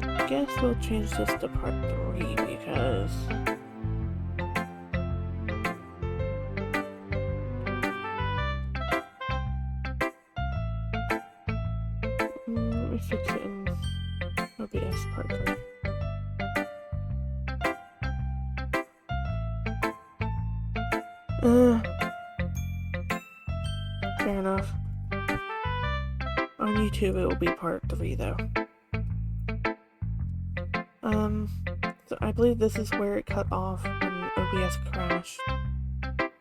I guess we'll change this to part 3 because... let me fix it in OBS part 3. Fair enough. On YouTube it will be part 3 though. So I believe this is where it cut off when OBS crashed.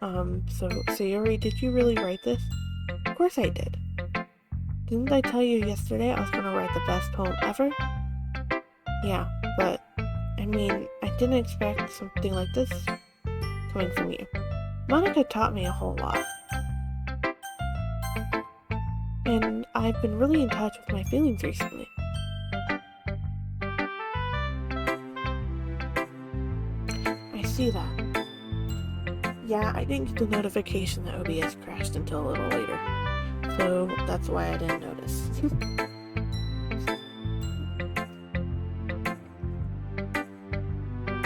So Sayori, did you really write this? Of course I did. Didn't I tell you yesterday I was gonna write the best poem ever? Yeah, but I mean, I didn't expect something like this coming from you. Monica taught me a whole lot. And I've been really in touch with my feelings recently. I see that. Yeah, I didn't get the notification that OBS crashed until a little later. So that's why I didn't notice.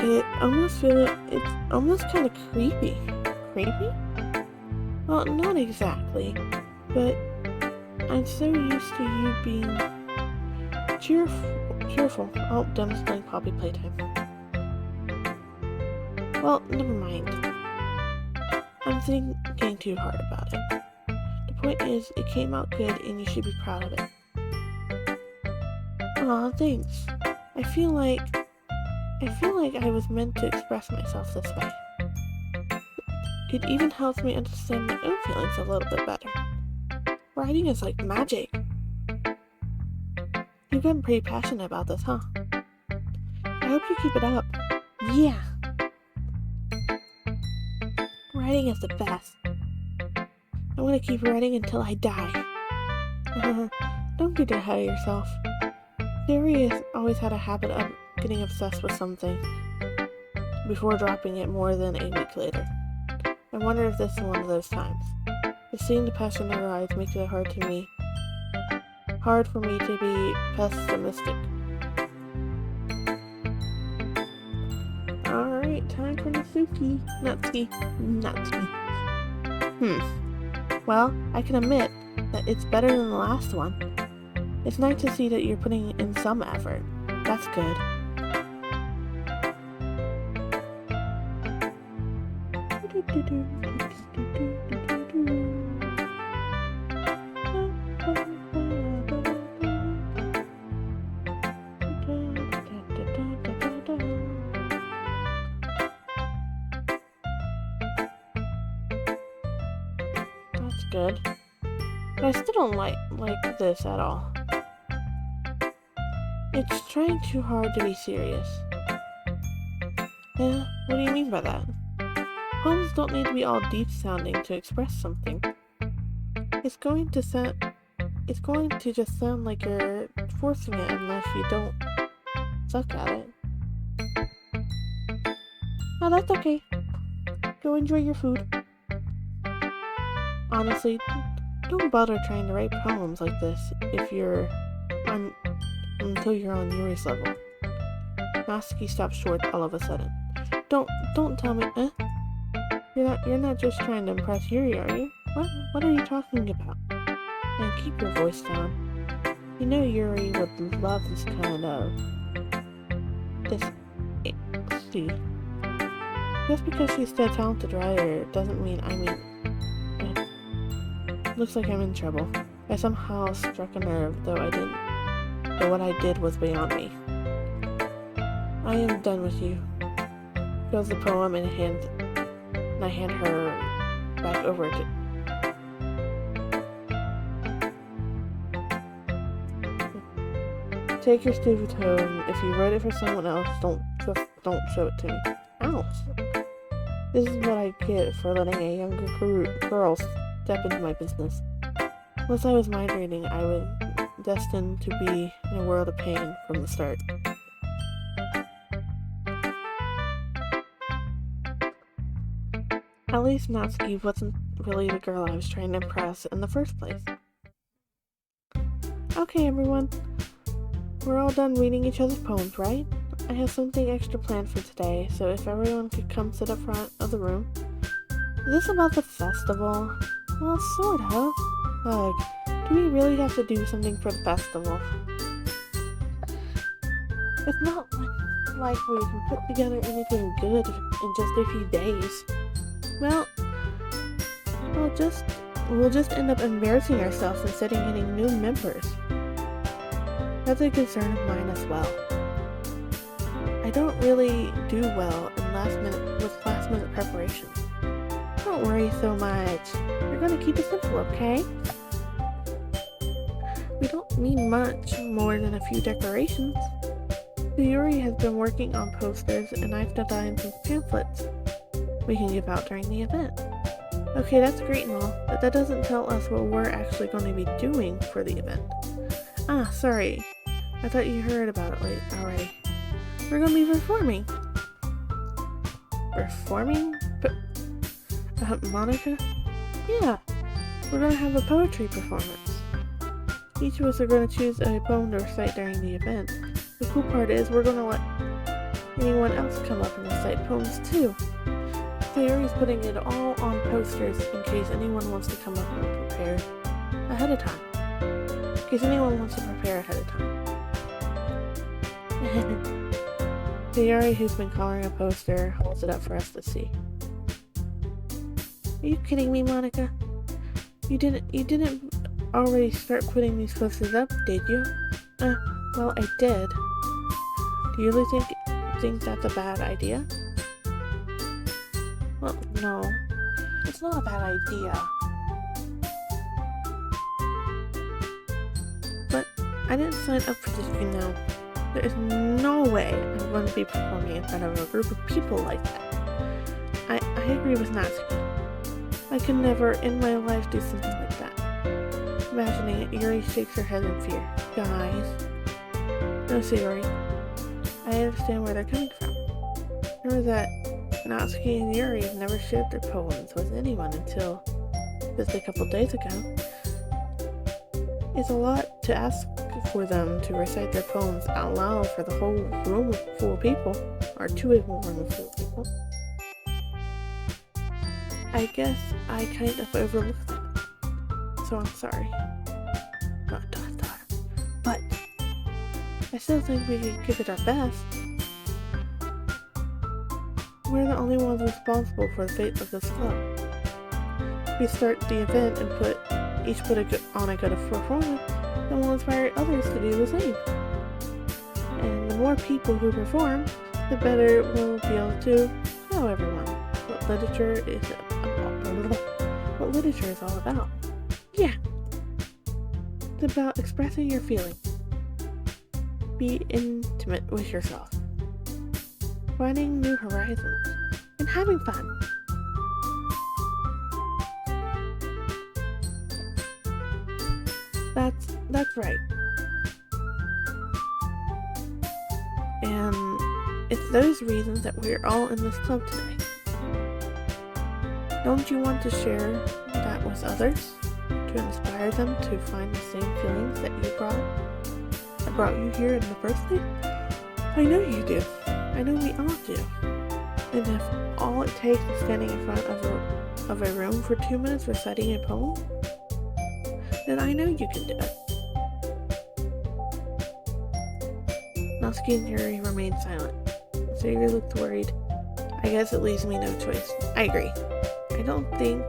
It's almost kind of creepy. Creepy? Well, not exactly, but I'm so used to you being cheerful. Oh, Dem's playing Poppy Playtime. Well, never mind. I'm thinking too hard about it. The point is, it came out good and you should be proud of it. Aw, thanks. I feel like I was meant to express myself this way. It even helps me understand my own feelings a little bit better. Writing is like magic. You've been pretty passionate about this, huh? I hope you keep it up. Yeah! Writing is the best. I'm gonna keep writing until I die. Don't get ahead of yourself. Theory has always had a habit of getting obsessed with something before dropping it more than a week later. I wonder if this is one of those times. But seeing the passion in her eyes makes it hard for me to be pessimistic. Alright, time for Natsuki. Well, I can admit that it's better than the last one. It's nice to see that you're putting in some effort. That's good. That's good. But I still don't like this at all. It's trying too hard to be serious. Yeah, what do you mean by that? Poems don't need to be all deep sounding to express something. It's going to just sound like you're forcing it unless you don't suck at it. Oh, that's okay. Go enjoy your food. Honestly, don't bother trying to write poems like this until you're on Yuri's level. Natsuki stopped short all of a sudden. Don't tell me, You're not just trying to impress Yuri, are you? What are you talking about? And keep your voice down. You know Yuri would love this kind of... See. Just because she's a talented writer doesn't mean Looks like I'm in trouble. I somehow struck a nerve, though what I did was beyond me. I am done with you. Goes the poem and I hand her back over to... Take your stupid home. If you wrote it for someone else, don't show it to me. Ouch. This is what I get for letting a younger girl step into my business. Unless I was mind reading, I was destined to be in a world of pain from the start. At least Natsuki wasn't really the girl I was trying to impress in the first place. Okay, everyone. we're all done reading each other's poems, right? I have something extra planned for today, so if everyone could come sit up front of the room. Is this about the festival? Well, sort of. Ugh, do we really have to do something for the festival? It's not like we can put together anything good in just a few days. Well, we'll just end up embarrassing ourselves instead of getting new members. That's a concern of mine as well. I don't really do well in last minute preparations. Don't worry so much. We're gonna keep it simple, okay? We don't need much more than a few decorations. Yuri has been working on posters, and I've designed some pamphlets we can give out during the event. Okay, that's great and all, but that doesn't tell us what we're actually going to be doing for the event. Ah, sorry. I thought you heard about it already. We're going to be performing. Performing? Monica? Yeah, we're going to have a poetry performance. Each of us are going to choose a poem to recite during the event. The cool part is we're going to let anyone else come up and recite poems too. Sayori's putting it all on posters in case anyone wants to come up and prepare ahead of time. In case anyone wants to prepare ahead of time. Sayori, who's been coloring a poster, holds it up for us to see. Are you kidding me, Monica? You didn't already start putting these posters up, did you? Well, I did. Do you really think that's a bad idea? Well, no. It's not a bad idea. But I didn't sign up for this, you know. There is no way I'm going to be performing in front of a group of people like that. I agree with Natsuki. I could never in my life do something like that. Imagining it, Yuri shakes her head in fear. Guys. No, Sayori. I understand where they're coming from. Remember that Natsuki and Yuri have never shared their poems with anyone until just a couple days ago. It's a lot to ask for them to recite their poems out loud for the whole room full of people, or to a whole room full of people. I guess I kind of overlooked it, so I'm sorry. But I still think we could give it our best. We're the only ones responsible for the fate of this club. If we start the event and each put on a good performance, then we'll inspire others to do the same. And the more people who perform, the better we'll be able to show everyone what literature is all about. Yeah, it's about expressing your feelings. Be intimate with yourself. Finding new horizons, and having fun. That's right. And it's those reasons that we're all in this club today. Don't you want to share that with others? To inspire them to find the same feelings that brought you here in the first place? I know you do. I know we all do. And if all it takes is standing in front of a room for 2 minutes reciting a poem, then I know you can do it. Natsuki and Yuri remained silent. Sayori looked worried. I guess it leaves me no choice. I agree. I don't think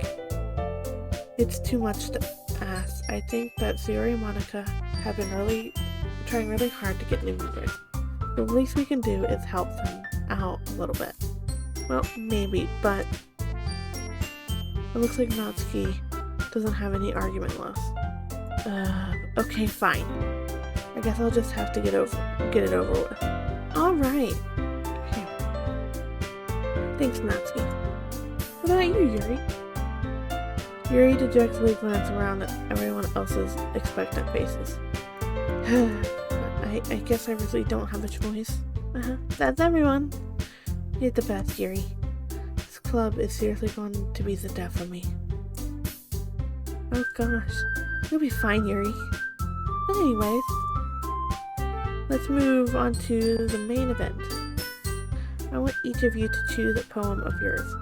it's too much to ask. I think that Sayori and Monica have been trying really hard to get new members. The least we can do is help them out a little bit. Well, maybe, but it looks like Natsuki doesn't have any argument left. Okay, fine. I guess I'll just have to get it over with. Alright. Okay. Thanks, Natsuki. What about you, Yuri? Yuri dejectedly glanced around at everyone else's expectant faces. I guess I really don't have a choice. That's everyone. You're the best, Yuri. This club is seriously going to be the death of me. Oh gosh. You'll be fine, Yuri. But anyways, let's move on to the main event. I want each of you to choose a poem of yours.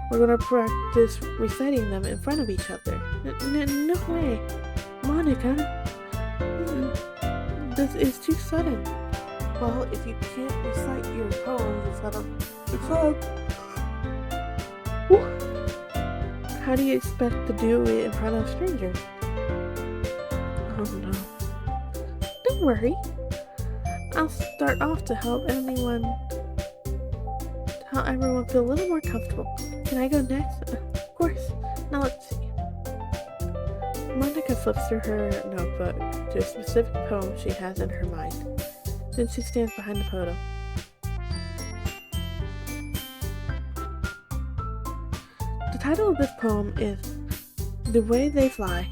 We're going to practice reciting them in front of each other. No way! Monica! This is too sudden. Well, if you can't recite your poems in front of the club, how do you expect to do it in front of strangers? Oh no. Don't worry. I'll start off to help everyone feel a little more comfortable. Can I go next? Of course. Now let's see. Monica flips through her notebook to a specific poem she has in her mind. Then she stands behind the photo. The title of this poem is The Way They Fly.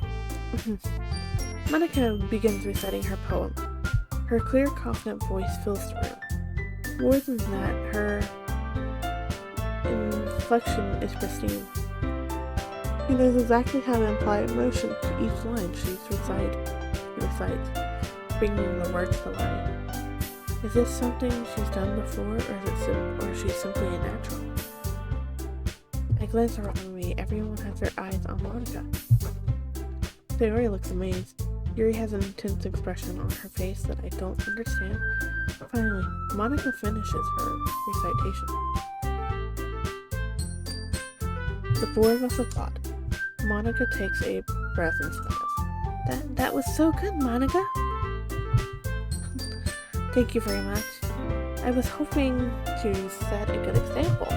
Monica begins reciting her poem. Her clear, confident voice fills the room. More than that, her inflection is pristine. She knows exactly how to imply emotion to each line she recites, bringing the words to life. Is this something she's done before, or is she simply a natural? I glance around me. Everyone has their eyes on Monica. Sayori looks amazed. Yuri has an intense expression on her face that I don't understand. Finally, Monica finishes her recitation. The four of us applaud. Monica takes a breath and smiles. That was so good, Monica. Thank you very much. I was hoping to set a good example.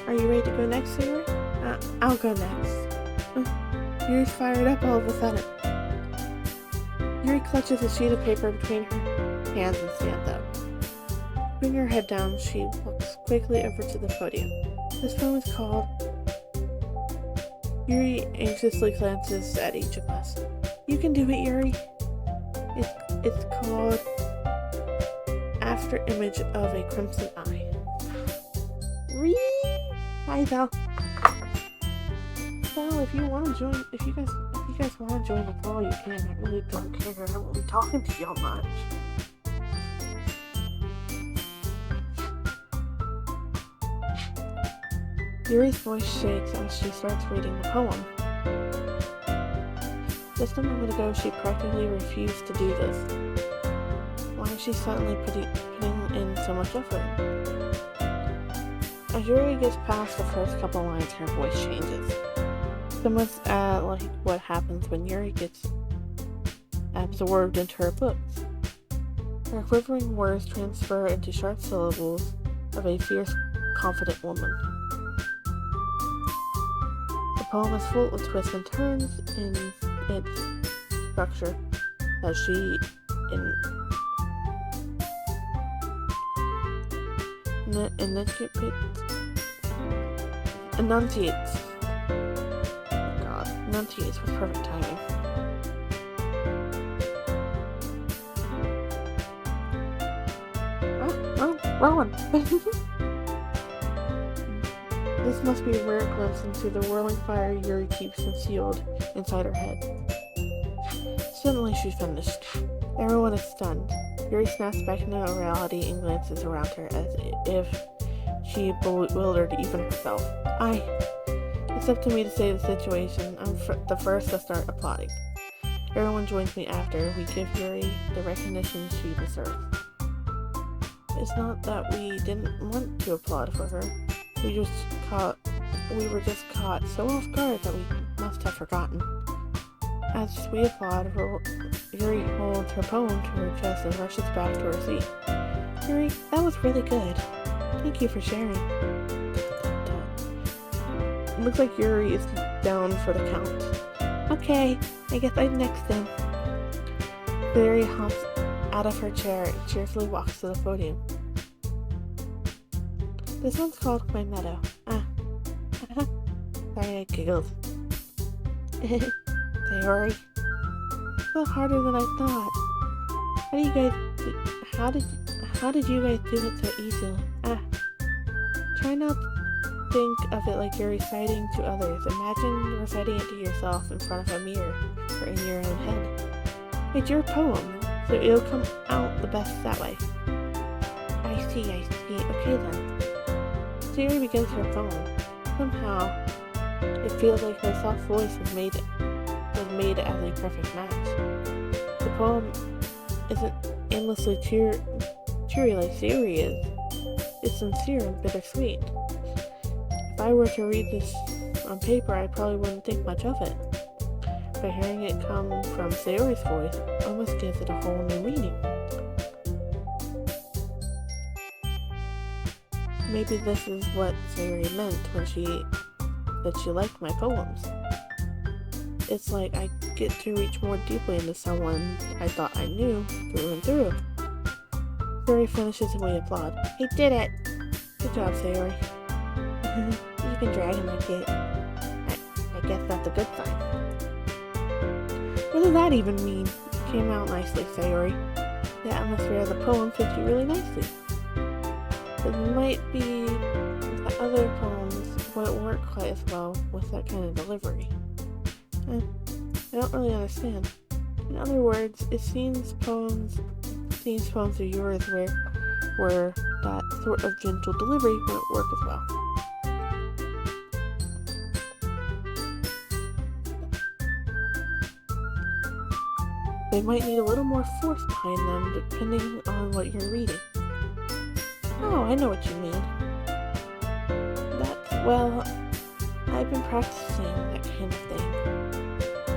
Are you ready to go next, Sayori? I'll go next. Yuri's fired up all of a sudden. Yuri clutches a sheet of paper between her hands and stands up. Putting her head down, she walks quickly over to the podium. This poem is called... Yuri anxiously glances at each of us. You can do it, Yuri. It's called After Image of a Crimson Eye. Hi, Val. Val, if you guys want to join the call, you can. I really don't care. I won't be talking to y'all much. Yuri's voice shakes as she starts reading the poem. Just a moment ago, she practically refused to do this. Why is she suddenly putting in so much effort? As Yuri gets past the first couple lines, her voice changes. Similar like what happens when Yuri gets absorbed into her books. Her quivering words transfer into sharp syllables of a fierce, confident woman. The poem is full of twists and turns in its structure as she enunciates. Enunciates with perfect timing. Wrong one. This must be a rare glimpse into the whirling fire Yuri keeps concealed inside her head. Suddenly she's finished. Everyone is stunned. Yuri snaps back into reality and glances around her as if she bewildered even herself. It's up to me to save the situation. I'm the first to start applauding. Everyone joins me after. We give Yuri the recognition she deserves. It's not that we didn't want to applaud for her. We were just caught so off guard that we must have forgotten. As we applaud, Yuri holds her poem to her chest and rushes back to her seat. Yuri, that was really good. Thank you for sharing. It looks like Yuri is down for the count. Okay, I guess I'm next then. Yuri hops out of her chair and cheerfully walks to the podium. This one's called My Meadow. Sorry, I giggled. Sayori. So harder than I thought. How did you guys do it so easily? Try not to think of it like you're reciting to others. Imagine reciting it to yourself in front of a mirror. decipher in your own head. It's your poem, so it'll come out the best that way. I see. Okay then. Sayori begins her poem. Somehow, it feels like her soft voice was made as a perfect match. The poem isn't endlessly cheery like Sayori is. It's sincere and bittersweet. If I were to read this on paper, I probably wouldn't think much of it. But hearing it come from Sayori's voice almost gives it a whole new meaning. Maybe this is what Sayori meant when she liked my poems. It's like I get to reach more deeply into someone I thought I knew through and through. Sayori finishes and we applaud. He did it! Good job, Sayori. You've been dragging like it. I guess that's a good sign. What does that even mean? It came out nicely, Sayori. The atmosphere of the poem fits you really nicely. It might be the other poems wouldn't work quite as well with that kind of delivery. I don't really understand. In other words, it seems poems of yours where that sort of gentle delivery wouldn't work as well. They might need a little more force behind them depending on what you're reading. Oh, I know what you mean. Well, I've been practicing that kind of thing.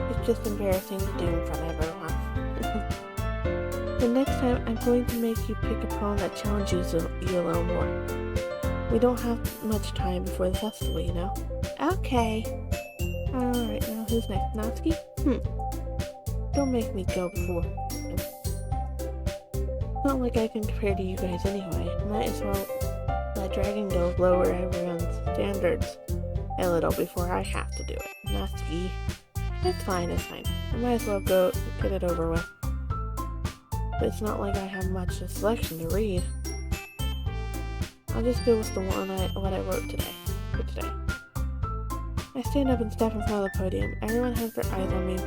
It's just embarrassing to do in front of everyone. The next time, I'm going to make you pick a poem that challenges you a little more. We don't have much time before the festival, you know? Okay. Alright, now who's next? Natsuki? Don't make me go before. Not like I can compare to you guys anyway. Might as well let Dragon go lower everyone's standards a little before I have to do it. Natsuki. It's fine. I might as well go get it over with. But it's not like I have much selection to read. I'll just go with the one what I wrote for today. I stand up and step in front of the podium. Everyone has their eyes on me,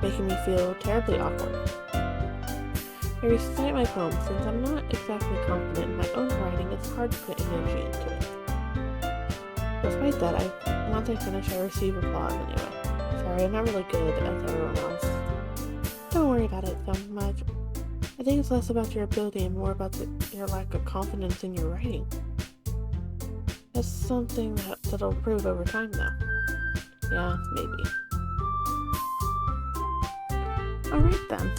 making me feel terribly awkward. I recite my poem. Since I'm not exactly confident in my own writing, it's hard to put energy into it. Despite that, once I finish, I receive applause anyway. Sorry, I'm not really good as everyone else. Don't worry about it so much. I think it's less about your ability and more about your lack of confidence in your writing. That's something that'll improve over time, though. Yeah, maybe. Alright then.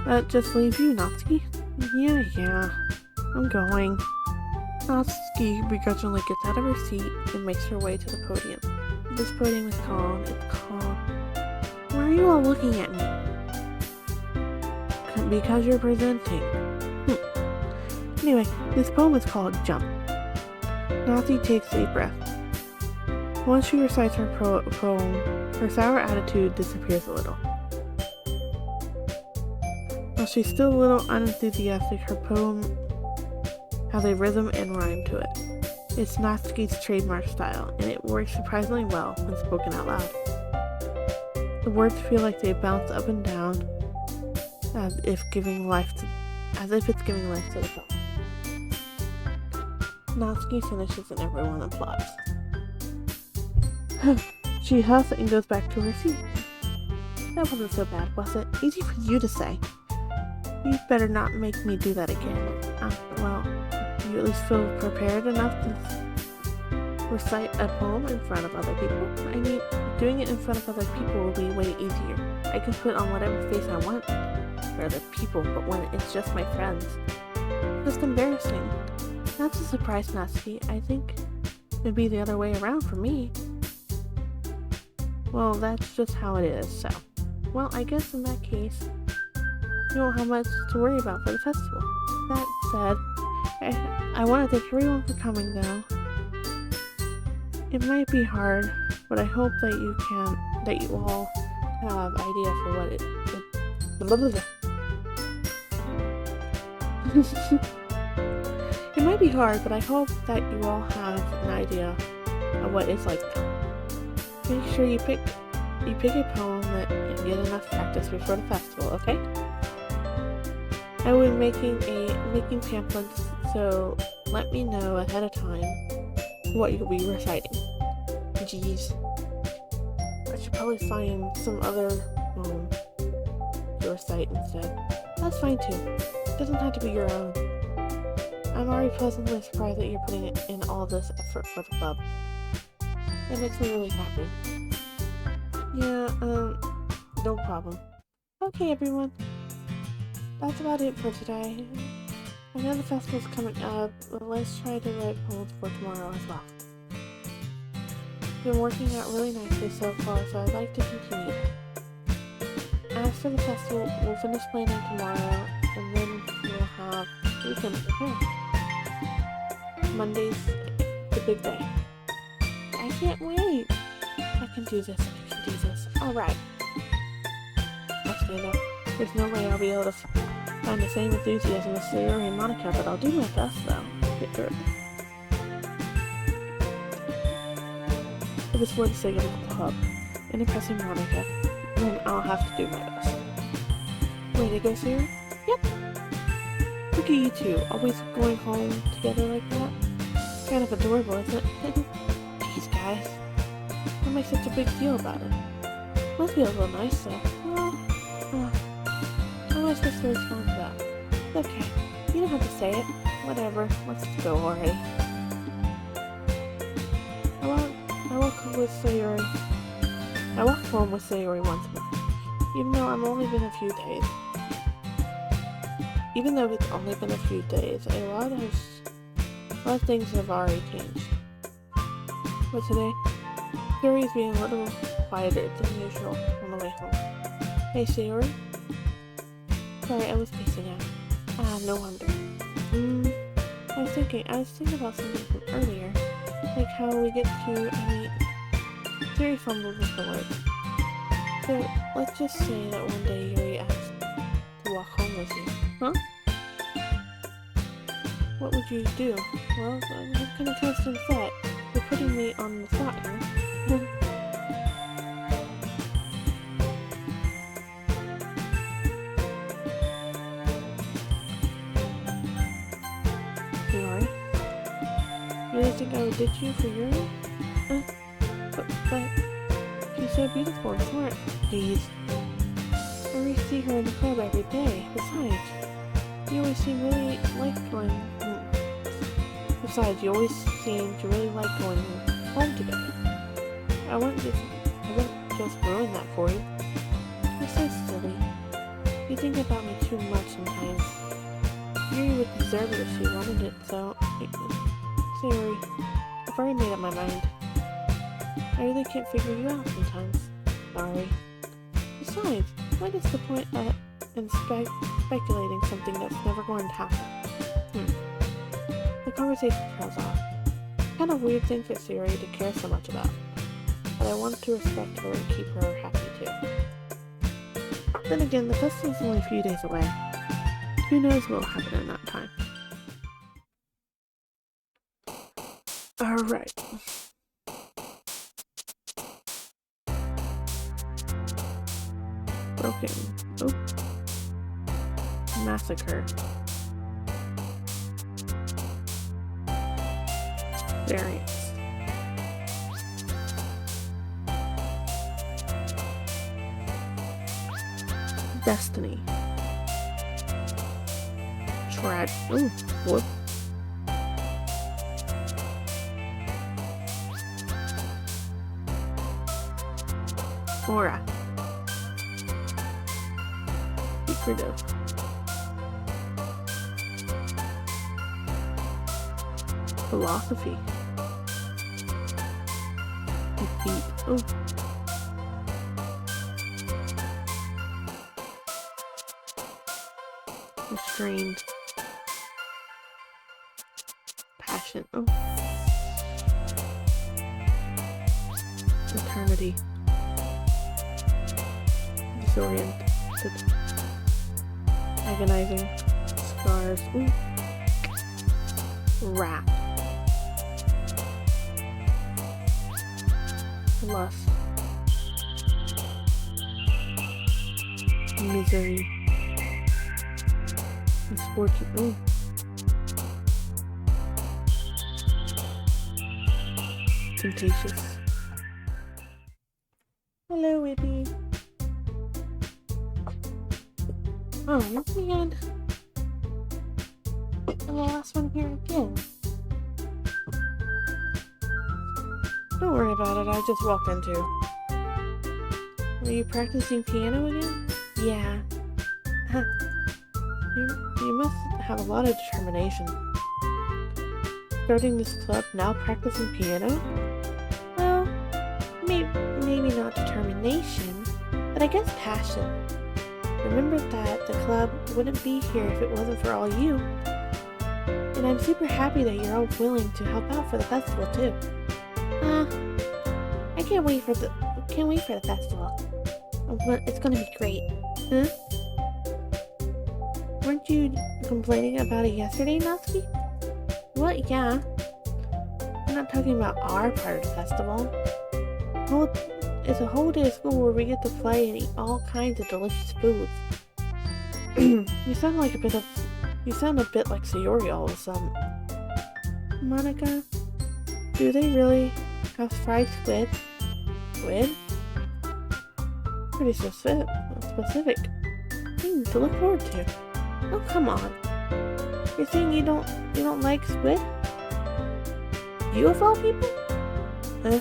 That just leaves you, Natsuki. Yeah. I'm going. Natsuki begrudgingly gets out of her seat and makes her way to the podium. This podium is called... Why are you all looking at me? Because you're presenting. Anyway, this poem is called Jump. Natsuki takes a deep breath. Once she recites her poem, her sour attitude disappears a little. While she's still a little unenthusiastic, her poem has a rhythm and rhyme to it. It's Natsuki's trademark style, and it works surprisingly well when spoken out loud. The words feel like they bounce up and down, as if it's giving life to the poem. Natsuki finishes and everyone applauds. She huffs and goes back to her seat. That wasn't so bad, was it? Easy for you to say. You'd better not make me do that again. Well, you at least feel prepared enough to recite a poem in front of other people? I mean, doing it in front of other people will be way easier. I can put on whatever face I want for other people, but when it's just my friends, it's just embarrassing. That's a surprise, Natsuki. I think it'd be the other way around for me. Well, that's just how it is, so. Well, I guess in that case, you won't have much to worry about for the festival. That said, I want to thank everyone for coming, though. It might be hard, but I hope that you all have idea for what It might be hard, but I hope that you all have an idea of what it's like now. Make sure you pick you pick a poem and get enough practice before the festival, okay? I will be making pamphlets, so let me know ahead of time what you'll be reciting. Jeez. I should probably find some other poem to recite instead. That's fine too. It doesn't have to be your own. I'm already pleasantly surprised that you're putting in all this effort for the club. It makes me really happy. Yeah, no problem. Okay, everyone. That's about it for today. I know the festival's coming up, but let's try to write poems for tomorrow as well. It's been working out really nicely so far, so I'd like to continue. As for the festival, we'll finish planning tomorrow, and then we'll have the weekend to prepare. Monday's the big day. I can't wait! I can do this, Alright. I stand up. There's no way I'll be able to find the same enthusiasm as Sayori and Monica, but I'll do my best though. Get through it. If it's for the sake of the club and impressing Monica, then I'll have to do my best. Way to go, Sayori? Yep. Look at you two, always going home together like that. Kind of adorable, isn't it? Jeez, guys. Don't make such a big deal about it. Must be a little nice, though. Well, how am I supposed to respond to that? Okay, you don't have to say it. Whatever, let's go already. I walk home with Sayori once a month, even though it's only been a few days. Even though it's only been a few days, a lot of things have already changed. But today, Sayori's being a little quieter than usual on the way home. Hey, Sayori? Sorry, I was pacing out. Ah, no wonder. I was thinking about something from earlier. Like how we get to, Sayori fumbled with the word. So, let's just say that one day Yuri asked to walk home with you. Huh? What would you do? Well, I'm kind of close to the set. You're putting me on the spot here. Yuri? You really think I would ditch you for Yuri? But she's so beautiful and smart. Please. I already see her in the club every day. Besides, you always seem to really like going home together. I wouldn't just ruin that for you. You're so silly. You think about me too much sometimes. Yuri would deserve it if she wanted it, so... Sorry, I've already made up my mind. I really can't figure you out sometimes. Sorry. Besides, what is the point in speculating something that's never going to happen? The conversation trails off. Kind of weird thing for Sayori to care so much about. But I want to respect her and keep her happy too. Then again, the festival's only a few days away. Who knows what will happen in that time. Alright. Broken. Oh. Massacre. Variants. Destiny. Ooh, whoop. Aura. Secretive. Philosophy. Defeat. Oh. Restrained. Passion. Oh. Eternity. Disoriented. Agonizing. Scars. Ooh. Wrath. Lust. Misery. Misfortune. Oh. Temptatious. Hello, Whippy. Oh, man. I'm the last one here again. Don't worry about it, I just walked into. Are you practicing piano again? Yeah. You must have a lot of determination. Starting this club, now practicing piano? Well, maybe not determination, but I guess passion. Remember that the club wouldn't be here if it wasn't for all you. And I'm super happy that you're all willing to help out for the festival too. I can't wait for the festival. It's gonna be great. Huh? Weren't you complaining about it yesterday, Natsuki? What? Yeah. I'm not talking about our part of the festival. It's a whole day of school where we get to play and eat all kinds of delicious foods. You sound a bit like Sayori all of a sudden. Monica, do they really have fried squid? Squid? Pretty specific. Things to look forward to. Oh, come on. You're saying you don't like squid? You of all people? Huh?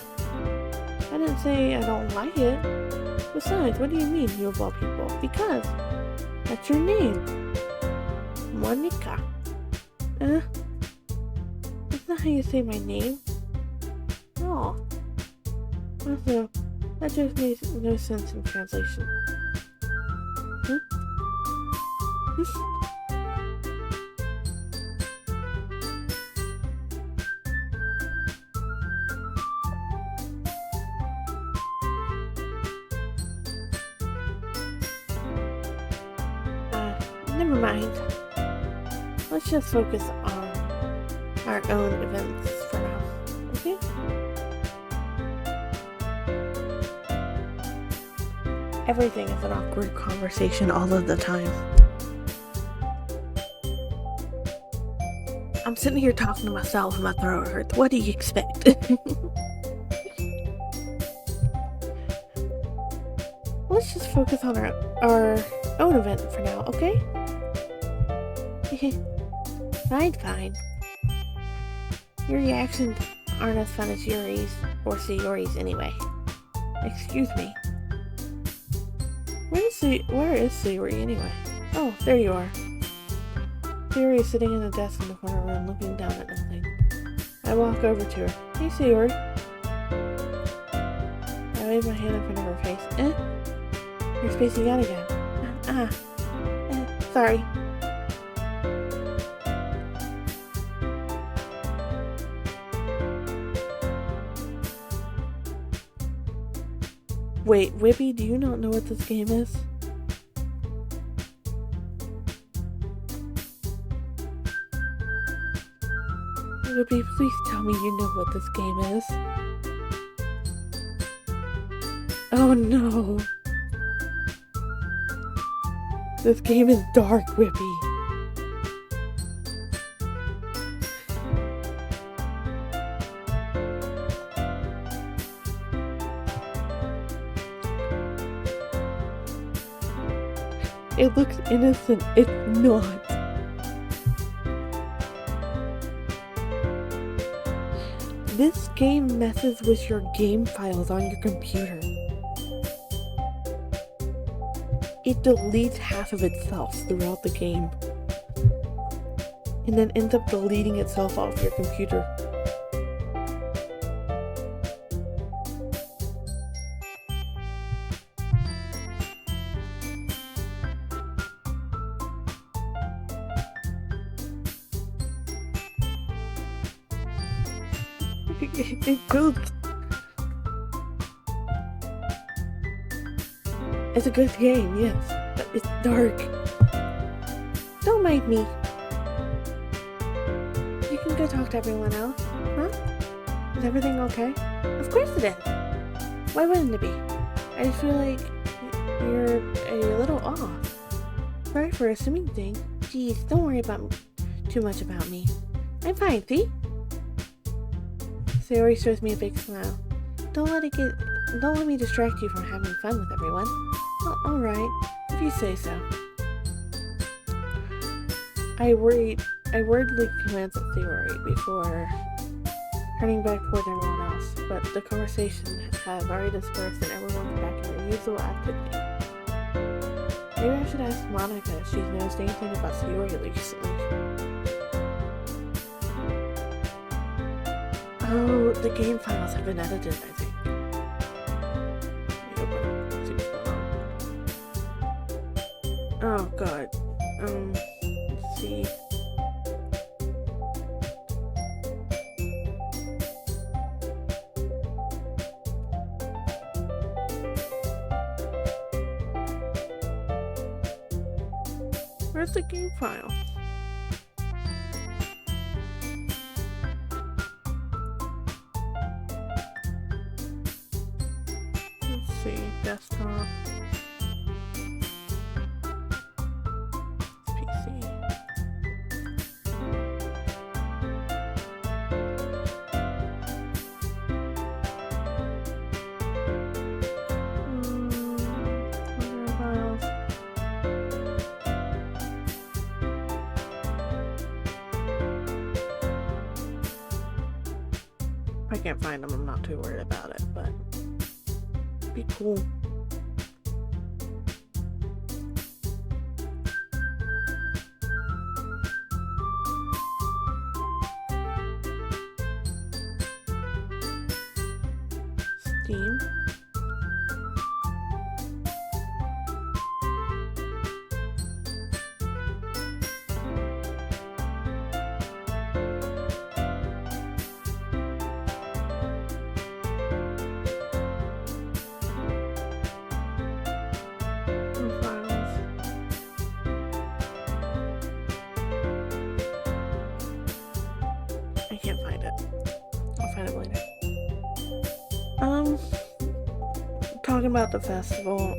I didn't say I don't like it. Besides, what do you mean, you of all people? Because that's your name. Monica. That's not how you say my name. No. Also, that just makes no sense in translation. Huh? Never mind. Let's just focus on our own events for now, okay? Everything is an awkward conversation all of the time. I'm sitting here talking to myself and my throat hurts. What do you expect? Let's just focus on our own event for now, okay? Fine. Your reactions aren't as fun as Yuri's or Sayori's anyway. Excuse me. Where is Sayori anyway? Oh, there you are. Sayori is sitting in the desk in the corner room looking down at nothing. I walk over to her. Hey, Sayori. I wave my hand in front of her face. You're spacing out again. Sorry. Wait, Whippy, do you not know what this game is? Whippy, please tell me you know what this game is. Oh no. This game is dark, Whippy. It looks innocent. It's not. This game messes with your game files on your computer. It deletes half of itself throughout the game. And then ends up deleting itself off your computer. It goes. It's a good game, yes, but it's dark. Don't mind me. You can go talk to everyone else, huh? Is everything okay? Of course it is. Why wouldn't it be? I just feel like You're a little off. Sorry for assuming things. Geez, don't worry too much about me. I'm fine, see? Sayori shows me a big smile. Don't let me distract you from having fun with everyone. Well, alright, if you say so. I wordly glanced at Sayori before turning back toward everyone else, but the conversation had already dispersed and everyone's back in their usual activity. Maybe I should ask Monica if she knows anything about Sayori recently. Oh, the game files have been edited, I think. Let me open it and see what's going on. Oh god. Let's see. Where's the game file? Let's see, desktop. PC. Other files. If I can't find them, I'm not too worried about it, but it'd be cool. Steam. I can't find it. I'll find it later. Talking about the festival,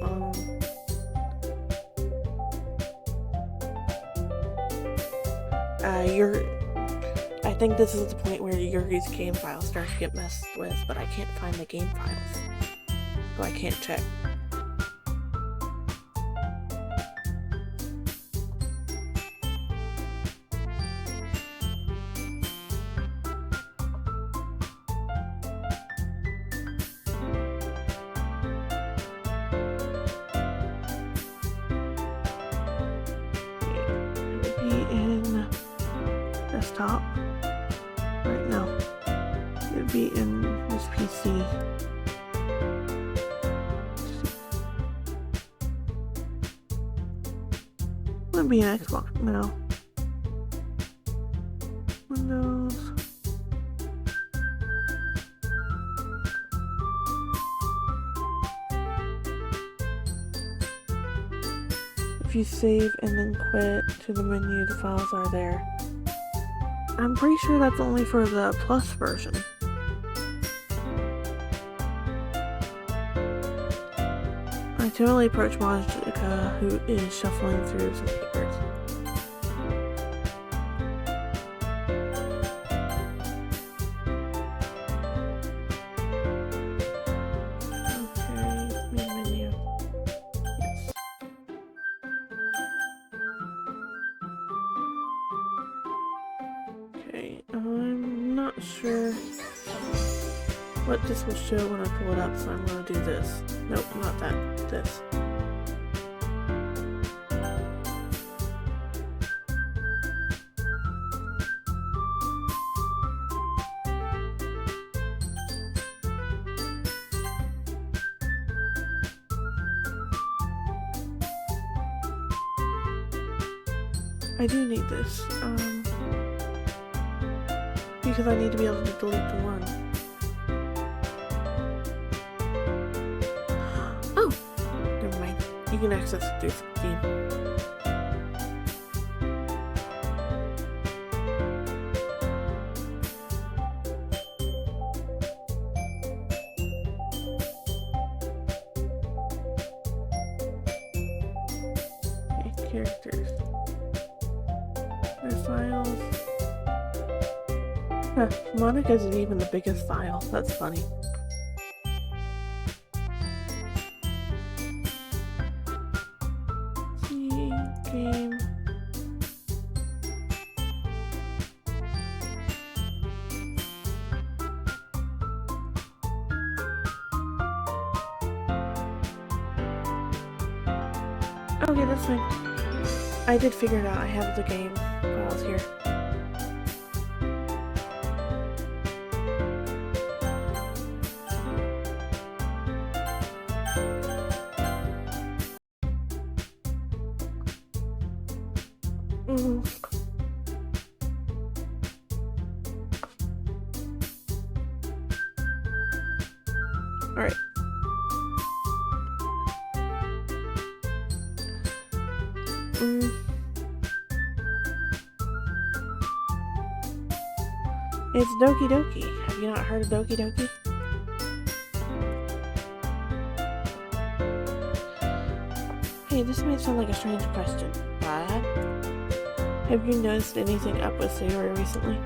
I think this is the point where Yuri's game files start to get messed with, but I can't find the game files, so I can't check. Desktop. Right now, it would be in this PC. Would be an Xbox. No. Windows. If you save and then quit to the menu, the files are there. I'm pretty sure that's only for the Plus version. I generally approach Monica, who is shuffling through some papers. Okay, main menu. Yes. Okay, I'm not sure what this will show when I pull it up, so I'm going to do this. Nope, not that. This. I do need this, because I need to be able to delete the one. Oh! Never mind. You can access it through Steam. characters. Their files. Huh, Monica's is even the biggest file. That's funny. See, game. Okay, that's fine. I did figure it out. I have the game files here. Alright. It's Doki Doki. Have you not heard of Doki Doki? Hey, this might sound like a strange question, but have you noticed anything up with Sayori recently?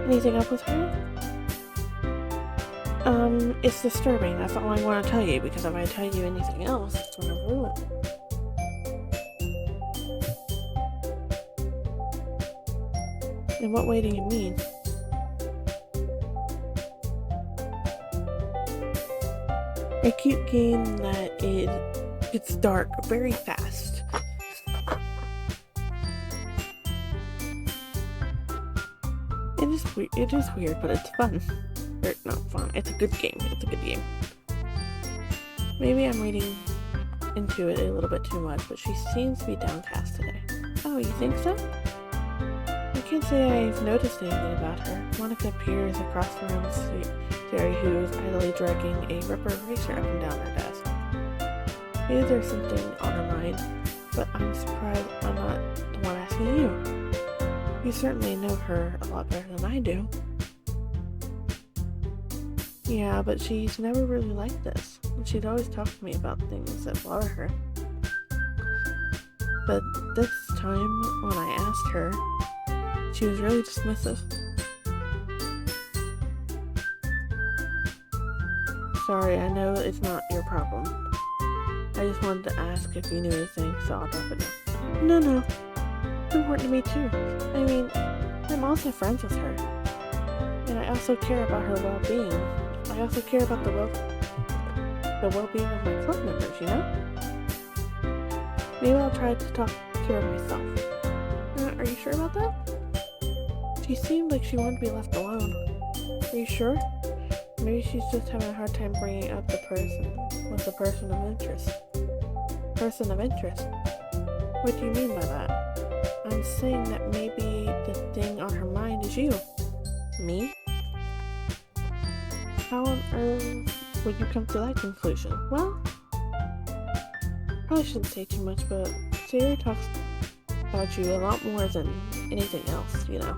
Anything up with her? It's disturbing. That's all I want to tell you, because if I tell you anything else, it's going to ruin it. In what way do you mean? A cute game that gets dark very fast. It is weird, but it's fun. Or not fun. It's a good game. It's a good game. Maybe I'm reading into it a little bit too much, but she seems to be downcast today. Oh, you think so? I can't say I've noticed anything about her. Monica peers across the room to Terry, who is idly dragging a rubber eraser up and down her desk. Maybe there's something on her mind, but I'm surprised I'm not the one asking you. You certainly know her a lot better than I do. Yeah, but she's never really liked this. She'd always talk to me about things that bother her. But this time, when I asked her, she was really dismissive. Sorry, I know it's not your problem. I just wanted to ask if you knew anything, so I'll drop it now. No. It's important to me too. I mean, I'm also friends with her. And I also care about her well-being. I also care about the well-being of my club members, you know? Maybe I'll try to talk to her myself. Are you sure about that? She seemed like she wanted to be left alone. Are you sure? Maybe she's just having a hard time bringing up the person with the person of interest. Person of interest? What do you mean by that? I'm saying that maybe the thing on her mind is you. Me? How on earth would you come to that conclusion? Well, probably shouldn't say too much, but Sayori talks about you a lot more than anything else, you know.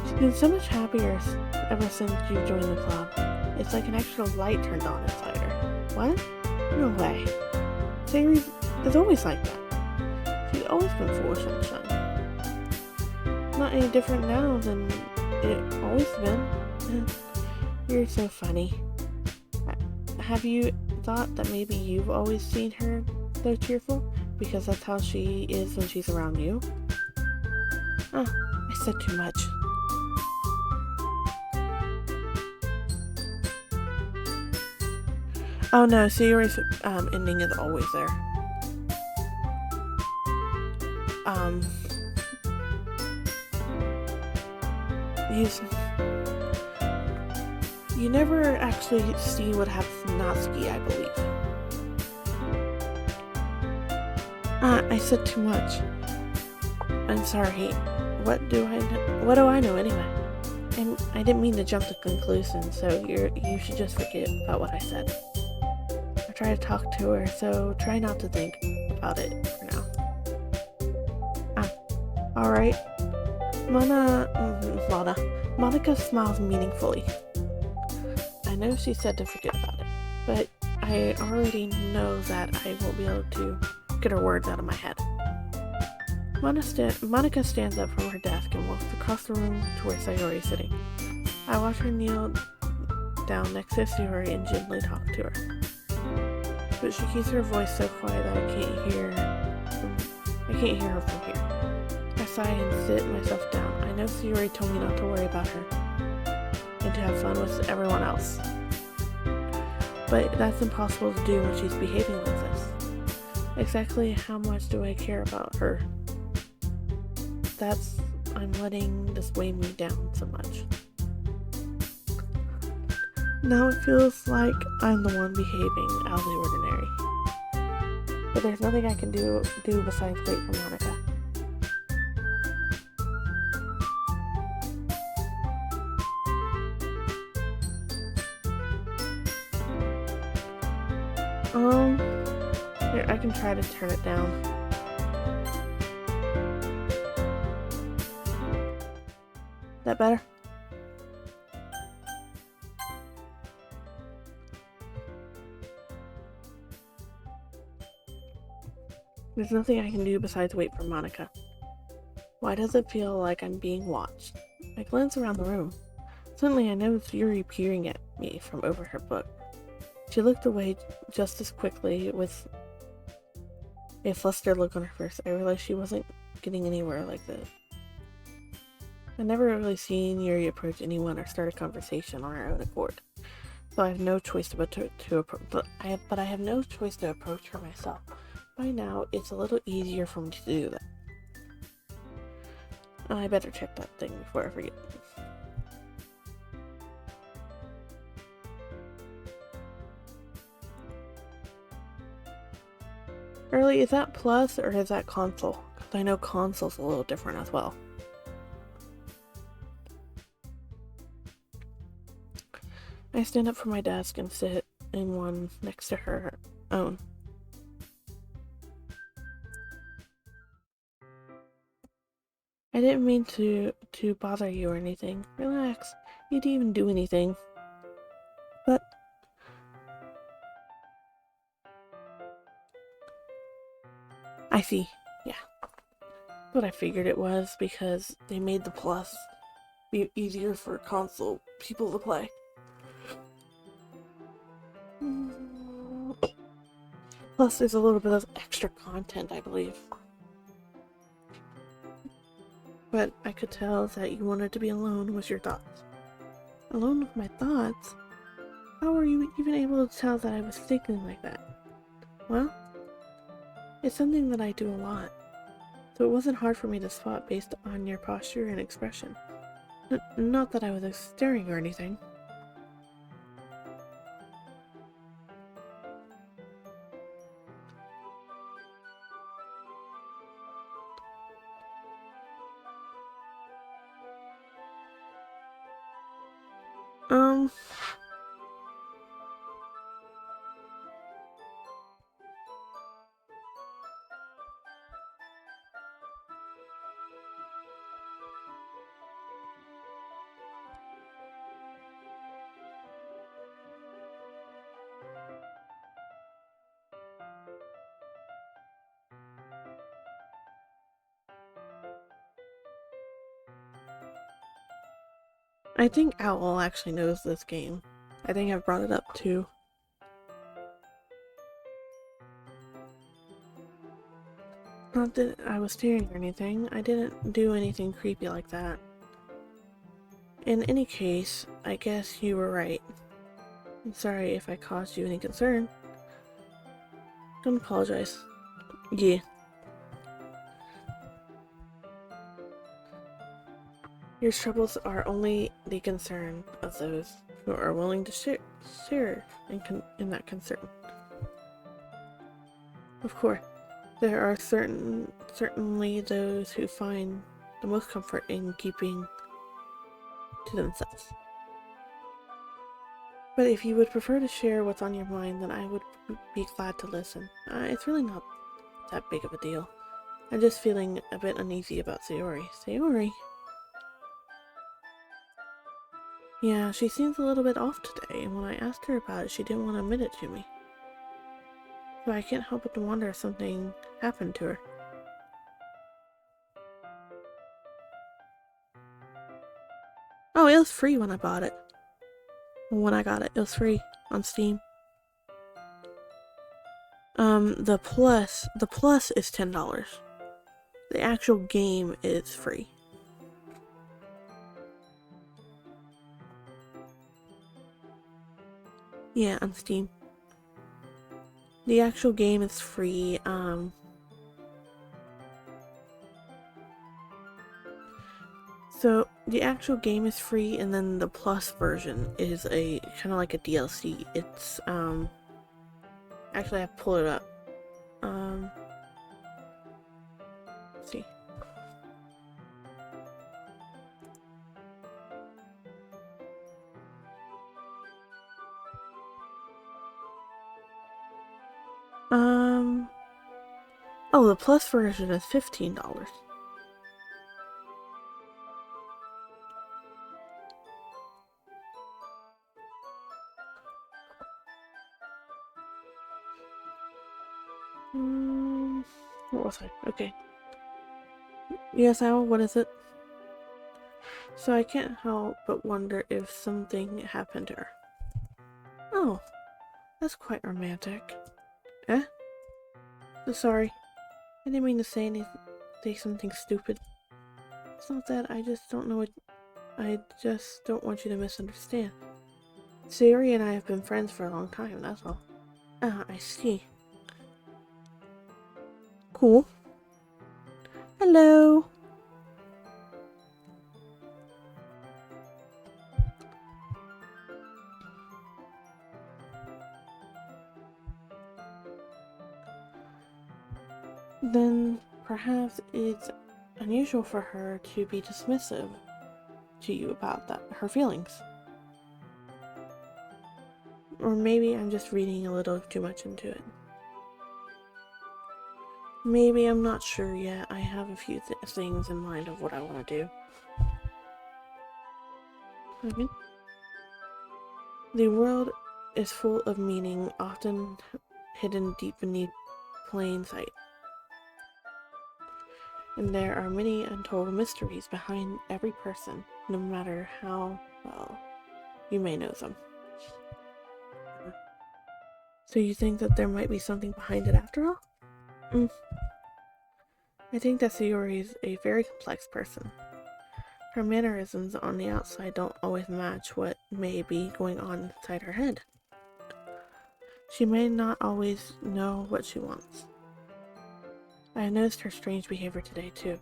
She's been so much happier ever since you joined the club. It's like an extra light turned on inside her. What? No way. Sayori is always like that. She's always been full of sunshine. Not any different now than it always been. You're so funny. Have you thought that maybe you've always seen her so cheerful? Because that's how she is when she's around you? I said too much. Oh no, Sayori's ending is always there. You never actually see what happens to Natsuki, I believe. I said too much. I'm sorry. What do I know anyway? And I didn't mean to jump to conclusions, so you should just forget about what I said. I try to talk to her, so try not to think about it for now. Alright. Monica smiles meaningfully. I know she said to forget about it, but I already know that I won't be able to get her words out of my head. Monica stands up from her desk and walks across the room to where Sayori is sitting. I watch her kneel down next to Sayori and gently talk to her. But she keeps her voice so quiet that I can't hear her from here. I sigh and sit myself down. I know Sayori told me not to worry about her and to have fun with everyone else. But that's impossible to do when she's behaving like this. Exactly how much do I care about her? I'm letting this weigh me down so much. Now it feels like I'm the one behaving out of the ordinary. But there's nothing I can do besides wait for Monica. Here, I can try to turn it down. That better? There's nothing I can do besides wait for Monica. Why does it feel like I'm being watched? I glance around the room. Suddenly I notice Yuri peering at me from over her book. She looked away just as quickly with a flustered look on her face. I realized she wasn't getting anywhere like this. I've never really seen Yuri approach anyone or start a conversation on her own accord, so I have no choice but I have no choice to approach her myself. By now, it's a little easier for me to do that. I better check that thing before I forget. Early, is that plus or is that console? Because I know console's a little different as well. I stand up from my desk and sit in one next to her own. I didn't mean to bother you or anything. Relax. You didn't even do anything. But I see. Yeah. But I figured it was because they made the plus be easier for console people to play. Plus, there's a little bit of extra content, I believe. But I could tell that you wanted to be alone with your thoughts. Alone with my thoughts? How were you even able to tell that I was thinking like that? Well, it's something that I do a lot, so it wasn't hard for me to spot based on your posture and expression. Not that I was staring or anything. I think Owl actually knows this game. I think I've brought it up too. Not that I was staring or anything. I didn't do anything creepy like that. In any case, I guess you were right. I'm sorry if I caused you any concern. Don't apologize. Yeah. Your troubles are only the concern of those who are willing to share in that concern. Of course, there are certainly those who find the most comfort in keeping to themselves. But if you would prefer to share what's on your mind, then I would be glad to listen. It's really not that big of a deal. I'm just feeling a bit uneasy about Sayori. Sayori? Yeah, she seems a little bit off today, and when I asked her about it, she didn't want to admit it to me. but I can't help but to wonder if something happened to her. Oh, it was free when I bought it. When I got it, it was free on Steam. The plus is $10. The actual game is free. Yeah, on Steam. The actual game is free. So the actual game is free, and then the plus version is a kind of like a DLC. It's actually I pulled it up. Let's see. Oh, the plus version is $15. What was I? Okay. Yes, Al, what is it? So I can't help but wonder if something happened to her. Oh, that's quite romantic. Eh? Sorry. I didn't mean to say something stupid. It's not that, I just don't want you to misunderstand. Sayori and I have been friends for a long time, that's all. Ah, I see. Cool. Hello. Then perhaps it's unusual for her to be dismissive to you about her feelings. Or maybe I'm just reading a little too much into it. Maybe, I'm not sure yet. I have a few things in mind of what I want to do. Okay. The world is full of meaning, often hidden deep beneath plain sight. And there are many untold mysteries behind every person, no matter how well you may know them. So you think that there might be something behind it after all? I think that Sayori is a very complex person. Her mannerisms on the outside don't always match what may be going on inside her head. She may not always know what she wants. I have noticed her strange behavior today too.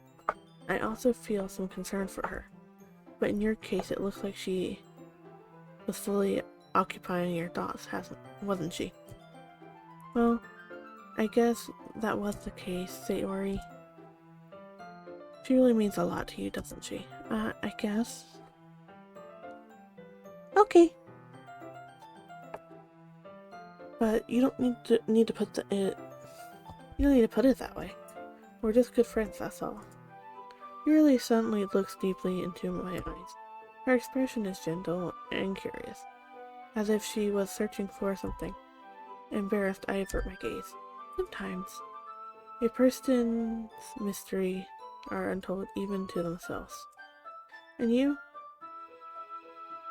I also feel some concern for her. But in your case, it looks like she was fully occupying your thoughts, wasn't she? Well, I guess that was the case, Sayori. She really means a lot to you, doesn't she? I guess. Okay. But you don't need to put it. You don't need to put it that way. We're just good friends, that's all. Yuri suddenly looks deeply into my eyes. Her expression is gentle and curious, as if she was searching for something. Embarrassed, I avert my gaze. Sometimes, a person's mystery are untold even to themselves. And you,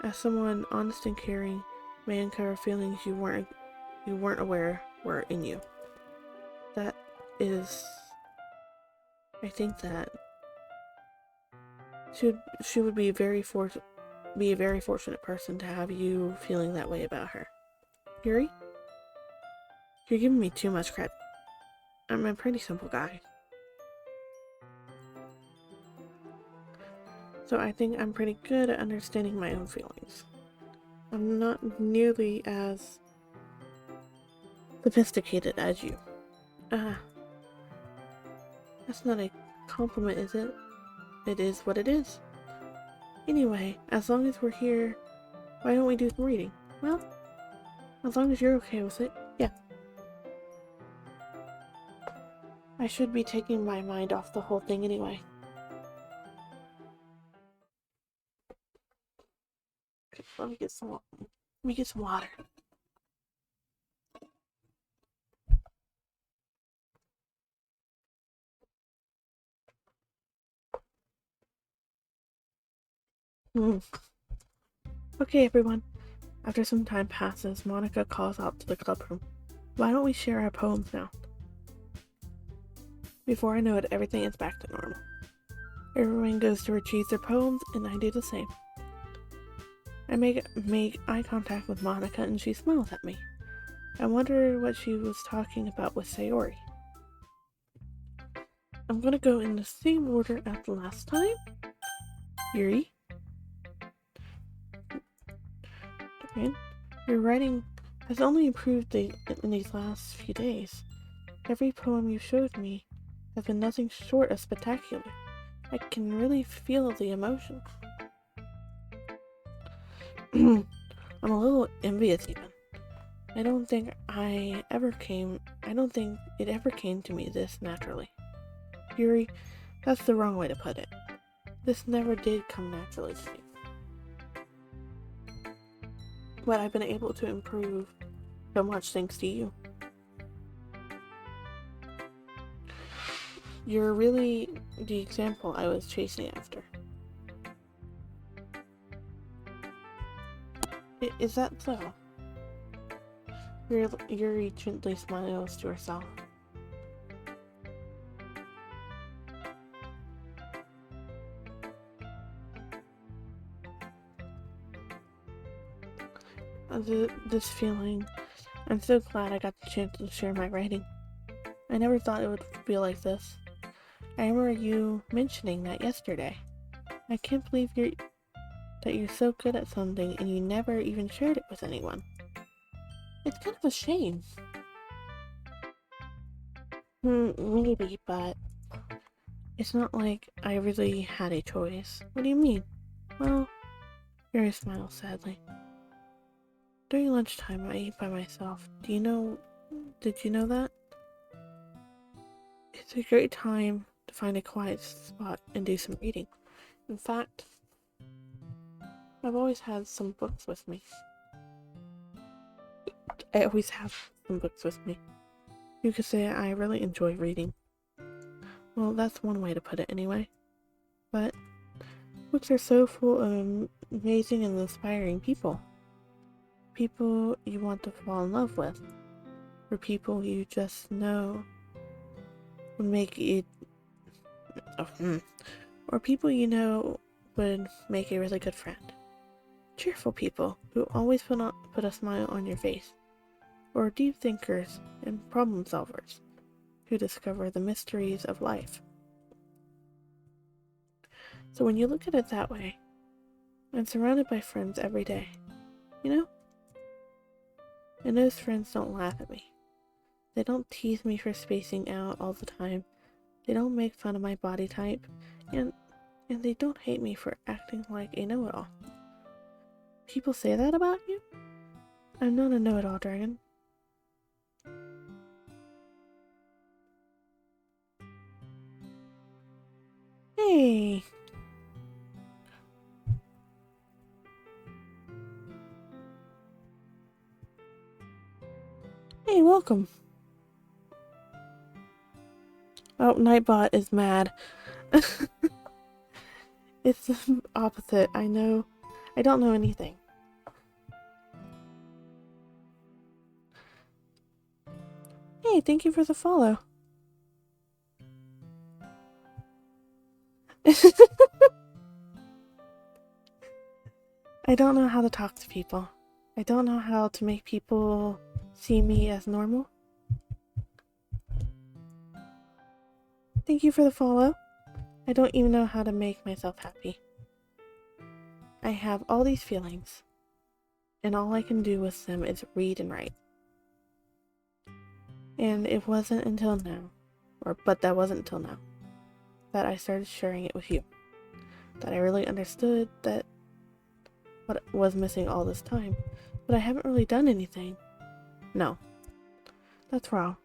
as someone honest and caring, may uncover feelings you weren't aware were in you. That is, I think that she would be a very fortunate person to have you feeling that way about her. Yuri? You're giving me too much credit. I'm a pretty simple guy. So I think I'm pretty good at understanding my own feelings. I'm not nearly as sophisticated as you. That's not a compliment, is it? It is what it is. Anyway, as long as we're here, why don't we do some reading? Well, as long as you're okay with it, yeah. I should be taking my mind off the whole thing anyway. Let me get some water. Okay, everyone. After some time passes, Monica calls out to the club room. Why don't we share our poems now? Before I know it, everything is back to normal. Everyone goes to retrieve their poems, and I do the same. I make eye contact with Monica, and she smiles at me. I wonder what she was talking about with Sayori. I'm gonna go in the same order as the last time. Yuri. Dorian. Your writing has only improved in these last few days. Every poem you showed me has been nothing short of spectacular. I can really feel the emotion. I'm a little envious even. I don't think it ever came to me this naturally. Yuri, that's the wrong way to put it. This never did come naturally to me. But I've been able to improve so much thanks to you. You're really the example I was chasing after. Is that so? Yuri gently smiles to herself. This feeling, I'm so glad I got the chance to share my writing. I never thought it would feel like this. I remember you mentioning that yesterday. I can't believe that you're so good at something and you never even shared it with anyone. It's kind of a shame. Maybe, but it's not like I really had a choice. What do you mean? Well, Yuri smiles sadly. During lunchtime, I eat by myself. Did you know that? It's a great time to find a quiet spot and do some reading. In fact, I've always had some books with me. I always have some books with me. You could say I really enjoy reading. Well, that's one way to put it anyway. But books are so full of amazing and inspiring people. People you want to fall in love with. Or people you just know would make you... Or people you know would make a really good friend. Cheerful people who always put a smile on your face. Or deep thinkers and problem solvers who discover the mysteries of life. So when you look at it that way, I'm surrounded by friends every day, you know? And those friends don't laugh at me. They don't tease me for spacing out all the time. They don't make fun of my body type. And they don't hate me for acting like a know-it-all. People say that about you? I'm not a know-it-all dragon. Hey! Hey, welcome. Oh, Nightbot is mad. It's the opposite. I know. I don't know anything. Hey, thank you for the follow. I don't know how to talk to people. I don't know how to make people see me as normal. Thank you for the follow. I don't even know how to make myself happy. I have all these feelings, and all I can do with them is read and write. And it wasn't until now, that wasn't until now, that I started sharing it with you. That I really understood that what was missing all this time, but I haven't really done anything. No, that's wrong.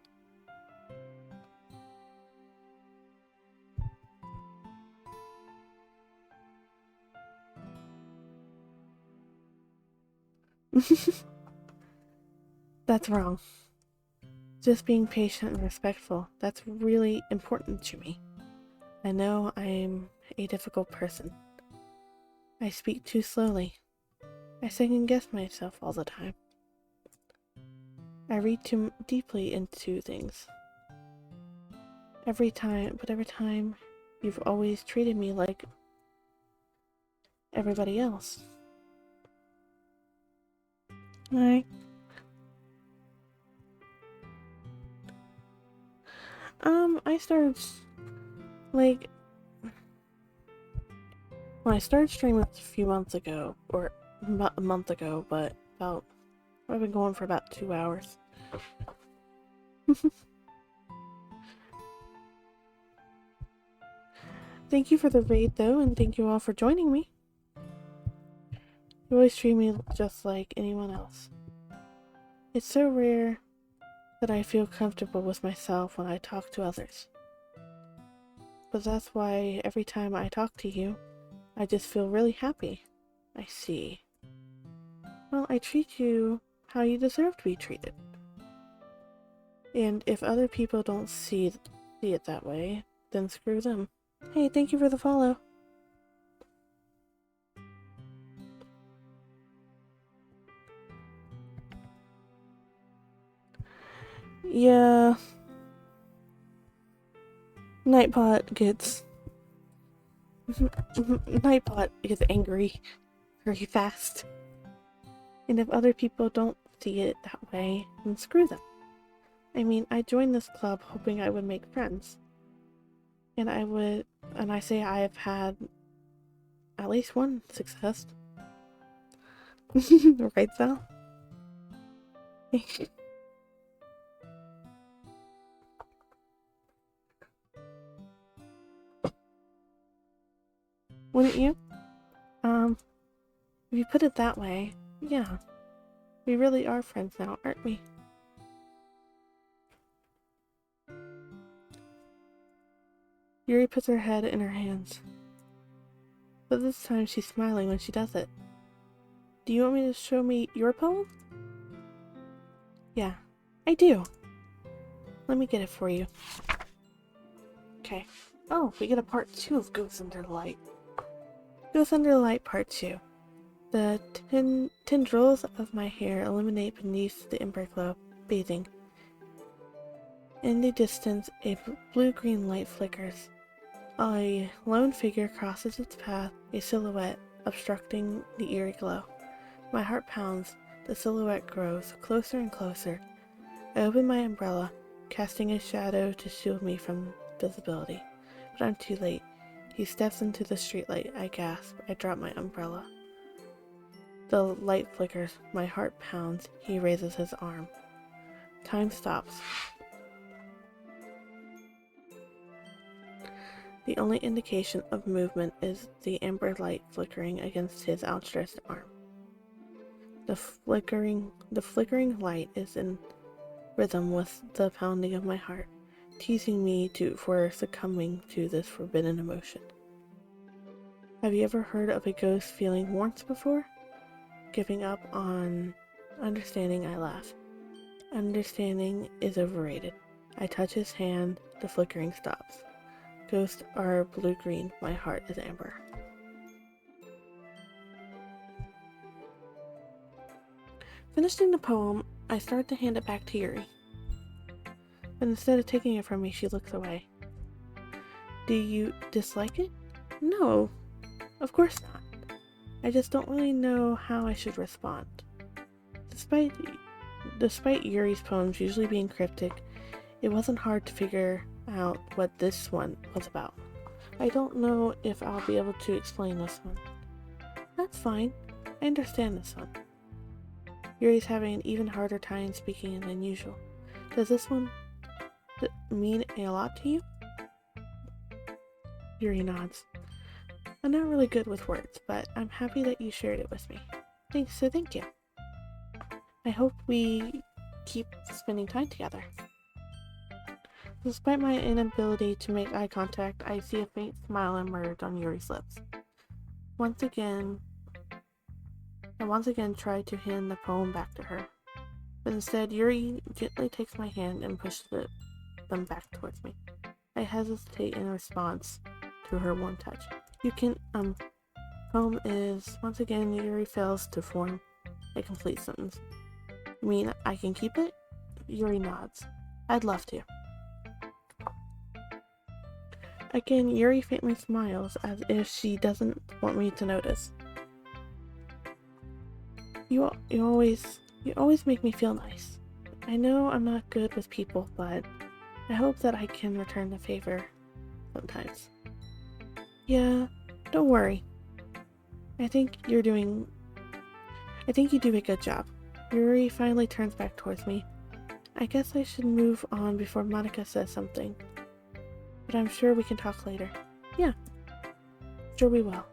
That's wrong. Just being patient and respectful, that's really important to me. I know I'm a difficult person. I speak too slowly. I second-guess myself all the time. I read too deeply into things. Every time you've always treated me like everybody else. Hi. I started, like, when I started streaming a few months ago, or about a month ago, but I've been going for about 2 hours. Thank you for the raid, though, and thank you all for joining me. You always treat me just like anyone else. It's so rare that I feel comfortable with myself when I talk to others. But that's why every time I talk to you, I just feel really happy. I see. Well, I treat you how you deserve to be treated. And if other people don't see it that way, then screw them. Hey, thank you for the follow. Yeah. Nightbot gets angry very fast. And if other people don't see it that way, then screw them. I mean, I joined this club hoping I would make friends. And I say I have had at least one success. Right, Sal? Wouldn't you? If you put it that way, yeah. We really are friends now, aren't we? Yuri puts her head in her hands. But this time she's smiling when she does it. Do you want me to show me your poem? Yeah, I do. Let me get it for you. Okay. Oh, we get a part 2 of Ghosts Under the Light. Ghosts Under the Light Part 2. The tendrils of my hair illuminate beneath the ember glow, bathing. In the distance, a blue-green light flickers. A lone figure crosses its path, a silhouette obstructing the eerie glow. My heart pounds. The silhouette grows closer and closer. I open my umbrella, casting a shadow to shield me from visibility. But I'm too late. He steps into the streetlight. I gasp. I drop my umbrella. The light flickers. My heart pounds. He raises his arm. Time stops. The only indication of movement is the amber light flickering against his outstretched arm. The flickering light is in rhythm with the pounding of my heart, teasing me for succumbing to this forbidden emotion. Have you ever heard of a ghost feeling warmth before? Giving up on understanding, I laugh. Understanding is overrated. I touch his hand, the flickering stops. Ghosts are blue-green, my heart is amber. Finishing the poem, I start to hand it back to Yuri. But instead of taking it from me, she looks away. Do you dislike it? No, of course not. I just don't really know how I should respond. Despite Yuri's poems usually being cryptic, it wasn't hard to figure out what this one was about. I don't know if I'll be able to explain this one. That's fine. I understand this one. Yuri's having an even harder time speaking than usual. Does this one mean a lot to you? Yuri nods. I'm not really good with words, but I'm happy that you shared it with me. Thank you. I hope we keep spending time together. Despite my inability to make eye contact, I see a faint smile emerge on Yuri's lips. I once again try to hand the poem back to her, but instead Yuri gently takes my hand and pushes them back towards me. I hesitate in response to her warm touch. You can Poem is, once again, Yuri fails to form a complete sentence. You mean I can keep it? Yuri nods. I'd love to. Again, Yuri faintly smiles as if she doesn't want me to notice. You always make me feel nice. I know I'm not good with people, but I hope that I can return the favor sometimes. Yeah, don't worry. I think you do a good job. Yuri finally turns back towards me. I guess I should move on before Monica says something. But I'm sure we can talk later. Yeah, sure we will.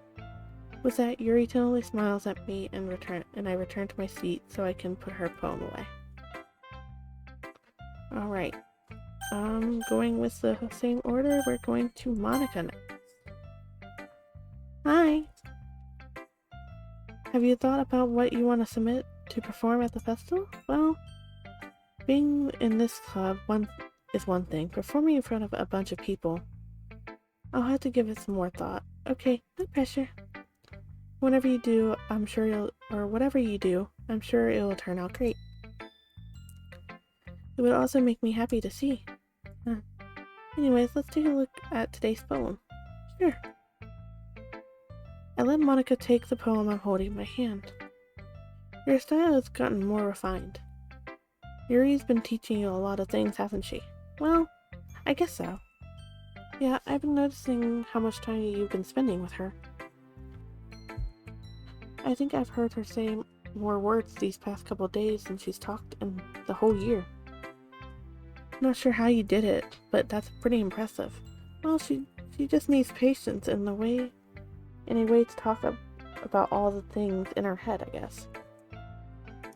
With that, Yuri tonally smiles at me and I return to my seat so I can put her poem away. Alright. Going with the same order, we're going to Monica next. Hi! Have you thought about what you want to submit to perform at the festival? Well, being in this club is one thing. Performing in front of a bunch of people, I'll have to give it some more thought. Okay, no pressure. Whatever you do, I'm sure it will turn out great. It would also make me happy to see. Anyways, let's take a look at today's poem. Sure. I let Monica take the poem I'm holding in my hand. Your style has gotten more refined. Yuri's been teaching you a lot of things, hasn't she? Well, I guess so. Yeah, I've been noticing how much time you've been spending with her. I think I've heard her say more words these past couple days than she's talked in the whole year. Not sure how you did it, but that's pretty impressive. Well, she just needs patience and a way to talk about all the things in her head, I guess.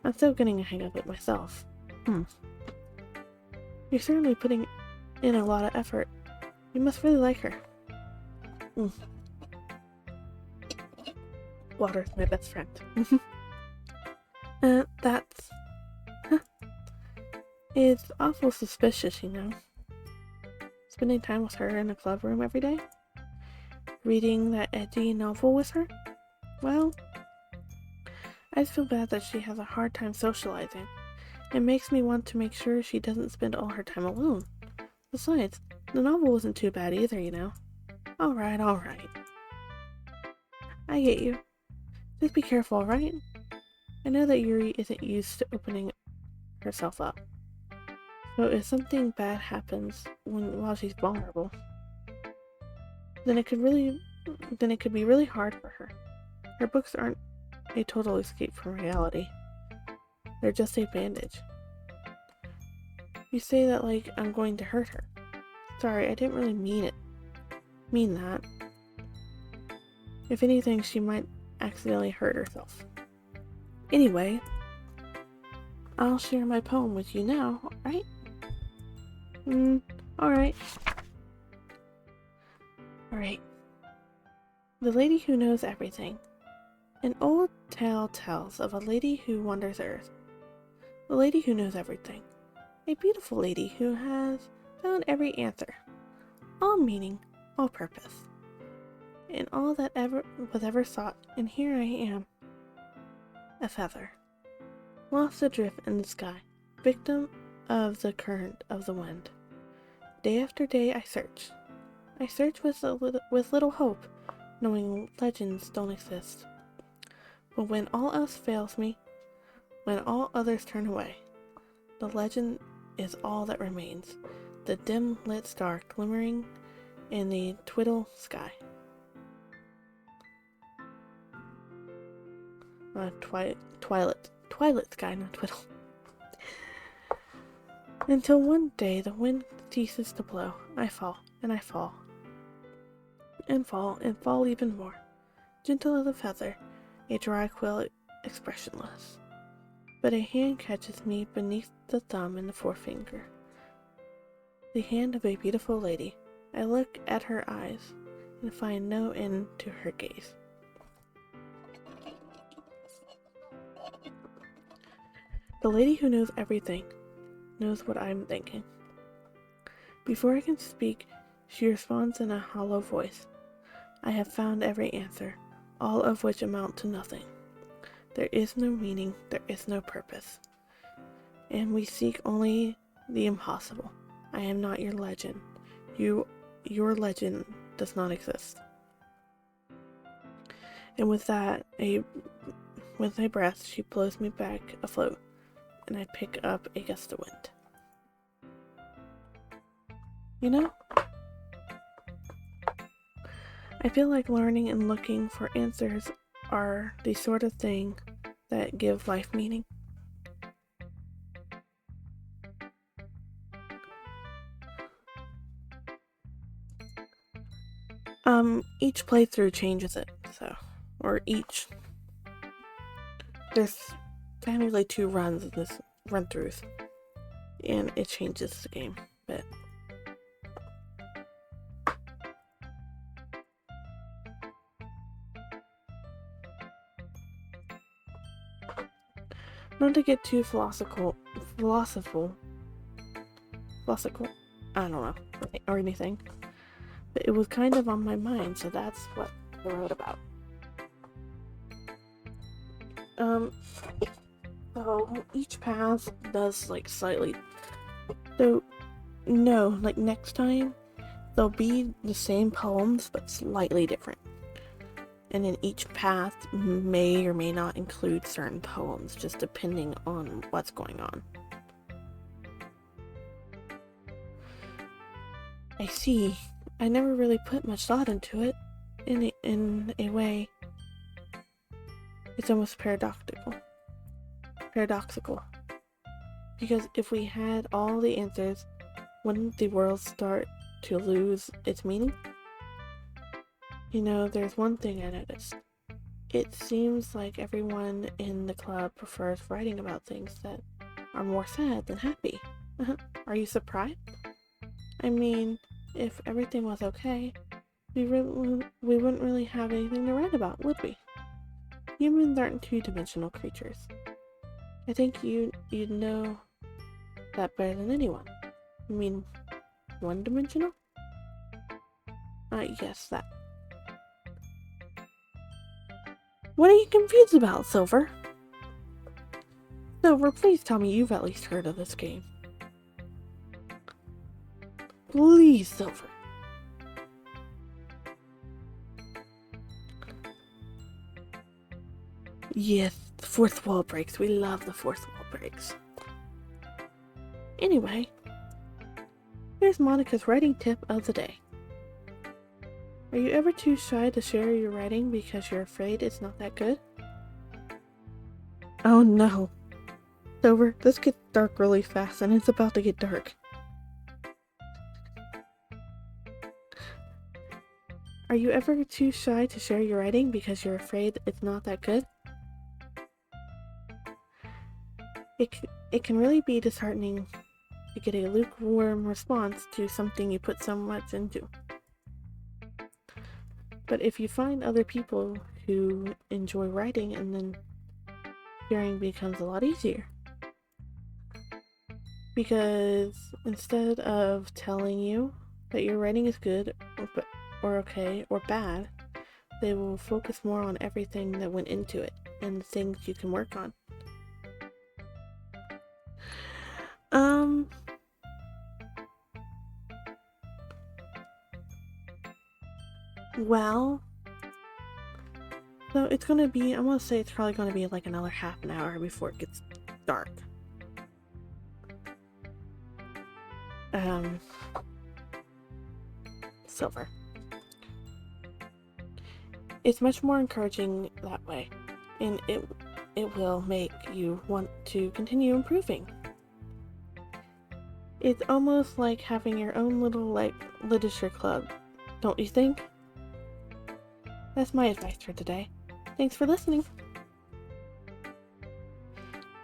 I'm still getting a hang of it myself. You're certainly putting in a lot of effort. You must really like her. Water's my best friend. It's awful suspicious, you know. Spending time with her in a club room every day? Reading that edgy novel with her? Well, I just feel bad that she has a hard time socializing. It makes me want to make sure she doesn't spend all her time alone. Besides, the novel wasn't too bad either, you know. Alright. I get you. Just be careful, alright? I know that Yuri isn't used to opening herself up. So if something bad happens while she's vulnerable, then it could be really hard for her. Her books aren't a total escape from reality. They're just a bandage. You say that like I'm going to hurt her. Sorry, I didn't really mean that. If anything, she might accidentally hurt herself. Anyway, I'll share my poem with you now, alright? Alright. Alright. The Lady Who Knows Everything. An old tale tells of a lady who wanders Earth. The lady who knows everything. A beautiful lady who has found every answer. All meaning, all purpose. And all that was ever sought, and here I am. A feather. Lost adrift in the sky. Victim of the current of the wind. Day after day I search. I search with little hope, knowing legends don't exist. But when all else fails me, when all others turn away, the legend is all that remains, the dim lit star glimmering in the twiddle sky. Twilight sky, not twiddle. Until one day the wind ceases to blow, I fall, and I fall. And fall even more. Gentle as a feather, a dry quill expressionless. But a hand catches me beneath the thumb and the forefinger. The hand of a beautiful lady. I look at her eyes and find no end to her gaze. The lady who knows everything knows what I'm thinking. Before I can speak, she responds in a hollow voice. I have found every answer. all of which amount to nothing. There is no meaning, there is no purpose, and we seek only the impossible. I am not your legend. Your legend does not exist. And with that, with a breath, she blows me back afloat, and I pick up a gust of wind. You know, I feel like learning and looking for answers are the sort of thing that give life meaning. Each playthrough changes it, there's primarily 2 runs of this run-throughs, and it changes the game a bit. Not to get too philosophical, I don't know, or anything, but it was kind of on my mind, so that's what I wrote about. So each path does like slightly, so no, like next time they'll be the same poems but slightly different, and then each path may or may not include certain poems, just depending on what's going on. I see. I never really put much thought into it. In a way, it's almost paradoxical. Because if we had all the answers, wouldn't the world start to lose its meaning? You know, there's one thing I noticed. It seems like everyone in the club prefers writing about things that are more sad than happy. Are you surprised? I mean, if everything was okay, we wouldn't really have anything to write about, would we? Humans aren't 2-dimensional creatures. I think you'd know that better than anyone. You mean 1-dimensional? Yes, that. What are you confused about, Silver? Silver, please tell me you've at least heard of this game. Please, Silver. Yes, the 4th wall breaks. We love the 4th wall breaks. Anyway, here's Monica's writing tip of the day. Are you ever too shy to share your writing because you're afraid it's not that good? Oh no. Silver, this gets dark really fast, and it's about to get dark. Are you ever too shy to share your writing because you're afraid it's not that good? It can really be disheartening to get a lukewarm response to something you put so much into. But if you find other people who enjoy writing, and then sharing becomes a lot easier. Because instead of telling you that your writing is good or okay or bad, they will focus more on everything that went into it and the things you can work on. Well, so it's gonna be, I'm gonna say it's probably gonna be like another half an hour before it gets dark. Silver. It's much more encouraging that way, and it will make you want to continue improving. It's almost like having your own little, literature club, don't you think? That's my advice for today. Thanks for listening.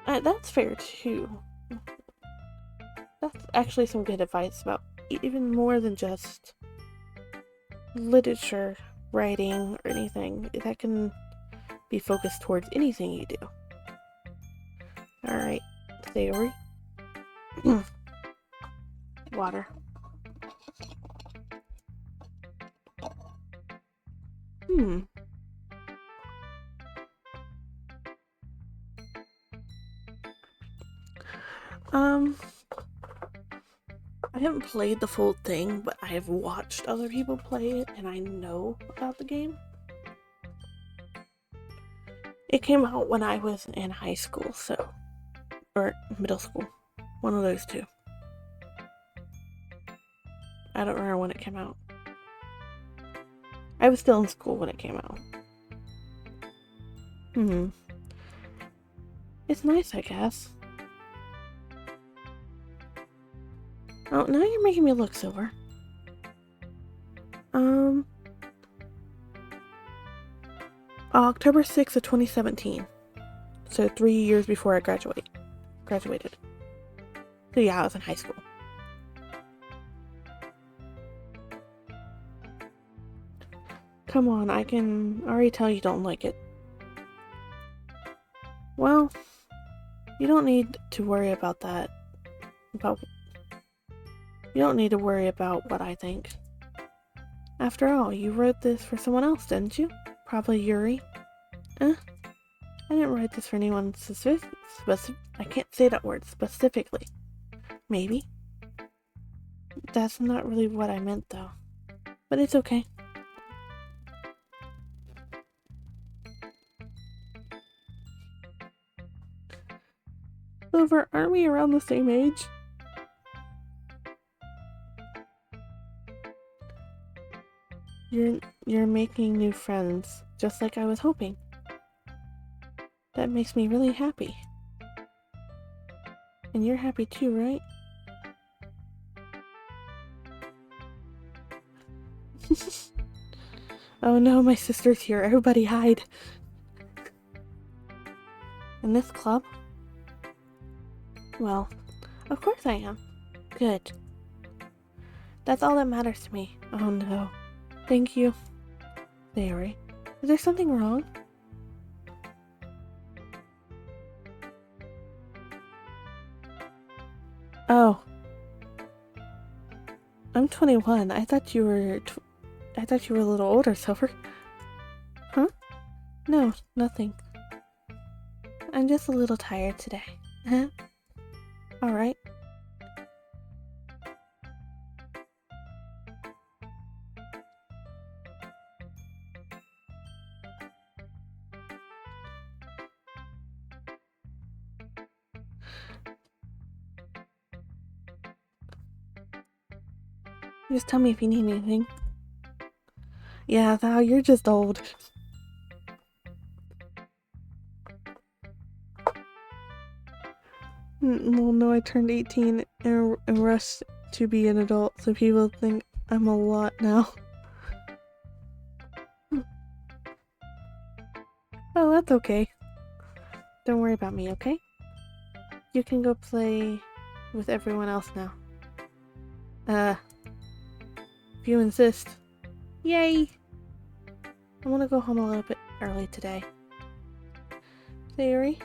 That's fair too. That's actually some good advice about even more than just literature, writing, or anything. That can be focused towards anything you do. Alright, theory. Water. I haven't played the full thing, but I have watched other people play it, and I know about the game. It came out when I was in high school, or middle school. One of those two. I don't remember when it came out. I was still in school when it came out. It's nice, I guess. Oh, now you're making me look silver. October 6th of 2017. So 3 years before I graduated. So yeah, I was in high school. Come on, I can already tell you don't like it. Well, you don't need to worry about that. You don't need to worry about what I think. After all, you wrote this for someone else, didn't you? Probably Yuri. I didn't write this for anyone I can't say that word specifically. Maybe. That's not really what I meant, though. But it's okay. Silver, aren't we around the same age? You're making new friends, just like I was hoping. That makes me really happy. And you're happy too, right? Oh no, my sister's here. Everybody hide. In this club? Well, of course I am. Good. That's all that matters to me. Oh no. Thank you. Sayori, is there something wrong? Oh. I'm 21. I thought you were a little older, Silver. Huh? No, nothing. I'm just a little tired today. Huh? Alright. Just tell me if you need anything. Yeah, Thou, you're just old. Well, no, I turned 18 and rushed to be an adult, so people think I'm a lot now. Oh, that's okay. Don't worry about me, okay? You can go play with everyone else now. If you insist. Yay! I want to go home a little bit early today. Sayori?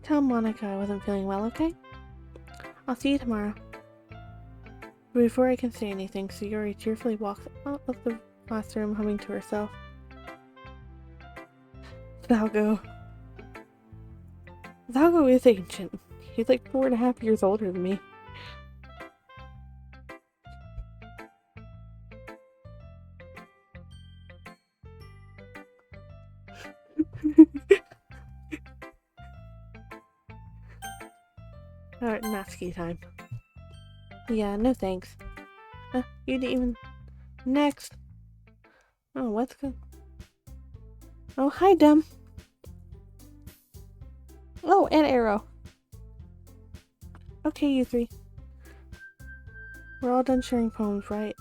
Tell Monica I wasn't feeling well, okay? I'll see you tomorrow. But before I can say anything, Sayori cheerfully walks out of the classroom, humming to herself. Valgo. Valgo is ancient. He's like 4.5 years older than me. Alright, Natsuki time. Yeah, no thanks. You didn't even... Next! Oh, what's good? Oh, hi, Dem! Oh, and Arrow. Okay, you three. We're all done sharing poems, right?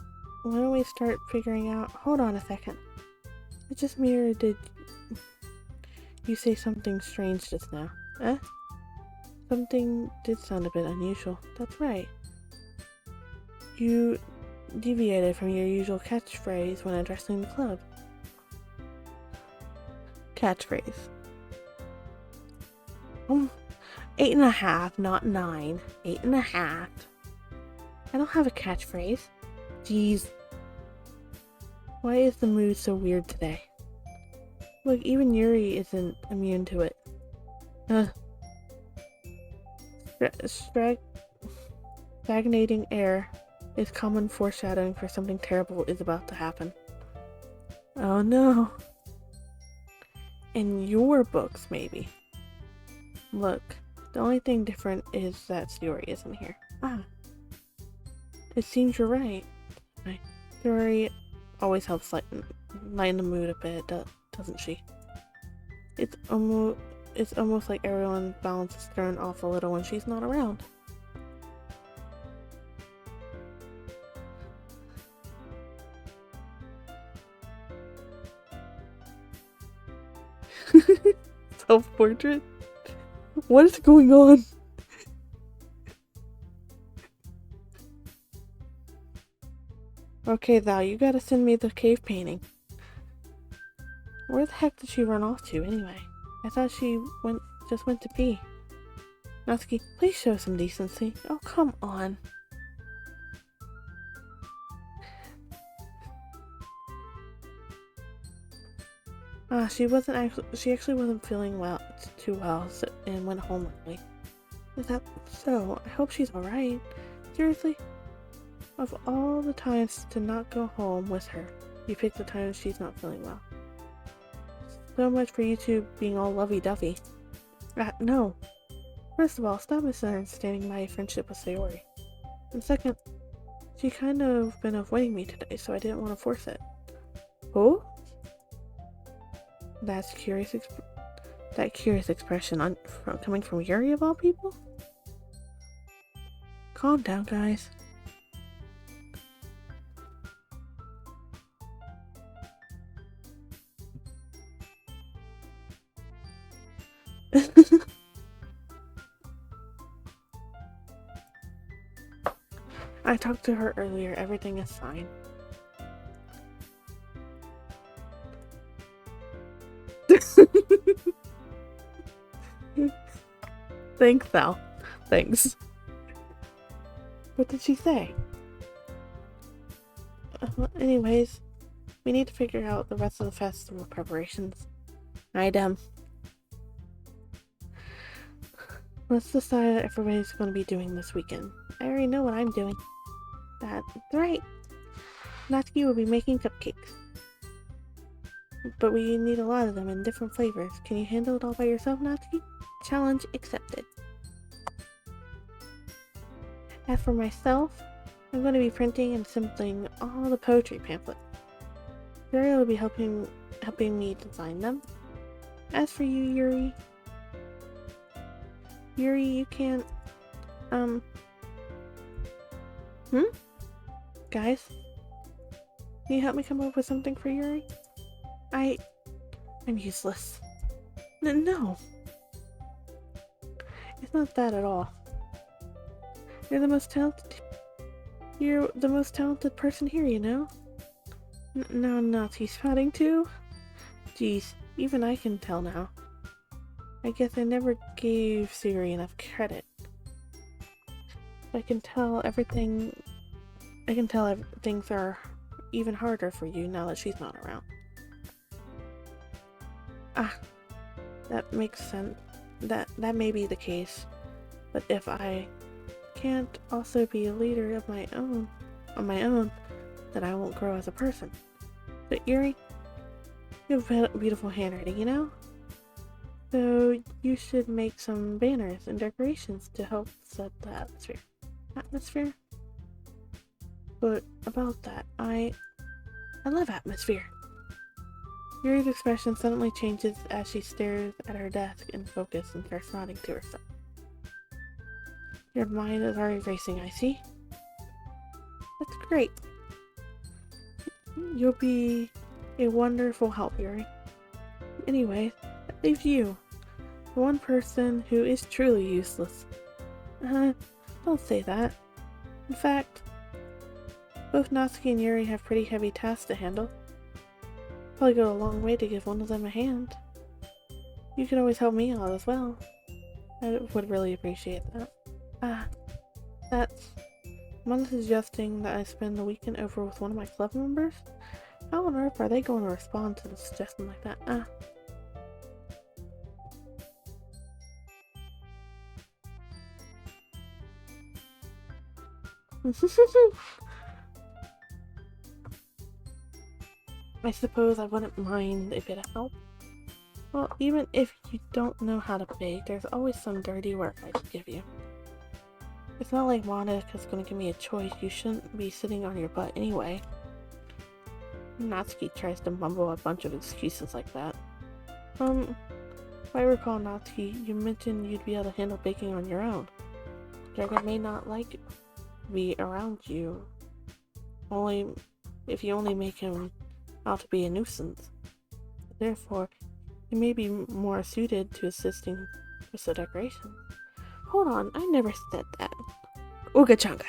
Why don't we start figuring out... Hold on a second. It's just me, or did you say something strange just now? Something did sound a bit unusual. That's right. You deviated from your usual catchphrase when addressing the club. Catchphrase. 8.5, not 9. 8.5. I don't have a catchphrase. Jeez. Why is the mood so weird today? Look, even Yuri isn't immune to it. Stagnating air is common foreshadowing for something terrible is about to happen. Oh no. In your books, maybe. Look, the only thing different is that Sayori isn't here. It seems you're right. Sayori always helps lighten the mood a bit, doesn't she? It's almost like everyone's balance is thrown off a little when she's not around. Self-portrait? What is going on? Okay, Thou, you gotta send me the cave painting. Where the heck did she run off to, anyway? I thought she just went to pee. Natsuki, please show some decency. Oh, come on. She actually wasn't feeling too well, and went home early. Is that so? I hope she's alright. Seriously? Of all the times to not go home with her, you picked the time she's not feeling well. So much for you two being all lovey-dovey. No. First of all, stop misunderstanding my friendship with Sayori. And second, she kind of been avoiding me today, so I didn't want to force it. Oh? That curious expression coming from Yuri of all people? Calm down, guys. I talked to her earlier. Everything is fine. Thanks, Val. Thanks. What did she say? Anyways, we need to figure out the rest of the festival preparations. Let's decide what everybody's going to be doing this weekend. I already know what I'm doing. That's right. Natsuki will be making cupcakes. But we need a lot of them in different flavors. Can you handle it all by yourself, Natsuki? Challenge accepted. As for myself, I'm going to be printing and assembling all the poetry pamphlets. Zuri will be helping me design them. As for you, Yuri, you can't, Guys? Can you help me come up with something for Yuri? I'm useless. No. It's not that at all. You're the most talented person here, you know? Now Natsuki's pouting too? Jeez, even I can tell now. I guess I never gave Sayori enough credit. I can tell things are even harder for you now that she's not around. That makes sense. That may be the case. But if I can't also be a leader of my own, then I won't grow as a person. But Yuri, you have beautiful handwriting, you know? So you should make some banners and decorations to help set the atmosphere. But about that, I love atmosphere. Yuri's expression suddenly changes as she stares at her desk in focus and starts nodding to herself. Your mind is already racing, I see. That's great. You'll be a wonderful help, Yuri. Anyway, that leaves you, the one person who is truly useless. Don't say that. In fact, both Natsuki and Yuri have pretty heavy tasks to handle. Probably go a long way to give one of them a hand. You can always help me out as well. I would really appreciate that. Mom suggesting that I spend the weekend over with one of my club members? How on earth are they going to respond to a suggestion like that? I suppose I wouldn't mind if it helped. Well, even if you don't know how to bake, there's always some dirty work I could give you. It's not like Monica's gonna give me a choice. You shouldn't be sitting on your butt anyway. Natsuki tries to mumble a bunch of excuses like that. If I recall, Natsuki, you mentioned you'd be able to handle baking on your own. Dragon may not like be around you. Only if you only make him out to be a nuisance. Therefore, he may be more suited to assisting with the decoration. Hold on, I never said that. Uga changa.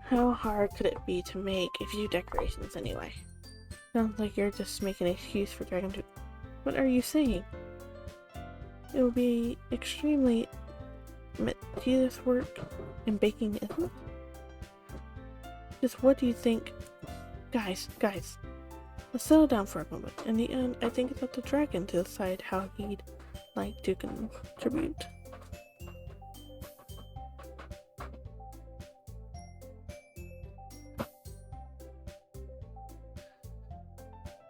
How hard could it be to make a few decorations anyway? Sounds like you're just making an excuse for Dragon to... What are you saying? It will be extremely meticulous work in baking, isn't it? Just what do you think? Guys, let's settle down for a moment. In the end, I think it's up to Dragon to decide how he'd like to contribute.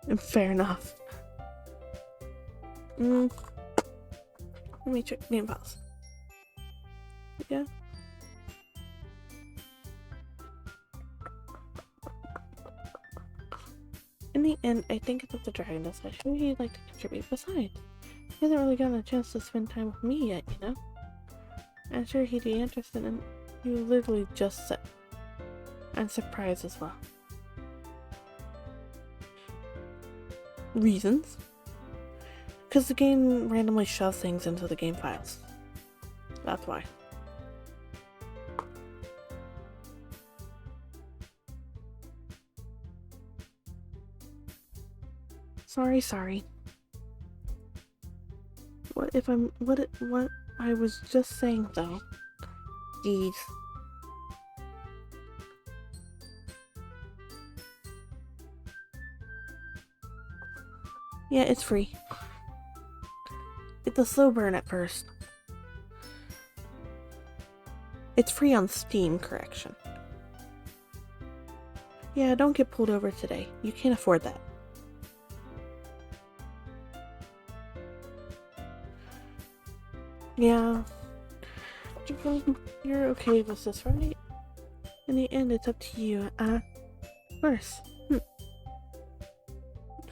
And fair enough. Let me check game files. Yeah. In the end, I think it's up to Dragon to decide who he'd like to contribute. Besides, he hasn't really gotten a chance to spend time with me yet, you know? I'm sure he'd be interested in... You literally just said. I'm surprised as well. Reasons? Because the game randomly shoves things into the game files. That's why. Sorry. What I was just saying though. Jeez. Yeah, it's free. It's a slow burn at first. It's free on Steam, correction. Yeah, don't get pulled over today. You can't afford that. Yeah. You're okay with this, right? In the end, it's up to you. Of course.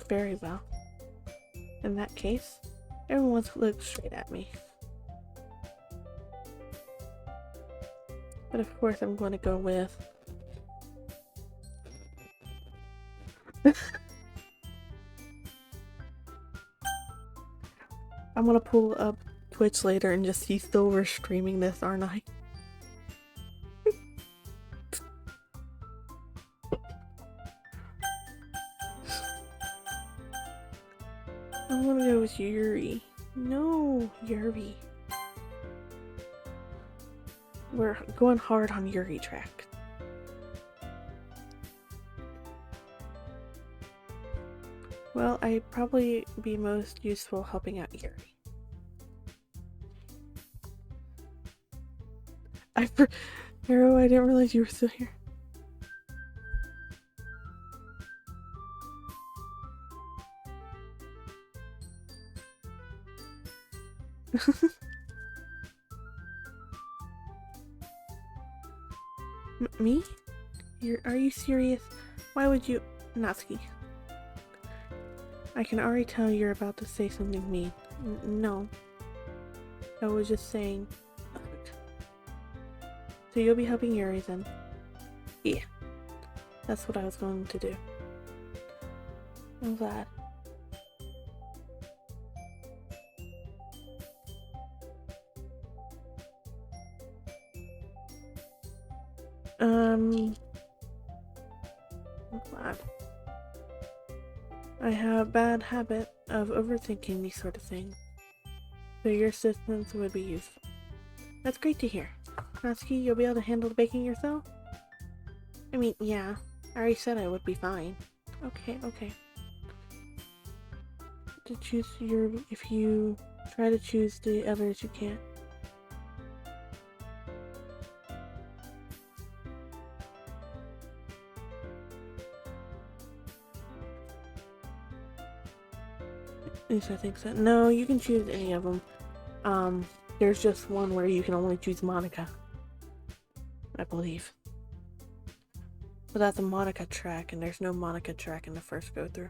Very well. In that case, everyone's looked straight at me. But of course, I'm going to go with... I'm going to pull up Twitch later and just see Silver streaming this, aren't I? I'm gonna go with Yuri. No, Yuri. We're going hard on Yuri track. Well, I'd probably be most useful helping out Yuri. Hero, I didn't realize you were still here. Me? Are you serious? Why would you... Natsuki. I can already tell you're about to say something mean. No. I was just saying... So you'll be helping Yuri then? Yeah. That's what I was going to do. I'm glad. I'm glad. I have a bad habit of overthinking these sort of things, so your assistance would be useful. That's great to hear. Natsuki, you'll be able to handle the baking yourself? I mean, yeah. I already said I would be fine. Okay. To choose your... If you Try to choose the others you can't. At least I think so. No, you can choose any of them. There's just one where you can only choose Monica, I believe. But that's a Monica track, and there's no Monica track in the first go-through.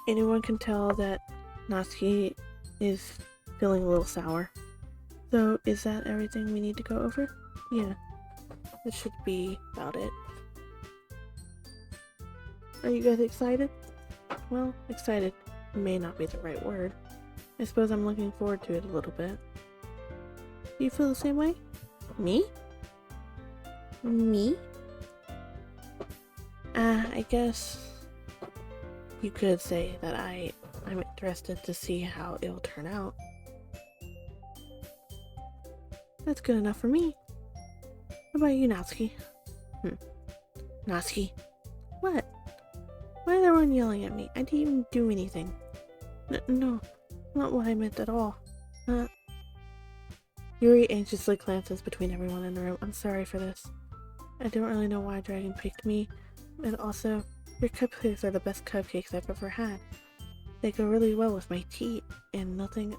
Anyone can tell that Natsuki is feeling a little sour. So, is that everything we need to go over? Yeah, that should be about it. Are you guys excited? Well, excited may not be the right word. I suppose I'm looking forward to it a little bit. Do you feel the same way? Me? Me? I guess you could say that I'm interested to see how it'll turn out. That's good enough for me. What about you, Natsuki? Natsuki? What? Why is everyone yelling at me? I didn't even do anything. No, not what I meant at all. Yuri anxiously glances between everyone in the room. I'm sorry for this. I don't really know why Dragon picked me. And also, your cupcakes are the best cupcakes I've ever had. They go really well with my tea, and nothing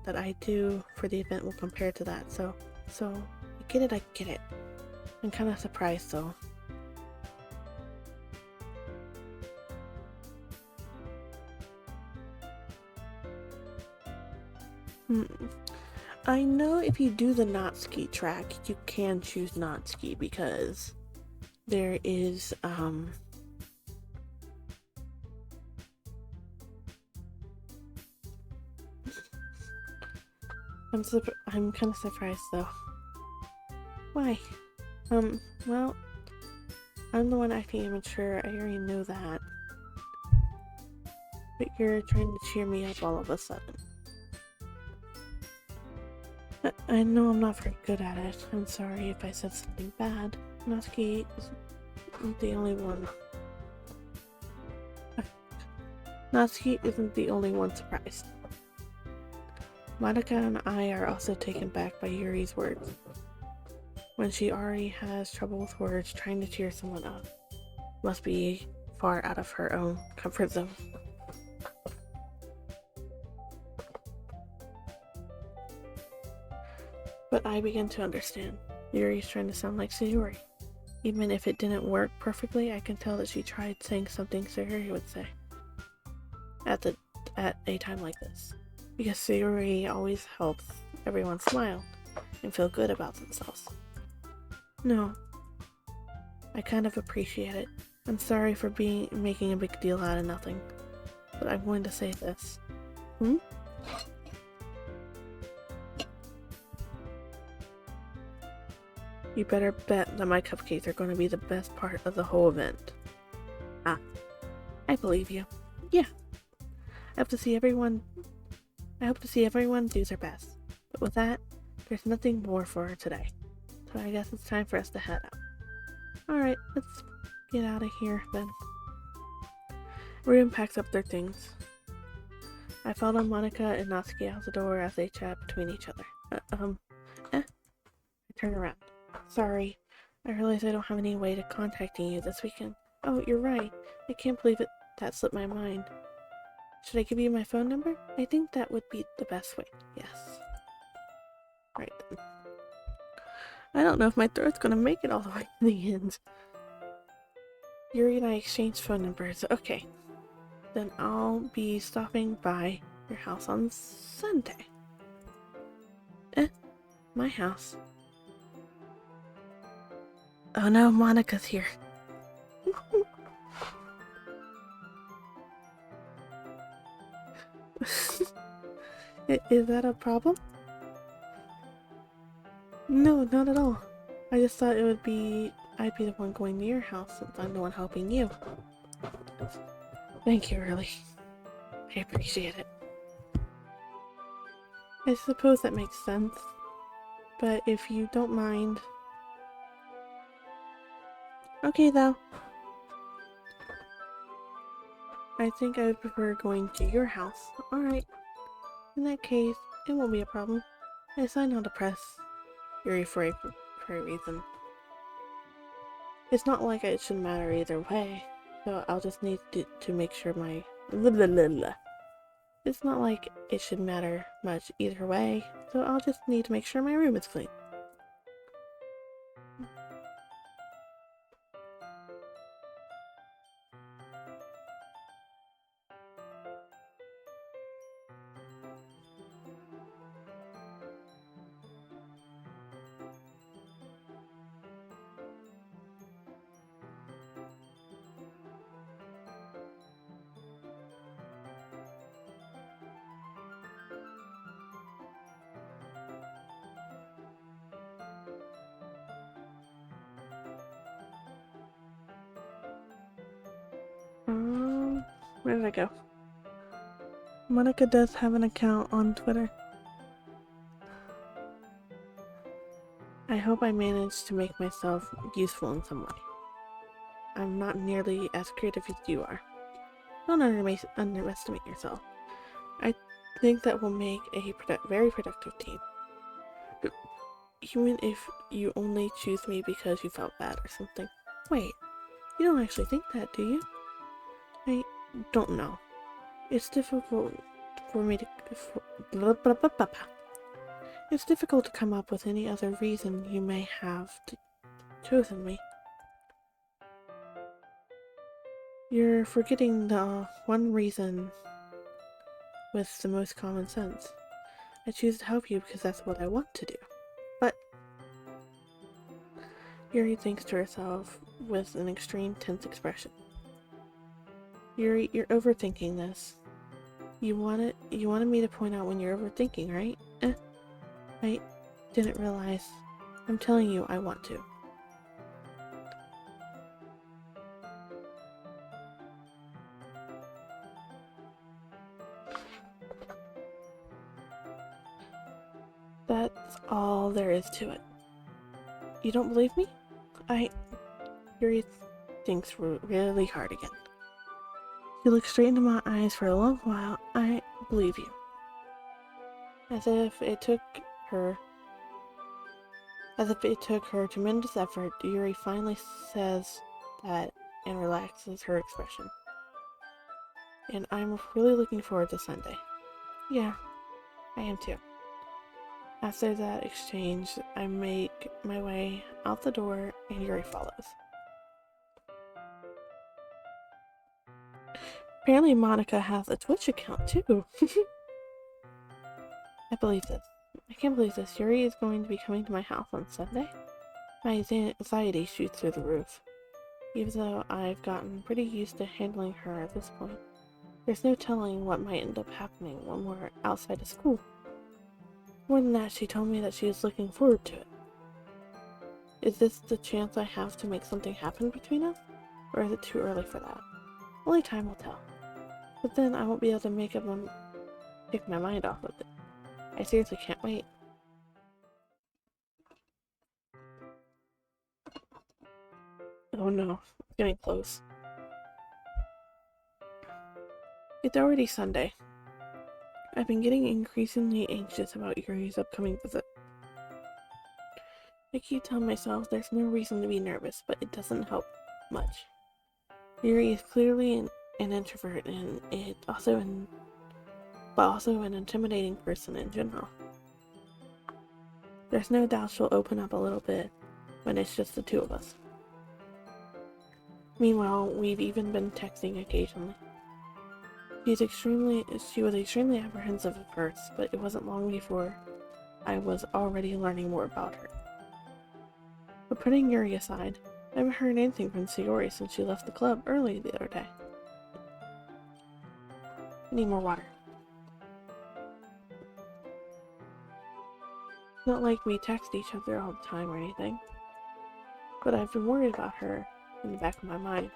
that I do for the event will compare to that. So, I get it. I'm kind of surprised though. I know if you do the Natsuki track, you can choose Natsuki because there is, I'm kind of surprised though. Why? Well, I'm the one acting immature, I already know that. But you're trying to cheer me up all of a sudden. I know I'm not very good at it. I'm sorry if I said something bad. Natsuki isn't the only one. Natsuki isn't the only one surprised. Monica and I are also taken back by Yuri's words. When she already has trouble with words, trying to cheer someone up must be far out of her own comfort zone. But I begin to understand. Yuri's trying to sound like Sayori. Even if it didn't work perfectly, I can tell that she tried saying something Sayori would say at a time like this. Because Sayori always helps everyone smile and feel good about themselves. No, I kind of appreciate it. I'm sorry for making a big deal out of nothing, but I'm going to say this. You better bet that my cupcakes are going to be the best part of the whole event. I believe you. Yeah. I hope to see everyone do their best. But with that, there's nothing more for today. So I guess it's time for us to head out. Alright, let's get out of here then. Everyone packs up their things. I follow Monica and Natsuki out the door as they chat between each other. I turn around. Sorry, I realize I don't have any way to contacting you this weekend. Oh, you're right. I can't believe that slipped my mind. Should I give you my phone number? I think that would be the best way. Yes. Right then. I don't know if my throat's gonna make it all the way to the end. Yuri and I exchanged phone numbers. Okay. Then I'll be stopping by your house on Sunday. My house. Oh no, Monica's here. Is that a problem? No, not at all. I just thought I'd be the one going to your house since I'm the one helping you. Thank you, really. I appreciate it. I suppose that makes sense. But if you don't mind... Okay, though. I think I would prefer going to your house. Alright. In that case, it won't be a problem. I decided not to press Yuri for a reason. It's not like it should matter either way, so I'll just need to make sure my... It's not like it should matter much either way, so I'll just need to make sure my room is clean. Where did I go? Monica does have an account on Twitter. I hope I managed to make myself useful in some way. I'm not nearly as creative as you are. Don't underestimate yourself. I think that will make a very productive team. Even if you only choose me because you felt bad or something. Wait, you don't actually think that, do you? I don't know. It's difficult for me to... It's difficult to come up with any other reason you may have chosen me. You're forgetting the one reason with the most common sense. I choose to help you because that's what I want to do. But... Yuri thinks to herself with an extreme tense expression. Yuri, you're overthinking this. You wanted me to point out when you're overthinking, right? I didn't realize. I'm telling you, I want to. That's all there is to it. You don't believe me? Yuri thinks really hard again. She looked straight into my eyes for a long while. I believe you. As if it took her tremendous effort, Yuri finally says that and relaxes her expression. And I'm really looking forward to Sunday. Yeah, I am too. After that exchange, I make my way out the door and Yuri follows. Apparently Monica has a Twitch account too. I believe this. I can't believe this. Yuri is going to be coming to my house on Sunday? My anxiety shoots through the roof. Even though I've gotten pretty used to handling her at this point, there's no telling what might end up happening when we're outside of school. More than that, she told me that she is looking forward to it. Is this the chance I have to make something happen between us? Or is it too early for that? Only time will tell. But then I won't be able to take my mind off of it. I seriously can't wait. Oh no, it's getting close. It's already Sunday. I've been getting increasingly anxious about Yuri's upcoming visit. I keep telling myself there's no reason to be nervous, but it doesn't help much. Yuri is clearly an introvert, and but also an intimidating person in general. There's no doubt she'll open up a little bit when it's just the two of us. Meanwhile, we've even been texting occasionally. She was extremely apprehensive at first, but it wasn't long before I was already learning more about her. But putting Yuri aside, I haven't heard anything from Sayori since she left the club early the other day. I need more water. It's not like we text each other all the time or anything, but I've been worried about her in the back of my mind.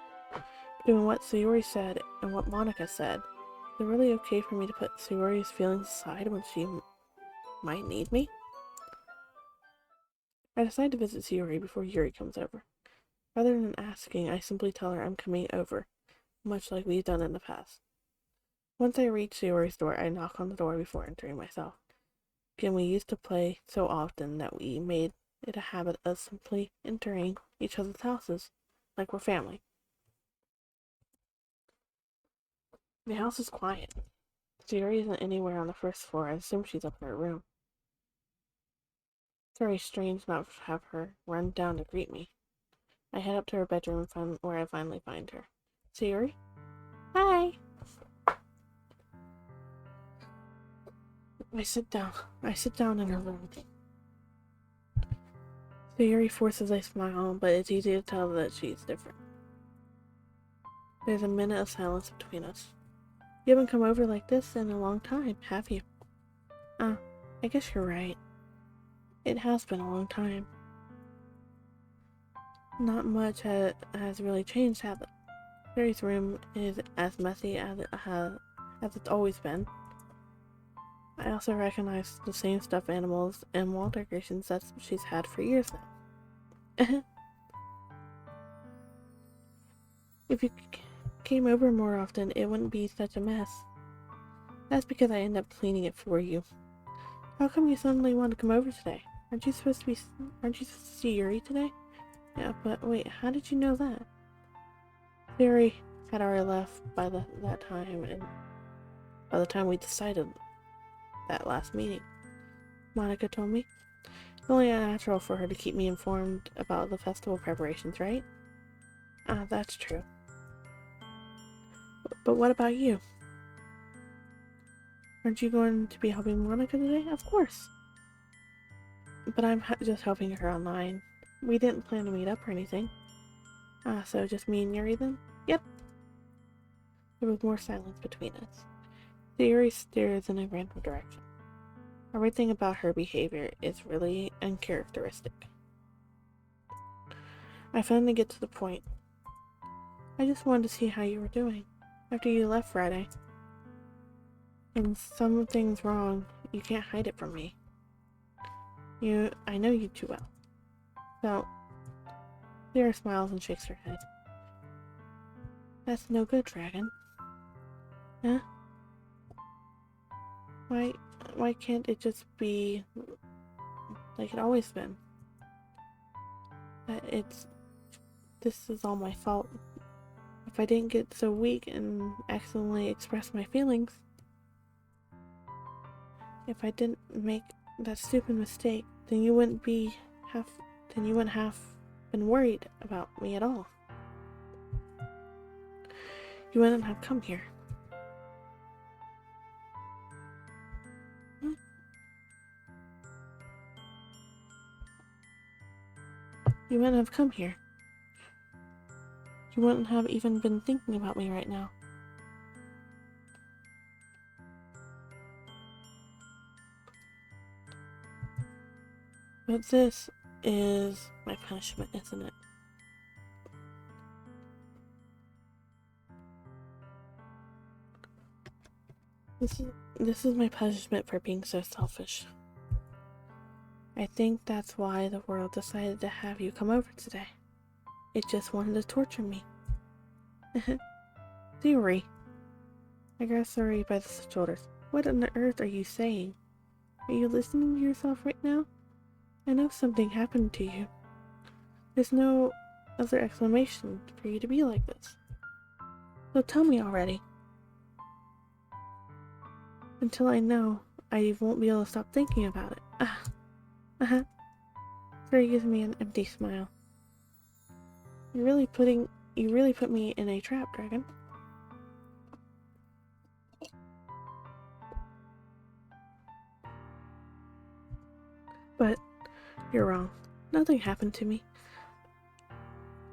Given what Sayori said and what Monica said, is it really okay for me to put Sayori's feelings aside when she might need me? I decide to visit Sayori before Yuri comes over. Rather than asking, I simply tell her I'm coming over, much like we've done in the past. Once I reach Sayori's door, I knock on the door before entering myself. Again, we used to play so often that we made it a habit of simply entering each other's houses, like we're family. The house is quiet. Sayori isn't anywhere on the first floor. I assume she's up in her room. It's very strange not to have her run down to greet me. I head up to her bedroom where I finally find her. Sayori? Hi! I sit down in her room. Sayori forces a smile, but it's easy to tell that she's different. There's a minute of silence between us. You haven't come over like this in a long time, have you? I guess you're right. It has been a long time. Not much has really changed, has it? Sayori's room is as messy as it's always been. I also recognize the same stuffed animals and wall decorations that she's had for years now. If you came over more often, it wouldn't be such a mess. That's because I end up cleaning it for you. How come you suddenly want to come over today? Aren't you supposed to see Yuri today? Yeah, but wait, how did you know that? Sayori had already left by that time, and by the time we decided that last meeting. Monica told me. It's only natural for her to keep me informed about the festival preparations, right? That's true. But what about you? Aren't you going to be helping Monica today? Of course. But I'm just helping her online. We didn't plan to meet up or anything. So just me and Yuri then? Yep. There was more silence between us. Sayori stares in a random direction. Everything about her behavior is really uncharacteristic. I finally get to the point. I just wanted to see how you were doing after you left Friday. And something's wrong. You can't hide it from me. I know you too well. So, Sayori smiles and shakes her head. That's no good, Dragon. Huh? Why can't it just be like it always been? This is all my fault. If I didn't get so weak and accidentally express my feelings, if I didn't make that stupid mistake, then you wouldn't have been worried about me at all. You wouldn't have come here. You wouldn't have come here. You wouldn't have even been thinking about me right now. But this is my punishment, isn't it? This is my punishment for being so selfish. I think that's why the world decided to have you come over today. It just wanted to torture me. Sayori. I grabbed Sayori by the shoulders. What on earth are you saying? Are you listening to yourself right now? I know something happened to you. There's no other explanation for you to be like this. So tell me already. Until I know, I won't be able to stop thinking about it. Sayori gives me an empty smile. You really put me in a trap, Dragon. But you're wrong. Nothing happened to me.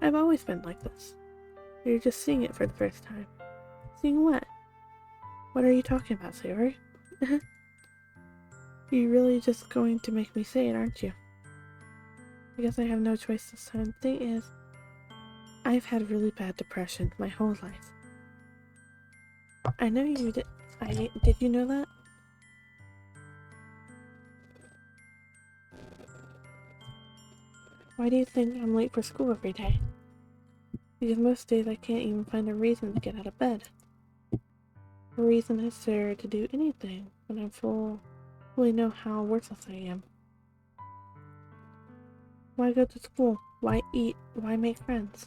I've always been like this. You're just seeing it for the first time. Seeing what? What are you talking about, Sayori? You're really just going to make me say it, aren't you? I guess I have no choice this time. The thing is, I've had really bad depression my whole life. I know you did. Did you know that? Why do you think I'm late for school every day? Because most days I can't even find a reason to get out of bed. A reason necessary to do anything when I fully know how worthless I am. Why go to school? Why eat? Why make friends?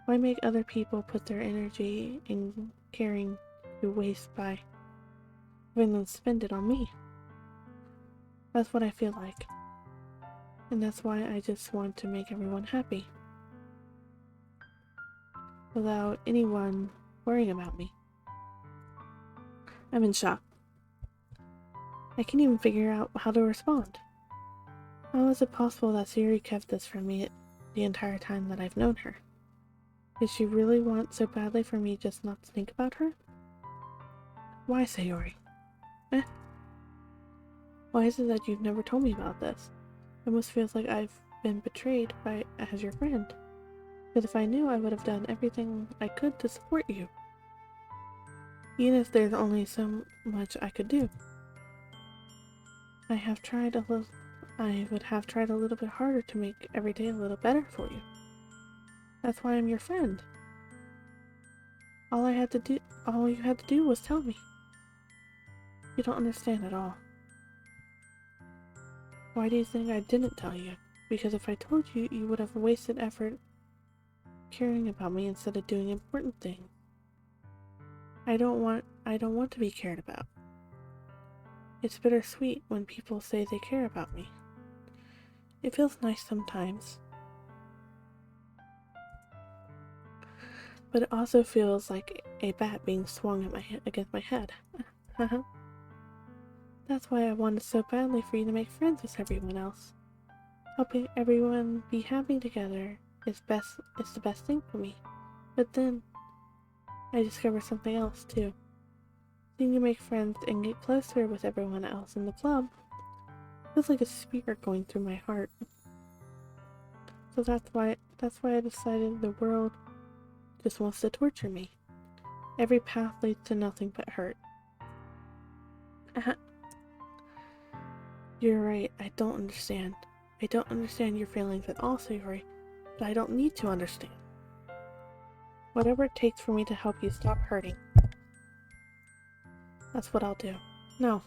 Why make other people put their energy in caring to waste by having them spend it on me? That's what I feel like. And that's why I just want to make everyone happy. Without anyone worrying about me. I'm in shock. I can't even figure out how to respond. How is it possible that Sayori kept this from me the entire time that I've known her? Did she really want so badly for me just not to think about her? Why, Sayori? Why is it that you've never told me about this? It almost feels like I've been betrayed as your friend. Because if I knew, I would have done everything I could to support you. Even if there's only so much I could do. I would have tried a little bit harder to make every day a little better for you. That's why I'm your friend. All you had to do was tell me. You don't understand at all. Why do you think I didn't tell you? Because if I told you, you would have wasted effort caring about me instead of doing important things. I don't want to be cared about. It's bittersweet when people say they care about me. It feels nice sometimes. But it also feels like a bat being swung against my head. That's why I wanted so badly for you to make friends with everyone else. Helping everyone be happy together is the best thing for me. But then, I discovered something else too. Seeing you make friends and get closer with everyone else in the club feels like a spear going through my heart. So that's why I decided the world just wants to torture me. Every path leads to nothing but hurt. You're right, I don't understand. I don't understand your feelings at all, Sayori, but I don't need to understand. Whatever it takes for me to help you stop hurting. That's what I'll do. No,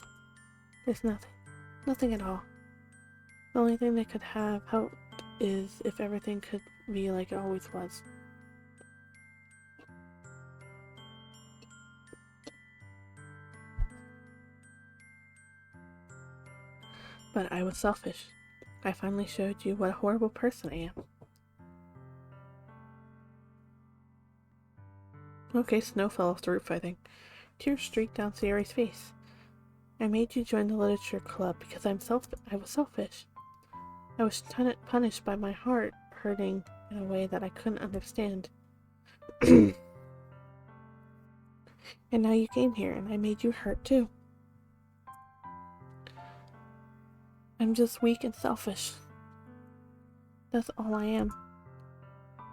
there's nothing. Nothing at all. The only thing that could have helped is if everything could be like it always was. But I was selfish. I finally showed you what a horrible person I am. Okay, snow fell off the roof, I think. Tears streaked down Sayori's face. I made you join the literature club because I was selfish. I was punished by my heart hurting in a way that I couldn't understand. And now you came here and I made you hurt too. I'm just weak and selfish. That's all I am.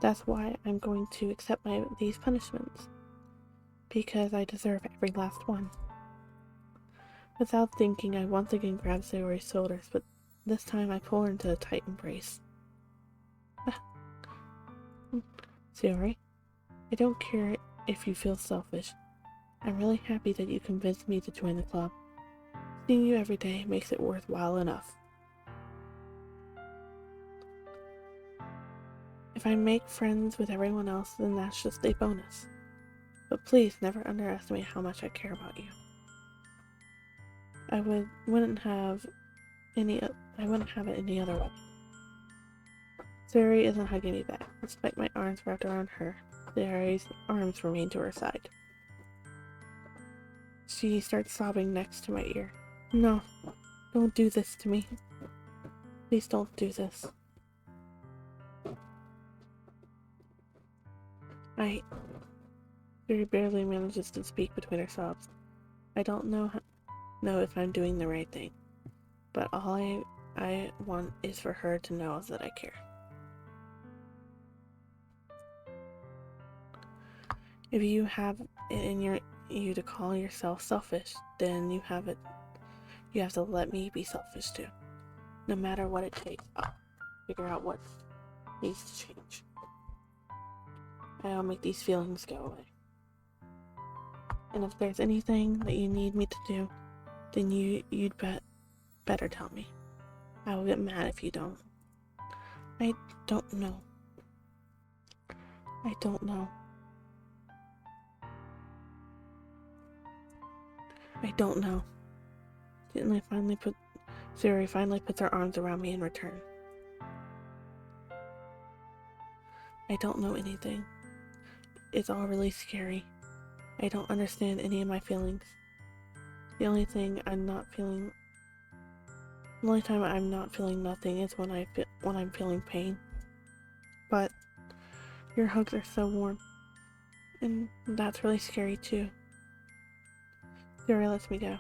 That's why I'm going to accept these punishments. Because I deserve every last one. Without thinking, I once again grabbed Sayori's shoulders, but this time I pull her into a tight embrace. Sayori, I don't care if you feel selfish. I'm really happy that you convinced me to join the club. Seeing you every day makes it worthwhile enough. If I make friends with everyone else, then that's just a bonus. But please never underestimate how much I care about you. I wouldn't have it any other way. Sayori isn't hugging me back. Despite my arms wrapped around her, Sayori's arms remain to her side. She starts sobbing next to my ear. No, don't do this to me. Please don't do this. Sayori barely manages to speak between her sobs. I don't know if I'm doing the right thing, but all I want is for her to know that I care. If you have it in you to call yourself selfish, then you have to let me be selfish too. No matter what it takes, I'll figure out what needs to change. I'll make these feelings go away. And if there's anything that you need me to do, then you'd better tell me. I will get mad if you don't. I don't know. I don't know. I don't know. Didn't Siri finally puts her arms around me in return. I don't know anything. It's all really scary. I don't understand any of my feelings. The only time I'm not feeling nothing is when I'm feeling pain. But your hugs are so warm, and that's really scary too. Siri lets me go,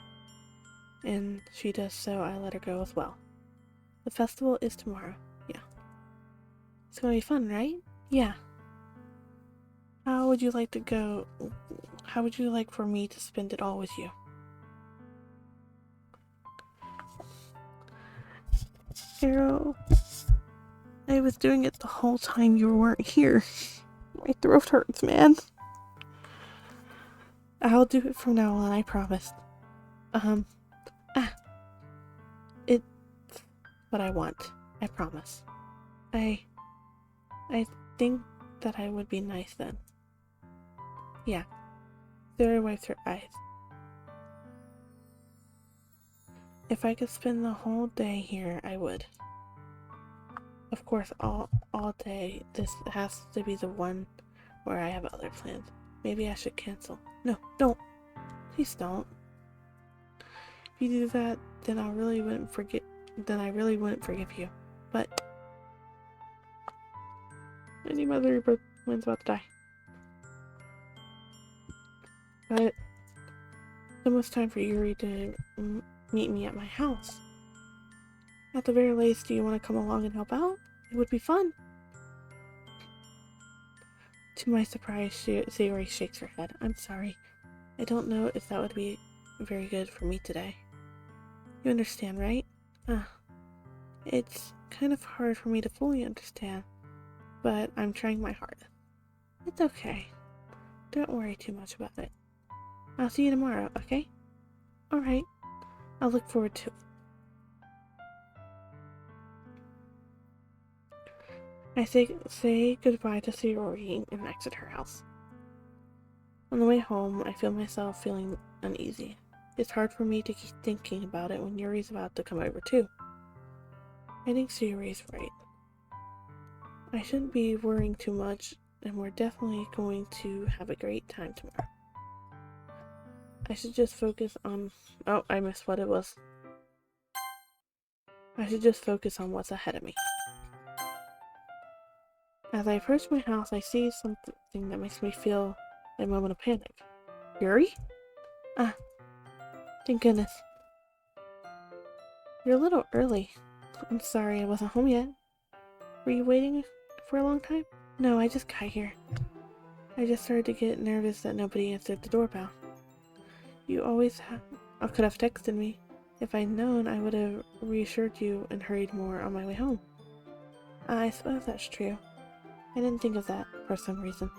and she does so. I let her go as well. The festival is tomorrow. Yeah. It's gonna be fun, right? Yeah. How would you like to go? How would you like for me to spend it all with you? Arrow, I was doing it the whole time you weren't here. My throat hurts, man. I'll do it from now on, I promise. It's what I want. I promise. I think that I would be nice then. Yeah. Sarah wipes her eyes. If I could spend the whole day here, I would. Of course, all day. This has to be the one where I have other plans. Maybe I should cancel. No, don't. Please don't. If you do that, then I really wouldn't forgive you. But any mother when's about to die. But it's almost time for Yuri to meet me at my house. At the very least, do you want to come along and help out? It would be fun. To my surprise, Sayori shakes her head. I'm sorry. I don't know if that would be very good for me today. You understand, right? It's kind of hard for me to fully understand, but I'm trying my hardest. It's okay. Don't worry too much about it. I'll see you tomorrow, okay? Alright. I'll look forward to it. I say goodbye to Sayori and exit her house. On the way home, I feel myself feeling uneasy. It's hard for me to keep thinking about it when Yuri's about to come over too. I think Sayori's right. I shouldn't be worrying too much, and we're definitely going to have a great time tomorrow. I should just focus on... Oh, I missed what it was. I should just focus on what's ahead of me. As I approach my house, I see something that makes me feel a moment of panic. Yuri? Thank goodness. You're a little early. I'm sorry I wasn't home yet. Were you waiting for a long time? No, I just got here. I just started to get nervous that nobody answered the doorbell. You always could have texted me. If I'd known, I would have reassured you and hurried more on my way home. I suppose that's true. I didn't think of that for some reason.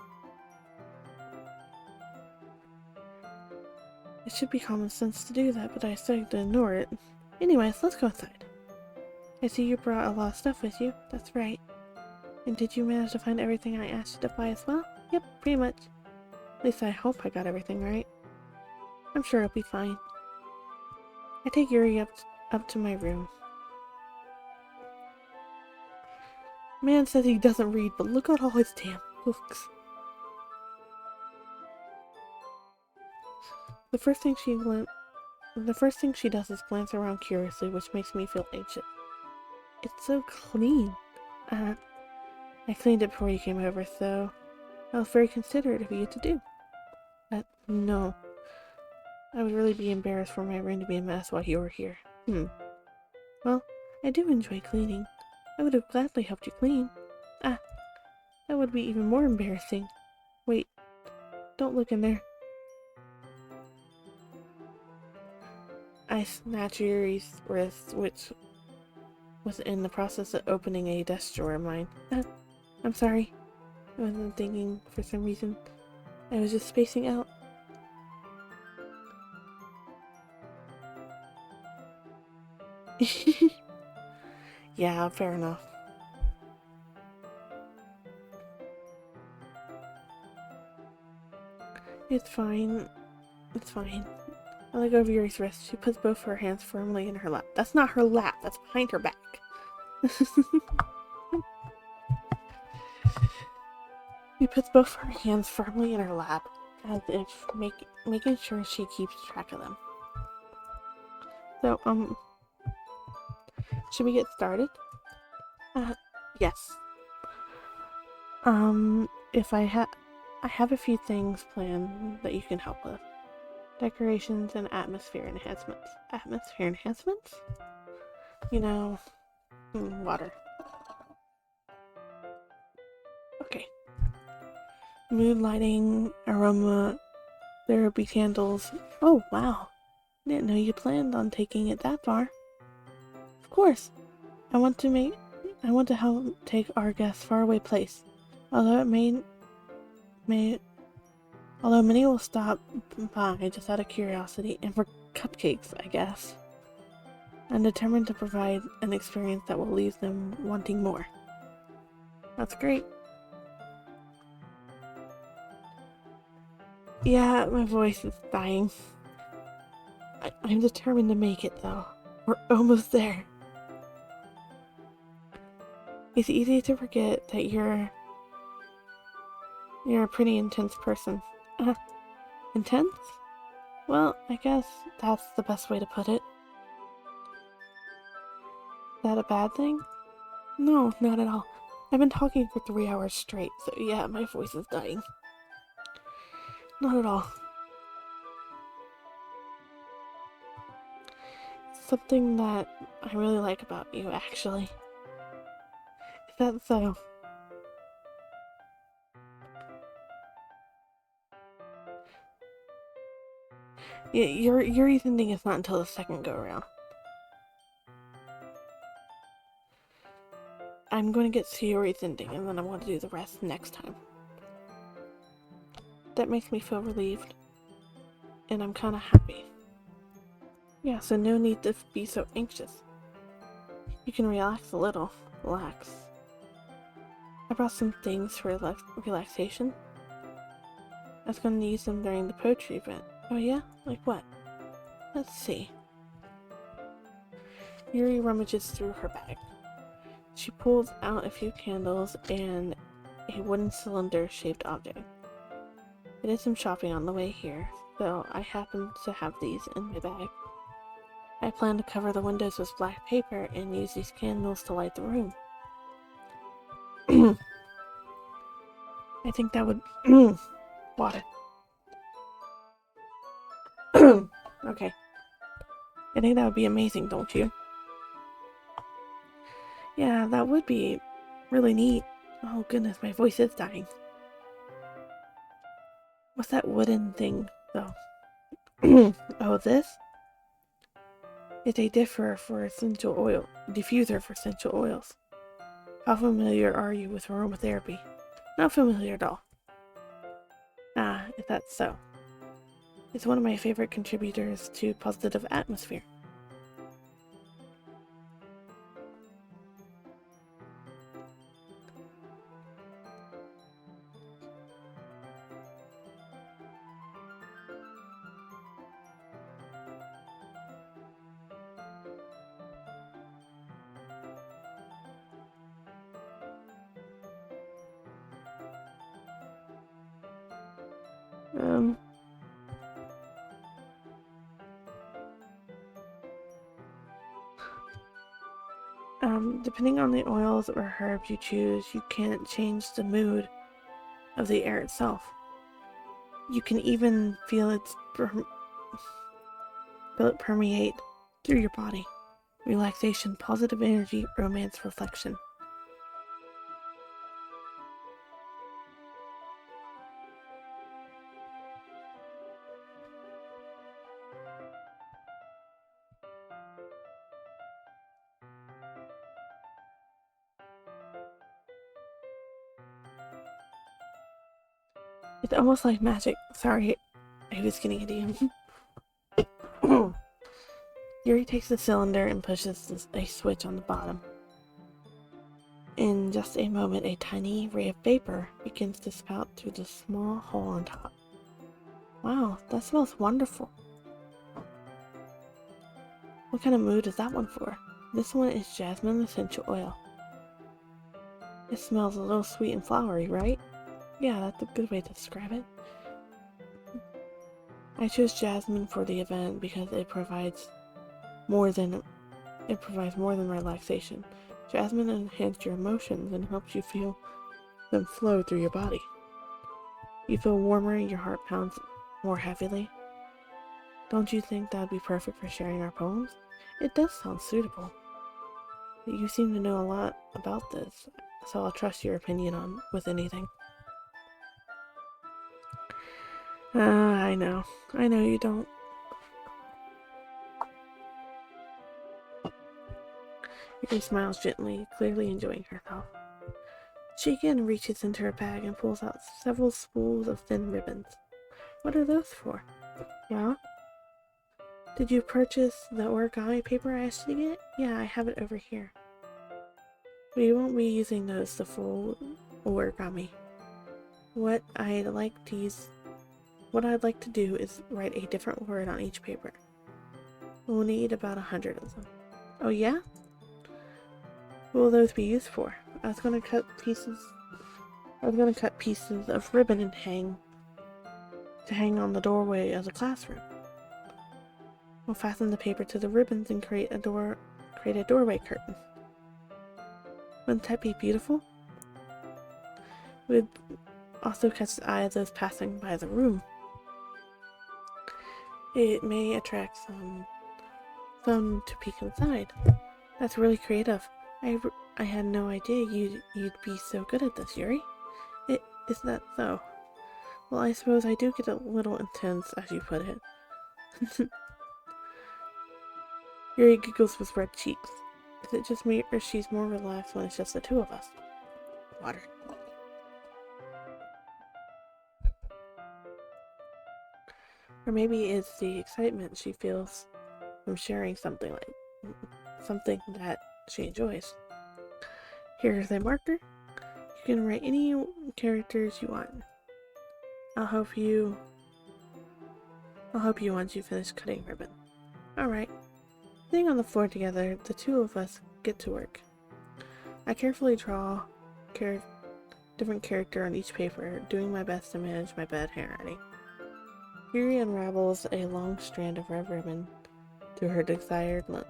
It should be common sense to do that, but I decided to ignore it. Anyways, let's go inside. I see you brought a lot of stuff with you. That's right. And did you manage to find everything I asked you to buy as well? Yep, pretty much. At least I hope I got everything right. I'm sure it'll be fine. I take Yuri up to my room. Man says he doesn't read, but look at all his damn books. The first thing she does is glance around curiously, which makes me feel anxious. It's so clean. I cleaned it before you came over, so that was very considerate of you to do. But no. I would really be embarrassed for my room to be a mess while you were here. Well, I do enjoy cleaning. I would have gladly helped you clean. That would be even more embarrassing. Wait, don't look in there. I snatch Yuri's wrist, which was in the process of opening a desk drawer of mine. I'm sorry. I wasn't thinking for some reason. I was just spacing out. Yeah, fair enough. It's fine. It's fine. I let go of Yuri's wrist. She puts both her hands firmly in her lap. That's not her lap. That's behind her back. She puts both her hands firmly in her lap, as if making sure she keeps track of them. So, should we get started? Yes. If I have a few things planned that you can help with. Decorations and atmosphere enhancements. Atmosphere enhancements? You know, water. Okay. Mood lighting, aroma, therapy candles. Oh, wow. Didn't know you planned on taking it that far. Of course. I want to help take our guests faraway place. Although many will stop by just out of curiosity and for cupcakes, I guess. I'm determined to provide an experience that will leave them wanting more. That's great. Yeah, my voice is dying. I'm determined to make it, though. We're almost there. It's easy to forget that you're a pretty intense person. Intense? Well, I guess that's the best way to put it. Is that a bad thing? No, not at all. I've been talking for 3 hours straight, so yeah, my voice is dying. Not at all. Something that I really like about you, actually. Is that so? Yeah, your ending is not until the second go around. I'm going to get Sayori's ending, and then I'm going to do the rest next time. That makes me feel relieved, and I'm kind of happy. Yeah, so no need to be so anxious. You can relax a little. Relax. I brought some things for relaxation. I was going to use them during the poetry event. Oh yeah? Like what? Let's see. Yuri rummages through her bag. She pulls out a few candles and a wooden cylinder-shaped object. I did some shopping on the way here, so I happen to have these in my bag. I plan to cover the windows with black paper and use these candles to light the room. I think that would... water. Okay. I think that would be amazing, don't you? Yeah, that would be really neat. Oh goodness, my voice is dying. What's that wooden thing, though? Oh, this? It's a diffuser for essential oils. How familiar are you with aromatherapy? Not familiar at all. Ah, if that's so. It's one of my favorite contributors to positive atmosphere. Depending on the oils or herbs you choose, you can't change the mood of the air itself. You can even feel it permeate through your body. Relaxation, positive energy, romance, reflection. It's almost like magic. Sorry, I was getting a DM. Yuri takes the cylinder and pushes a switch on the bottom. In just a moment, a tiny ray of vapor begins to spout through the small hole on top. Wow, that smells wonderful. What kind of mood is that one for? This one is jasmine essential oil. It smells a little sweet and flowery, right? Yeah, that's a good way to describe it. I chose jasmine for the event because it provides more than relaxation. Jasmine enhances your emotions and helps you feel them flow through your body. You feel warmer and your heart pounds more heavily. Don't you think that would be perfect for sharing our poems? It does sound suitable. You seem to know a lot about this, so I'll trust your opinion with anything. I know you don't. Yuri smiles gently, clearly enjoying herself. She again reaches into her bag and pulls out several spools of thin ribbons. What are those for? Yeah? Did you purchase the origami paper I asked you to get? Yeah, I have it over here. We won't be using those to fold origami. What I'd like to do is write a different word on each paper. We'll need about 100 of them. Oh yeah? What will those be used for? I was gonna cut pieces of ribbon and hang on the doorway of the classroom. We'll fasten the paper to the ribbons and create a doorway curtain. Wouldn't that be beautiful? We'd also catch the eye of those passing by the room. It may attract some to peek inside. That's really creative. I had no idea you'd be so good at this, Yuri. Is that so? Well, I suppose I do get a little intense, as you put it. Yuri giggles with red cheeks. Is it just me, or she's more relaxed when it's just the two of us? Water. Or maybe it's the excitement she feels from sharing something that she enjoys. Here's a marker. You can write any characters you want. I'll help you once you finish cutting ribbon. Alright. Sitting on the floor together, the two of us get to work. I carefully draw different character on each paper, doing my best to manage my bad handwriting. Yuri unravels a long strand of red ribbon to her desired length.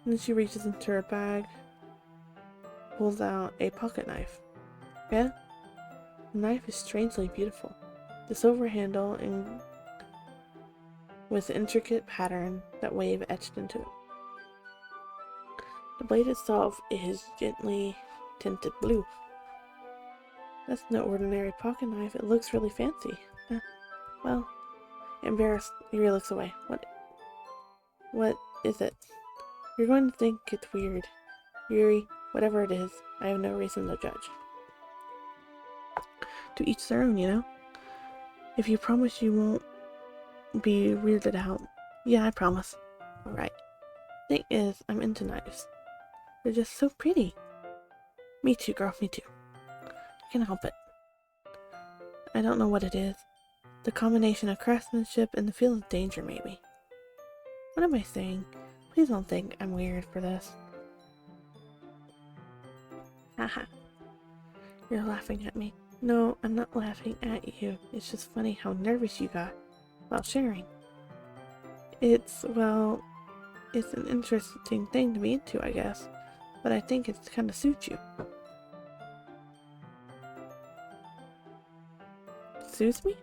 And then she reaches into her bag, pulls out a pocket knife. Yeah? The knife is strangely beautiful. The silver handle and with intricate pattern that wave etched into it. The blade itself is gently tinted blue. That's no ordinary pocket knife. It looks really fancy. Well, embarrassed, Yuri looks away. What is it? You're going to think it's weird. Yuri, whatever it is, I have no reason to judge. To each their own, you know? If you promise you won't be weirded out. Yeah, I promise. Alright. Thing is, I'm into knives. They're just so pretty. Me too, girl, me too. I can't help it. I don't know what it is. The combination of craftsmanship and the feel of danger, maybe. What am I saying? Please don't think I'm weird for this. Haha. You're laughing at me. No, I'm not laughing at you. It's just funny how nervous you got while sharing. It's an interesting thing to be into, I guess. But I think it's kind of suits you. Suits me?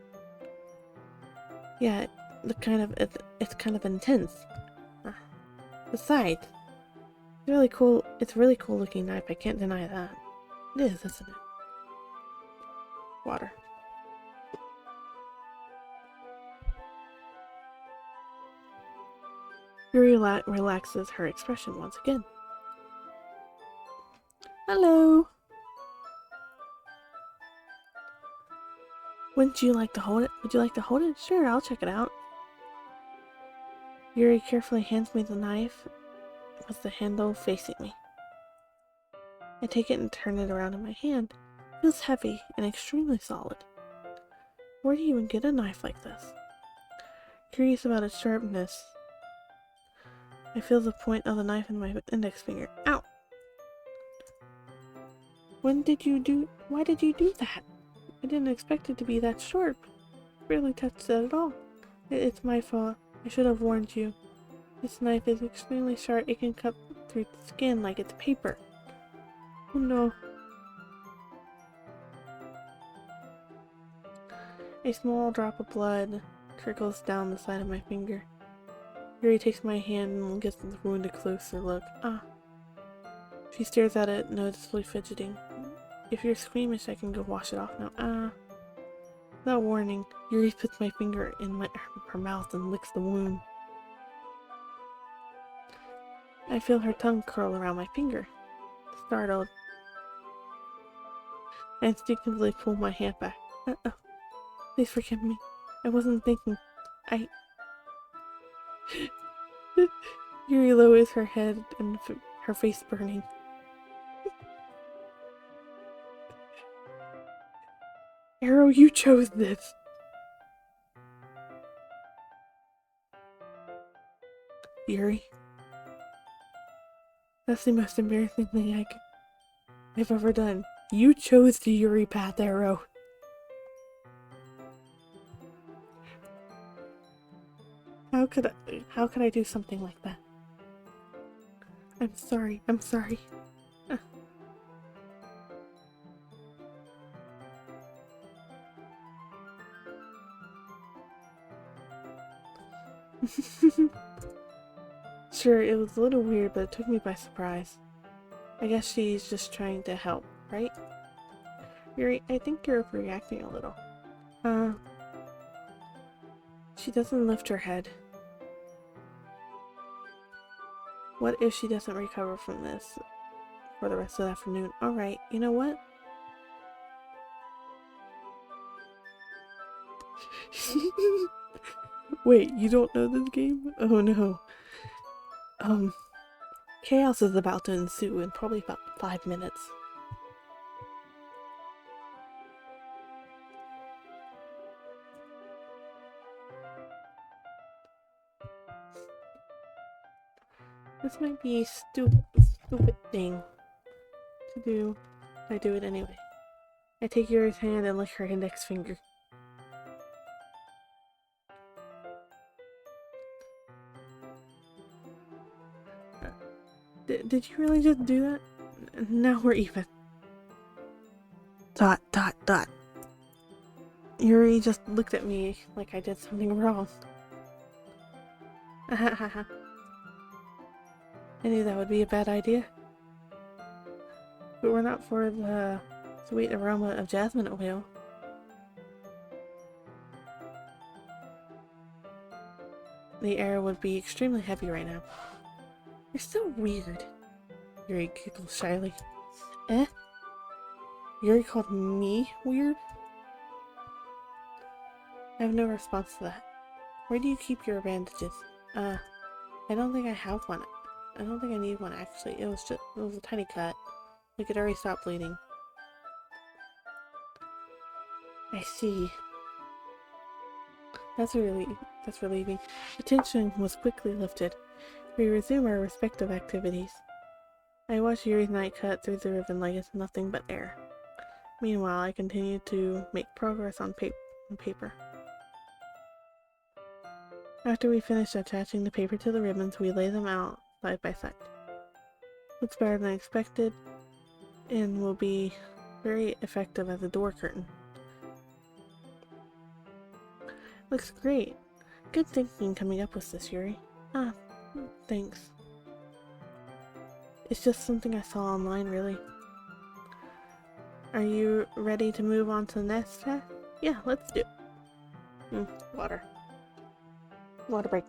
Yeah, it's kind of intense. Besides, it's a really cool looking knife, I can't deny that. It is, isn't it? Water. Yuri relaxes her expression once again. Hello! Wouldn't you like to hold it? Would you like to hold it? Sure, I'll check it out. Yuri carefully hands me the knife with the handle facing me. I take it and turn it around in my hand. It feels heavy and extremely solid. Where do you even get a knife like this? Curious about its sharpness, I feel the point of the knife in my index finger. Ow! Why did you do that? I didn't expect it to be that sharp. Barely touched it at all. It's my fault. I should have warned you. This knife is extremely sharp. It can cut through the skin like it's paper. Oh no. A small drop of blood trickles down the side of my finger. Yuri takes my hand and gives the wound a closer look. Ah. She stares at it, noticeably fidgeting. If you're squeamish, I can go wash it off now. Ah. Without warning, Yuri puts my finger in her mouth and licks the wound. I feel her tongue curl around my finger. Startled, I instinctively pull my hand back. Uh-oh. Please forgive me. I wasn't thinking. Yuri lowers her head and her face burning. Arrow, you chose this! Yuri. That's the most embarrassing thing I've ever done. You chose the Yuri path, Arrow. How could I do something like that? I'm sorry. Sure, it was a little weird, but it took me by surprise. I guess she's just trying to help, right? Yuri, I think you're overreacting a little. She doesn't lift her head. What if she doesn't recover from this for the rest of the afternoon? Alright, you know what? Wait, you don't know this game? Oh no. Chaos is about to ensue in probably about 5 minutes. This might be a stupid thing to do. I do it anyway. I take Yuri's hand and lick her index finger. Did you really just do that? Now we're even. ... Yuri just looked at me like I did something wrong. I knew that would be a bad idea. But we're not for the sweet aroma of jasmine oil. The air would be extremely heavy right now. You're so weird. Yuri giggles shyly. Eh? Yuri called me weird? I have no response to that. Where do you keep your bandages? I don't think I have one. I don't think I need one actually. It was a tiny cut. We could already stop bleeding. I see. That's relieving. The tension was quickly lifted. We resume our respective activities. I watch Yuri's knife cut through the ribbon like it's nothing but air. Meanwhile, I continue to make progress on paper. After we finish attaching the paper to the ribbons, we lay them out side by side. Looks better than expected, and will be very effective as a door curtain. Looks great. Good thinking coming up with this, Yuri. Thanks. It's just something I saw online, really. Are you ready to move on to the next task? Yeah, let's do it. Water. Water break.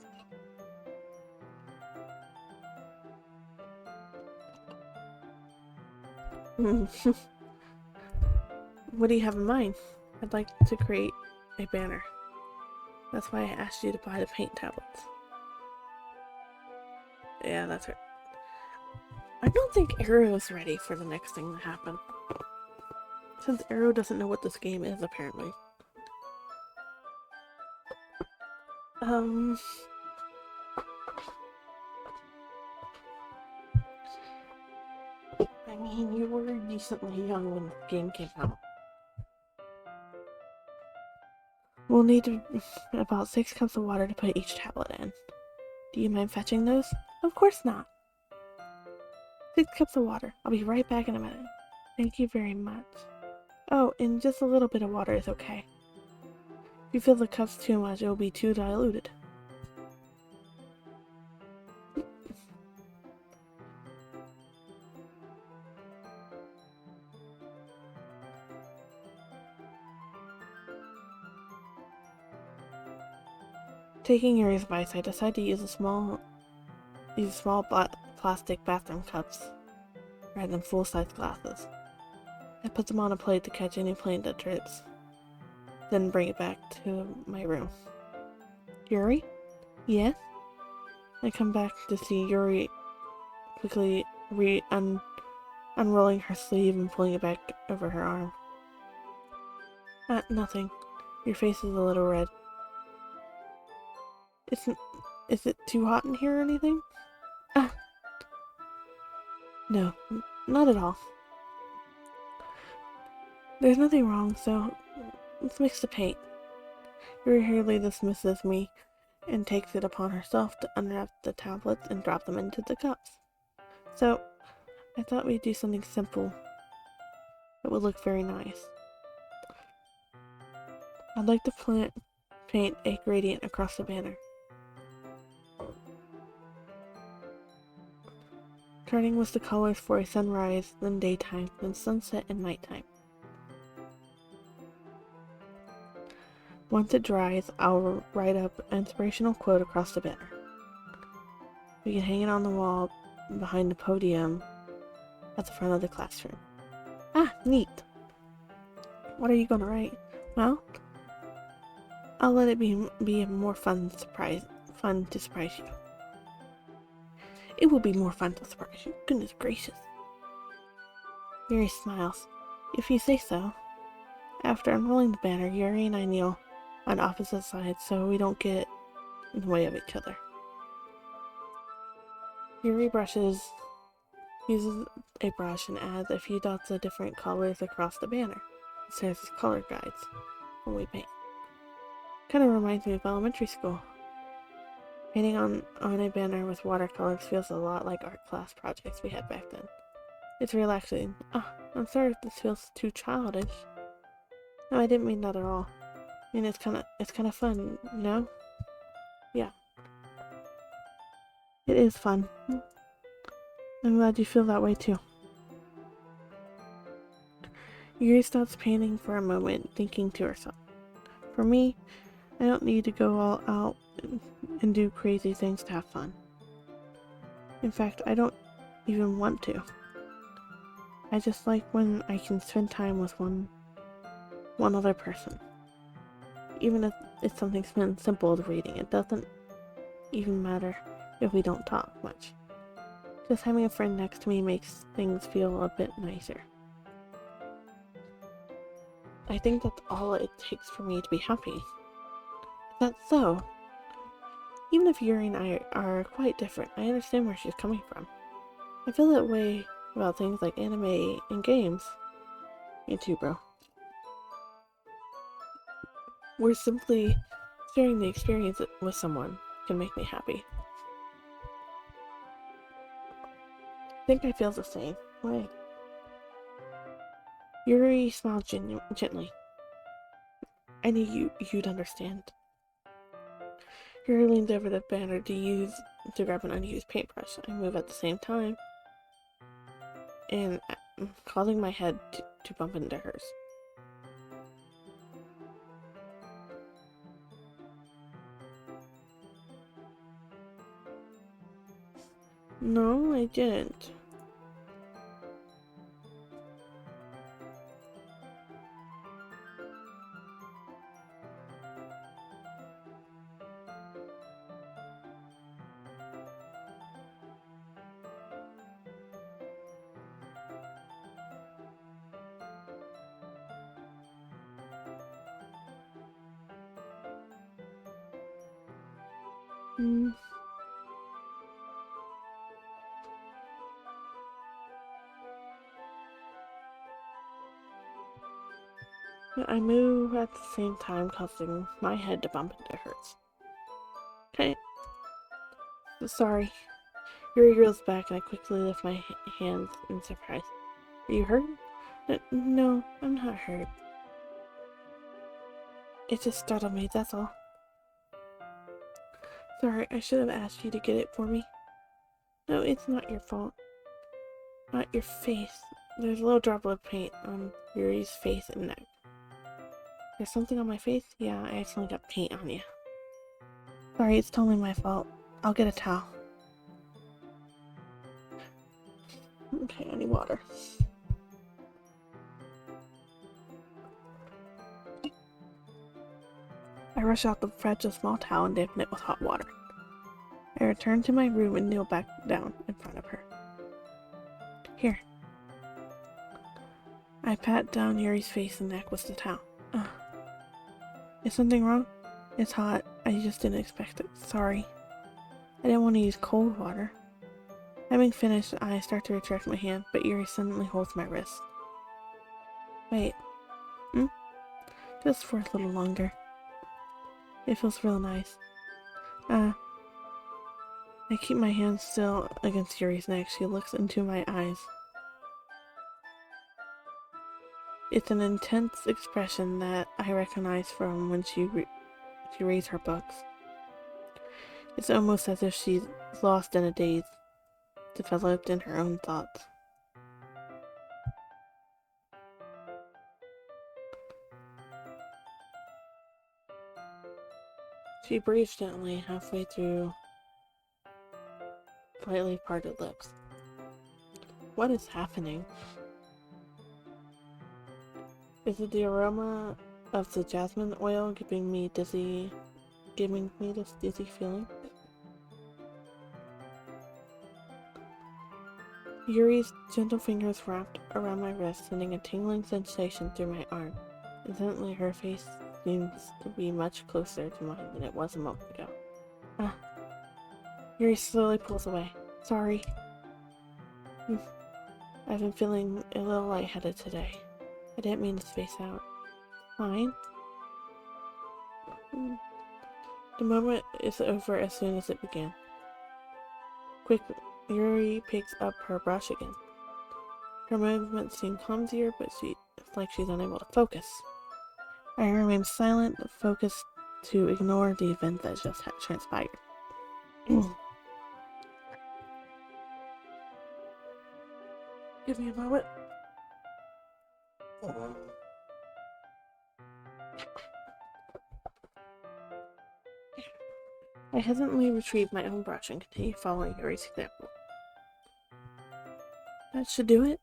What do you have in mind? I'd like to create a banner. That's why I asked you to buy the paint tablets. Yeah, that's right. I don't think Arrow's ready for the next thing to happen. Since Arrow doesn't know what this game is, apparently. I mean, you were decently young when the game came out. We'll need about 6 cups of water to put each tablet in. Do you mind fetching those? Of course not. 6 cups of water. I'll be right back in a minute. Thank you very much. Oh, and just a little bit of water is okay. If you fill the cups too much, it will be too diluted. Taking Yuri's advice, I decided to use small plastic bathroom cups rather than full-size glasses. I put them on a plate to catch any plane that drips, then bring it back to my room. Yuri? Yes? I come back to see Yuri quickly unrolling her sleeve and pulling it back over her arm. Nothing. Your face is a little red. Is it too hot in here or anything? No, not at all. There's nothing wrong, so let's mix the paint. Yuri hurriedly dismisses me and takes it upon herself to unwrap the tablets and drop them into the cups. So, I thought we'd do something simple that would look very nice. I'd like to paint a gradient across the banner. Starting with the colors for a sunrise, then daytime, then sunset and nighttime. Once it dries, I'll write up an inspirational quote across the banner. We can hang it on the wall behind the podium at the front of the classroom. Neat! What are you gonna write? Well, I'll let it be a more fun to surprise you. It will be more fun to surprise you. Goodness gracious. Yuri smiles. If you say so. After unrolling the banner, Yuri and I kneel on opposite sides so we don't get in the way of each other. Yuri uses a brush and adds a few dots of different colors across the banner. It serves as color guides when we paint. Kind of reminds me of elementary school. Painting on a banner with watercolors feels a lot like art class projects we had back then. It's relaxing. I'm sorry if this feels too childish. No, I didn't mean that at all. I mean, it's kind of fun, you know? Yeah. It is fun. I'm glad you feel that way too. Yuri stops painting for a moment, thinking to herself. For me, I don't need to go all out and do crazy things to have fun. In fact, I don't even want to. I just like when I can spend time with one other person. Even if it's something simple as reading, it doesn't even matter if we don't talk much. Just having a friend next to me makes things feel a bit nicer. I think that's all it takes for me to be happy. Is that so? Even if Yuri and I are quite different, I understand where she's coming from. I feel that way about things like anime and games. Me too, bro. We're simply sharing the experience with someone can make me happy. I think I feel the same way. Yuri smiled gently. I knew you'd understand. Yuri leans over the banner to grab an unused paintbrush. I move at the same time, and causing my head to bump into hers. No, I didn't. I move at the same time, causing my head to bump into hers. Okay. Sorry. Yuri reels back and I quickly lift my hands in surprise. Are you hurt? No, I'm not hurt. It just startled me, that's all. Sorry, I should have asked you to get it for me. No, it's not your fault. Not your face. There's a little droplet of paint on Yuri's face and neck. There's something on my face? Yeah, I accidentally got paint on you. Sorry, it's totally my fault. I'll get a towel. Okay, I need water. I rush out to fetch a small towel and dampen it with hot water. I return to my room and kneel back down in front of her. Here. I pat down Yuri's face and neck with the towel. Is something wrong? It's hot. I just didn't expect it. Sorry. I didn't want to use cold water. Having finished, I start to retract my hand, but Yuri suddenly holds my wrist. Wait. Just for a little longer. It feels real nice. I keep my hand still against Yuri's neck. She looks into my eyes. It's an intense expression that I recognize from when she reads her books. It's almost as if she's lost in a daze, developed in her own thoughts. She breathes gently halfway through slightly parted lips. What is happening? Is it the aroma of the jasmine oil giving me this dizzy feeling? Yuri's gentle fingers wrapped around my wrist, sending a tingling sensation through my arm. Instantly, her face seems to be much closer to mine than it was a moment ago. Yuri slowly pulls away. Sorry. I've been feeling a little lightheaded today. I didn't mean to space out. Fine. The moment is over as soon as it began. Quick, Yuri picks up her brush again. Her movements seem clumsier, but it's like she's unable to focus. I remain silent, focused to ignore the event that just had transpired. Give me a moment. I hesitantly retrieve my own brush and continue following Yuri's example. That should do it.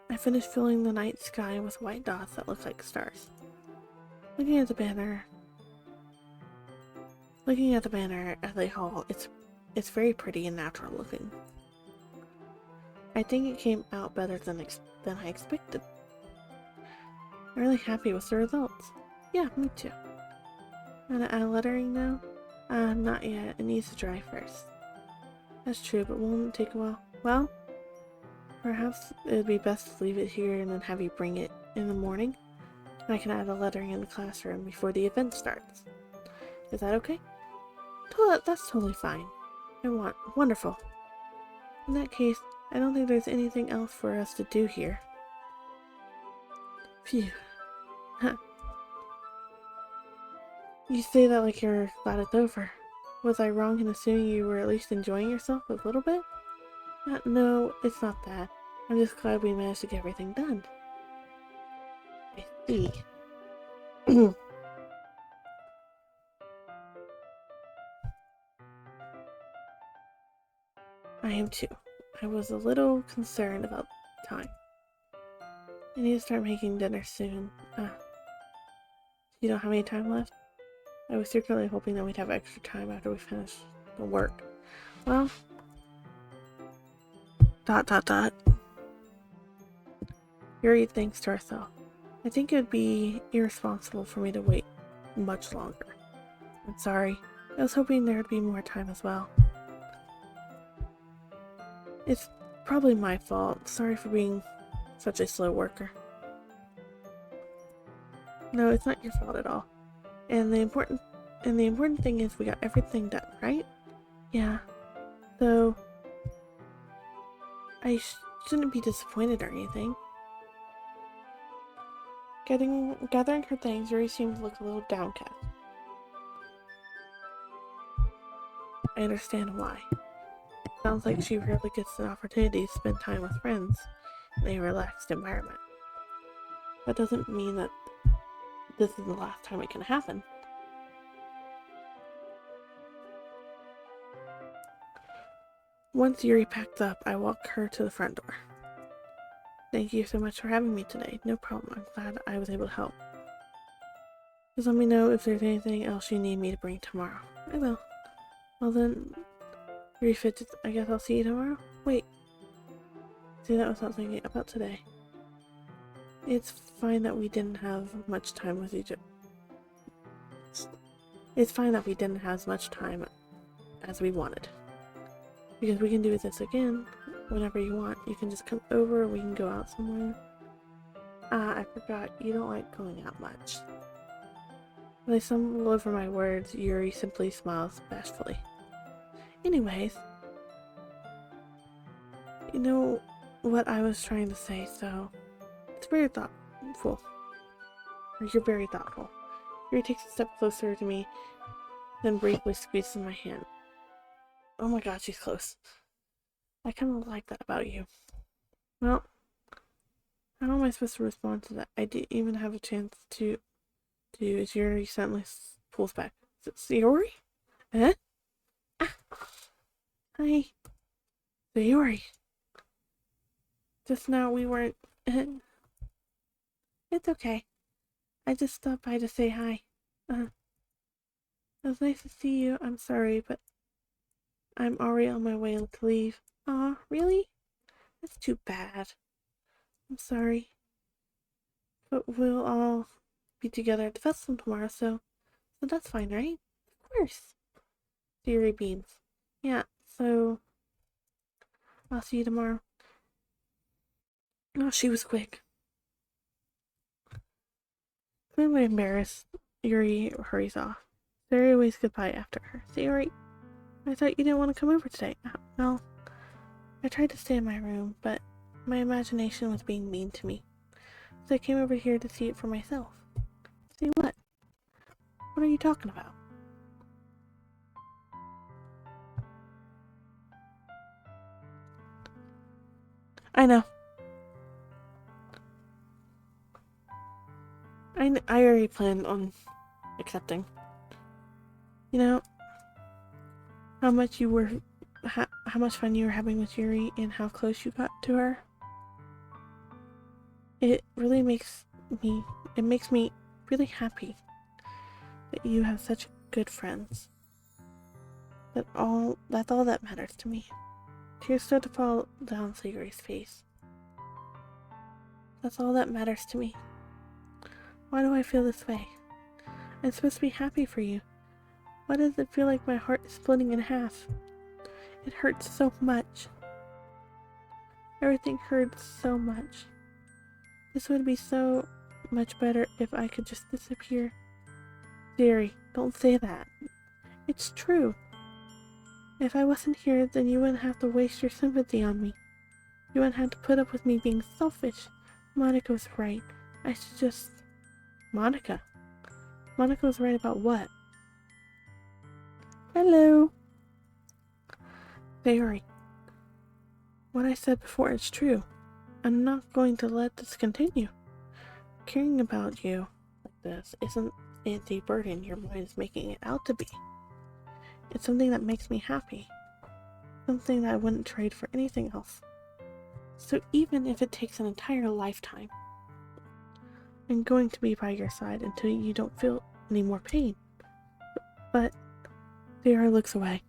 I finished filling the night sky with white dots that look like stars. Looking at the banner as a whole, it's very pretty and natural looking. I think it came out better than I expected. I'm really happy with the results. Yeah, me too. Wanna add lettering now? Not yet. It needs to dry first. That's true, but won't it take a while? Well, perhaps it would be best to leave it here and then have you bring it in the morning. And I can add a lettering in the classroom before the event starts. Is that okay? That's totally fine. Wonderful. In that case, I don't think there's anything else for us to do here. Phew. Huh. You say that like you're glad it's over. Was I wrong in assuming you were at least enjoying yourself a little bit? No, it's not that. I'm just glad we managed to get everything done. I see. I am too. I was a little concerned about time. I need to start making dinner soon. You don't have any time left? I was secretly hoping that we'd have extra time after we finish the work. Well... ... Yuri thinks to herself. I think it would be irresponsible for me to wait much longer. I'm sorry. I was hoping there would be more time as well. It's probably my fault. Sorry for being such a slow worker. No, it's not your fault at all. And the important thing is we got everything done, right? Yeah. So I shouldn't be disappointed or anything. Gathering her things, Yuri seemed to look a little downcast. I understand why. Sounds like she rarely gets an opportunity to spend time with friends in a relaxed environment. That doesn't mean that this is the last time it can happen. Once Yuri packed up, I walked her to the front door. Thank you so much for having me today. No problem. I'm glad I was able to help. Just let me know if there's anything else you need me to bring tomorrow. I will. Well then, refit. I guess I'll see you tomorrow? Wait. See, that was not thinking about today. It's fine that we didn't have much time with each other. It's fine that we didn't have as much time as we wanted. Because we can do this again whenever you want. You can just come over, we can go out somewhere. I forgot, you don't like going out much. When I stumble over my words, Yuri simply smiles bashfully. Anyways, you know what I was trying to say, so it's very thoughtful. Or you're very thoughtful. Yuri takes a step closer to me, then briefly squeezes my hand. Oh my god, she's close. I kind of like that about you. Well, how am I supposed to respond to that? I didn't even have a chance to do as Yuri suddenly pulls back. Is it Yuri? Eh? Ah. Hi. Yuri. Just now we weren't... It's okay. I just stopped by to say hi. It was nice to see you. I'm sorry, but I'm already on my way to leave. Aw, really? That's too bad. I'm sorry. But we'll all be together at the festival tomorrow, so that's fine, right? Of course. Yuri beams. Yeah, so I'll see you tomorrow. Oh, she was quick. Clearly embarrassed, Yuri hurries off. Sarah waves goodbye after her. See, Yuri, I thought you didn't want to come over today. Well, I tried to stay in my room, but my imagination was being mean to me. So I came over here to see it for myself. See what? What are you talking about? I know. I already planned on accepting. You know how much how much fun you were having with Yuri and how close you got to her. It really makes me really happy that you have such good friends. That's all that matters to me. Tears start to fall down Yuri's face. That's all that matters to me. Why do I feel this way? I'm supposed to be happy for you. Why does it feel like my heart is splitting in half? It hurts so much. Everything hurts so much. This would be so much better if I could just disappear. Yuri, don't say that. It's true. If I wasn't here, then you wouldn't have to waste your sympathy on me. You wouldn't have to put up with me being selfish. Monica was right. I should just... Monica was right about what? Hello. Yuri. What I said before is true. I'm not going to let this continue. Caring about you like this isn't a burden your mind is making it out to be. It's something that makes me happy. Something that I wouldn't trade for anything else. So even if it takes an entire lifetime, I'm going to be by your side until you don't feel any more pain. But Sarah looks away.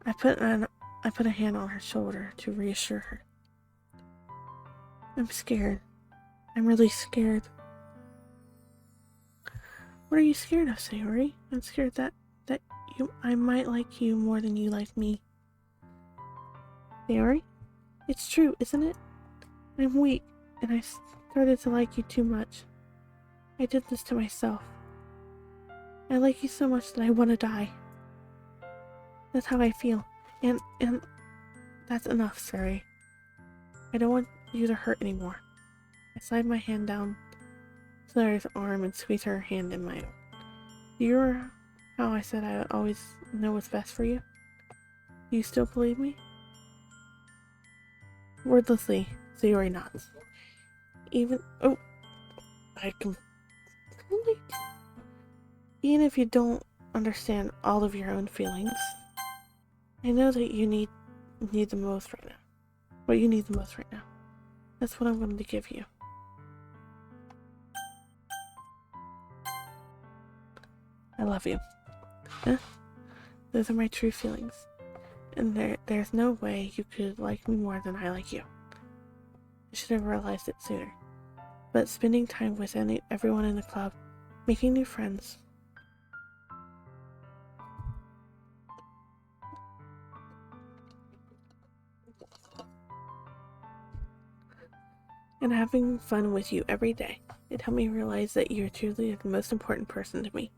I put a hand on her shoulder to reassure her. I'm scared. I'm really scared. What are you scared of, Sayori? I'm scared that I might like you more than you like me. Sayori? It's true, isn't it? I'm weak, and I started to like you too much. I did this to myself. I like you so much that I want to die. That's how I feel. And that's enough, Sayori. I don't want you to hurt anymore. I slide my hand down Sayori's arm and squeeze her hand in my own. Do you remember how I said I would always know what's best for you? Do you still believe me? Wordlessly, Sayori nods. Even if you don't understand all of your own feelings, I know that you need the most right now. What you need the most right now. That's what I'm going to give you. I love you. Huh? Those are my true feelings. And there's no way you could like me more than I like you. I should have realized it sooner. But spending time with everyone in the club, making new friends, and having fun with you every day, it helped me realize that you're truly the most important person to me.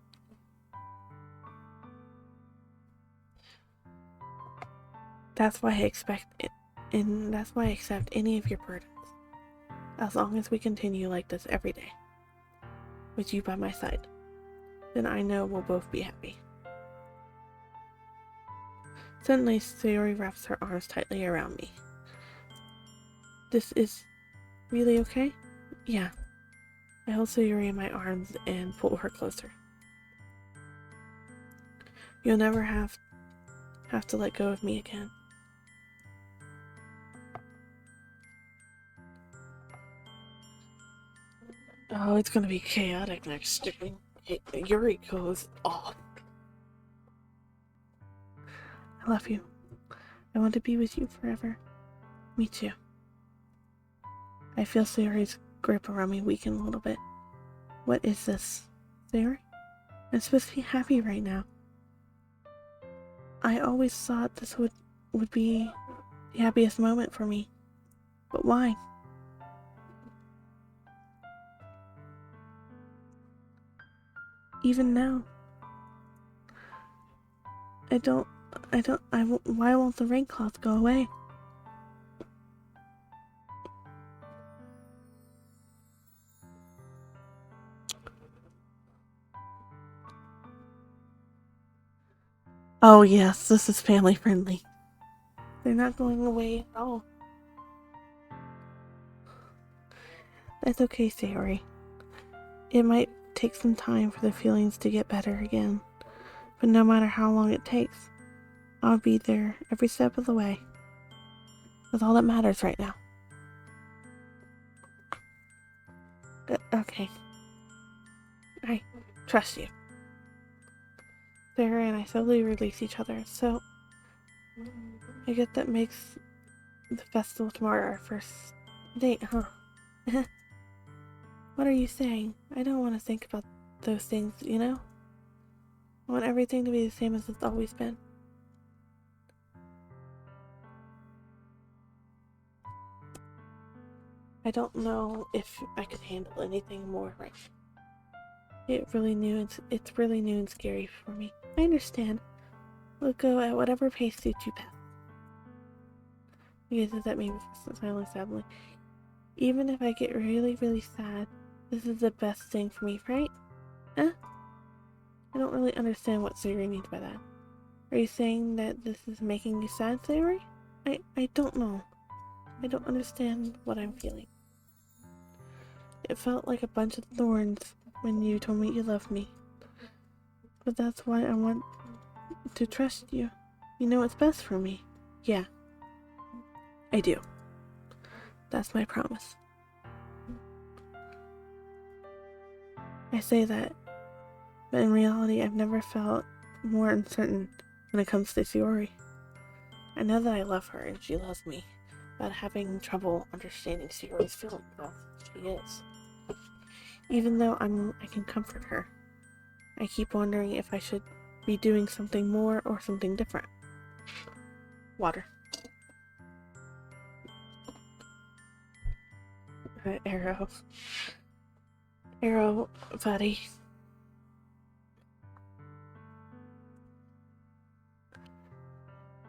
That's why I expect it, and that's why I accept any of your burdens. As long as we continue like this every day, with you by my side, then I know we'll both be happy. Suddenly, Sayori wraps her arms tightly around me. This is really okay? Yeah. I hold Sayori in my arms and pull her closer. You'll never have to let go of me again. Oh, it's gonna be chaotic next year. Yuri goes off. I love you. I want to be with you forever. Me too. I feel Sayori's grip around me weaken a little bit. What is this, Sayori? I'm supposed to be happy right now. I always thought this would be the happiest moment for me. But why? Even now. Why won't the rain clouds go away? Oh yes, this is family friendly. They're not going away at all. That's okay, Sayori. It might take some time for the feelings to get better again, but no matter how long it takes, I'll be there every step of the way. That's all that matters right now. Okay. I trust you. Sarah and I slowly release each other, so I guess that makes the festival tomorrow our first date, huh? What are you saying? I don't want to think about those things, you know? I want everything to be the same as it's always been. I don't know if I could handle anything more right now. It's really new and scary for me. I understand. We'll go at whatever pace suits you best. Because that made me silently sadly. Even if I get really, really sad, this is the best thing for me, right? Huh? I don't really understand what Sayori means by that. Are you saying that this is making you sad, Sayori? I don't know. I don't understand what I'm feeling. It felt like a bunch of thorns when you told me you loved me. But that's why I want to trust you. You know what's best for me. Yeah. I do. That's my promise. I say that, but in reality I've never felt more uncertain when it comes to Sayori. I know that I love her and she loves me, but having trouble understanding Sayori's feelings as she is. Even though I can comfort her. I keep wondering if I should be doing something more or something different. Water. Arrow. Arrow, buddy.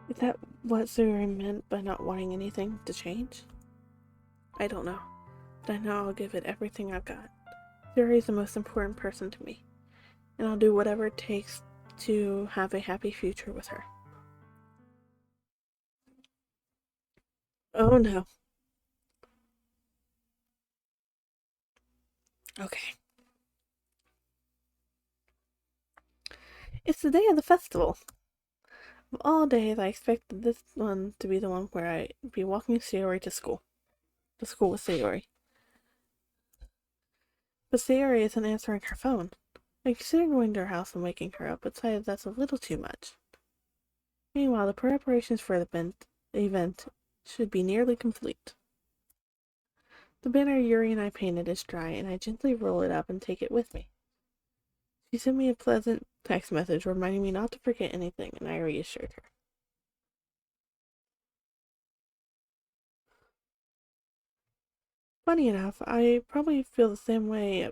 Is that what Zuri meant by not wanting anything to change? I don't know, but I know I'll give it everything I've got. Zuri is the most important person to me, and I'll do whatever it takes to have a happy future with her. Oh no. Okay. It's the day of the festival. Of all days, I expected this one to be the one where I'd be walking Sayori to school. To school with Sayori. But Sayori isn't answering her phone. I considered going to her house and waking her up, but decided that's a little too much. Meanwhile, the preparations for the event should be nearly complete. The banner Yuri and I painted is dry, and I gently roll it up and take it with me. She sent me a pleasant text message reminding me not to forget anything, and I reassured her. Funny enough, I probably feel the same way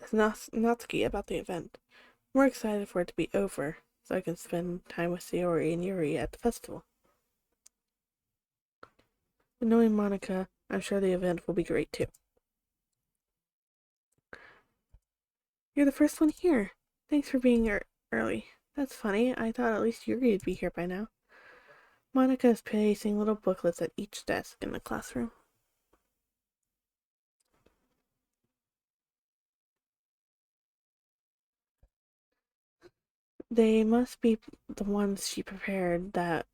as Natsuki about the event. I'm more excited for it to be over, so I can spend time with Sayori and Yuri at the festival. But knowing Monica, I'm sure the event will be great too. You're the first one here. Thanks for being early. That's funny. I thought at least Yuri would be here by now. Monica is pasting little booklets at each desk in the classroom. They must be the ones she prepared that...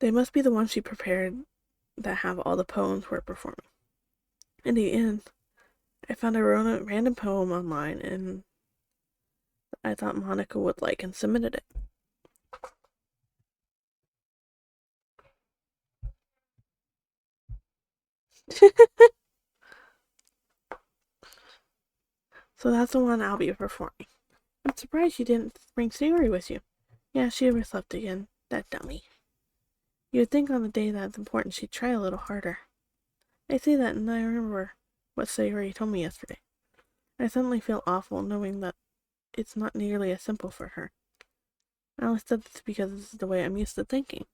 They must be the ones she prepared that have all the poems we're performing. In the end, I found a random poem online and I thought Monica would like and submitted it. So that's the one I'll be performing. I'm surprised you didn't bring Sayori with you. Yeah, she overslept again. That dummy. You'd think on the day that's important she'd try a little harder. I say that and I remember what Sayori told me yesterday. I suddenly feel awful knowing that it's not nearly as simple for her. I only said this because this is the way I'm used to thinking.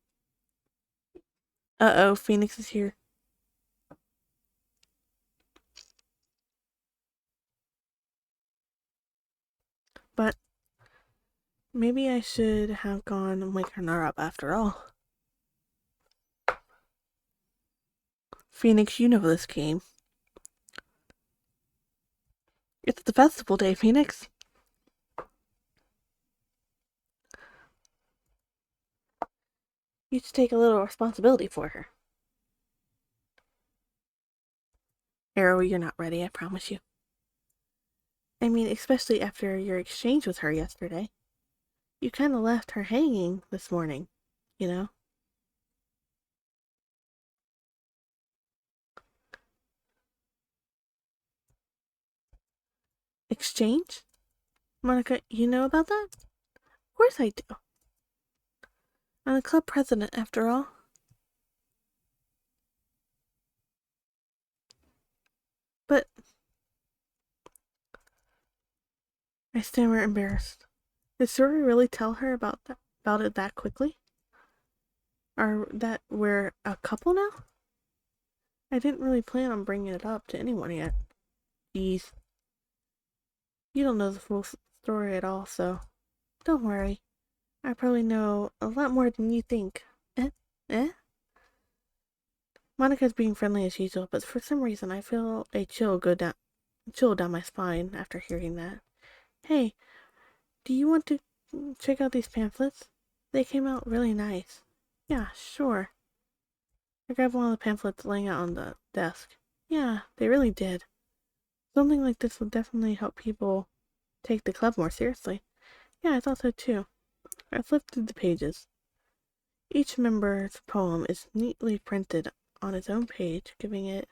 Uh-oh, Phoenix is here. But maybe I should have gone and waken her up after all. Phoenix, you know this game. It's the festival day, Phoenix. You should take a little responsibility for her. Arrow, you're not ready, I promise you. I mean, especially after your exchange with her yesterday. You kind of left her hanging this morning, you know? Exchange? Monica, you know about that? Of course I do. I'm the club president, after all. But... I stammer, embarrassed. Did Suri really tell her about it that quickly? Or that we're a couple now? I didn't really plan on bringing it up to anyone yet. Jeez. You don't know the full story at all, so don't worry. I probably know a lot more than you think. Eh? Monica's being friendly as usual, but for some reason I feel a chill down my spine after hearing that. Hey, do you want to check out these pamphlets? They came out really nice. Yeah, sure. I grabbed one of the pamphlets laying out on the desk. Yeah, they really did. Something like this would definitely help people take the club more seriously. Yeah, I thought so too. I flipped through the pages. Each member's poem is neatly printed on its own page, giving it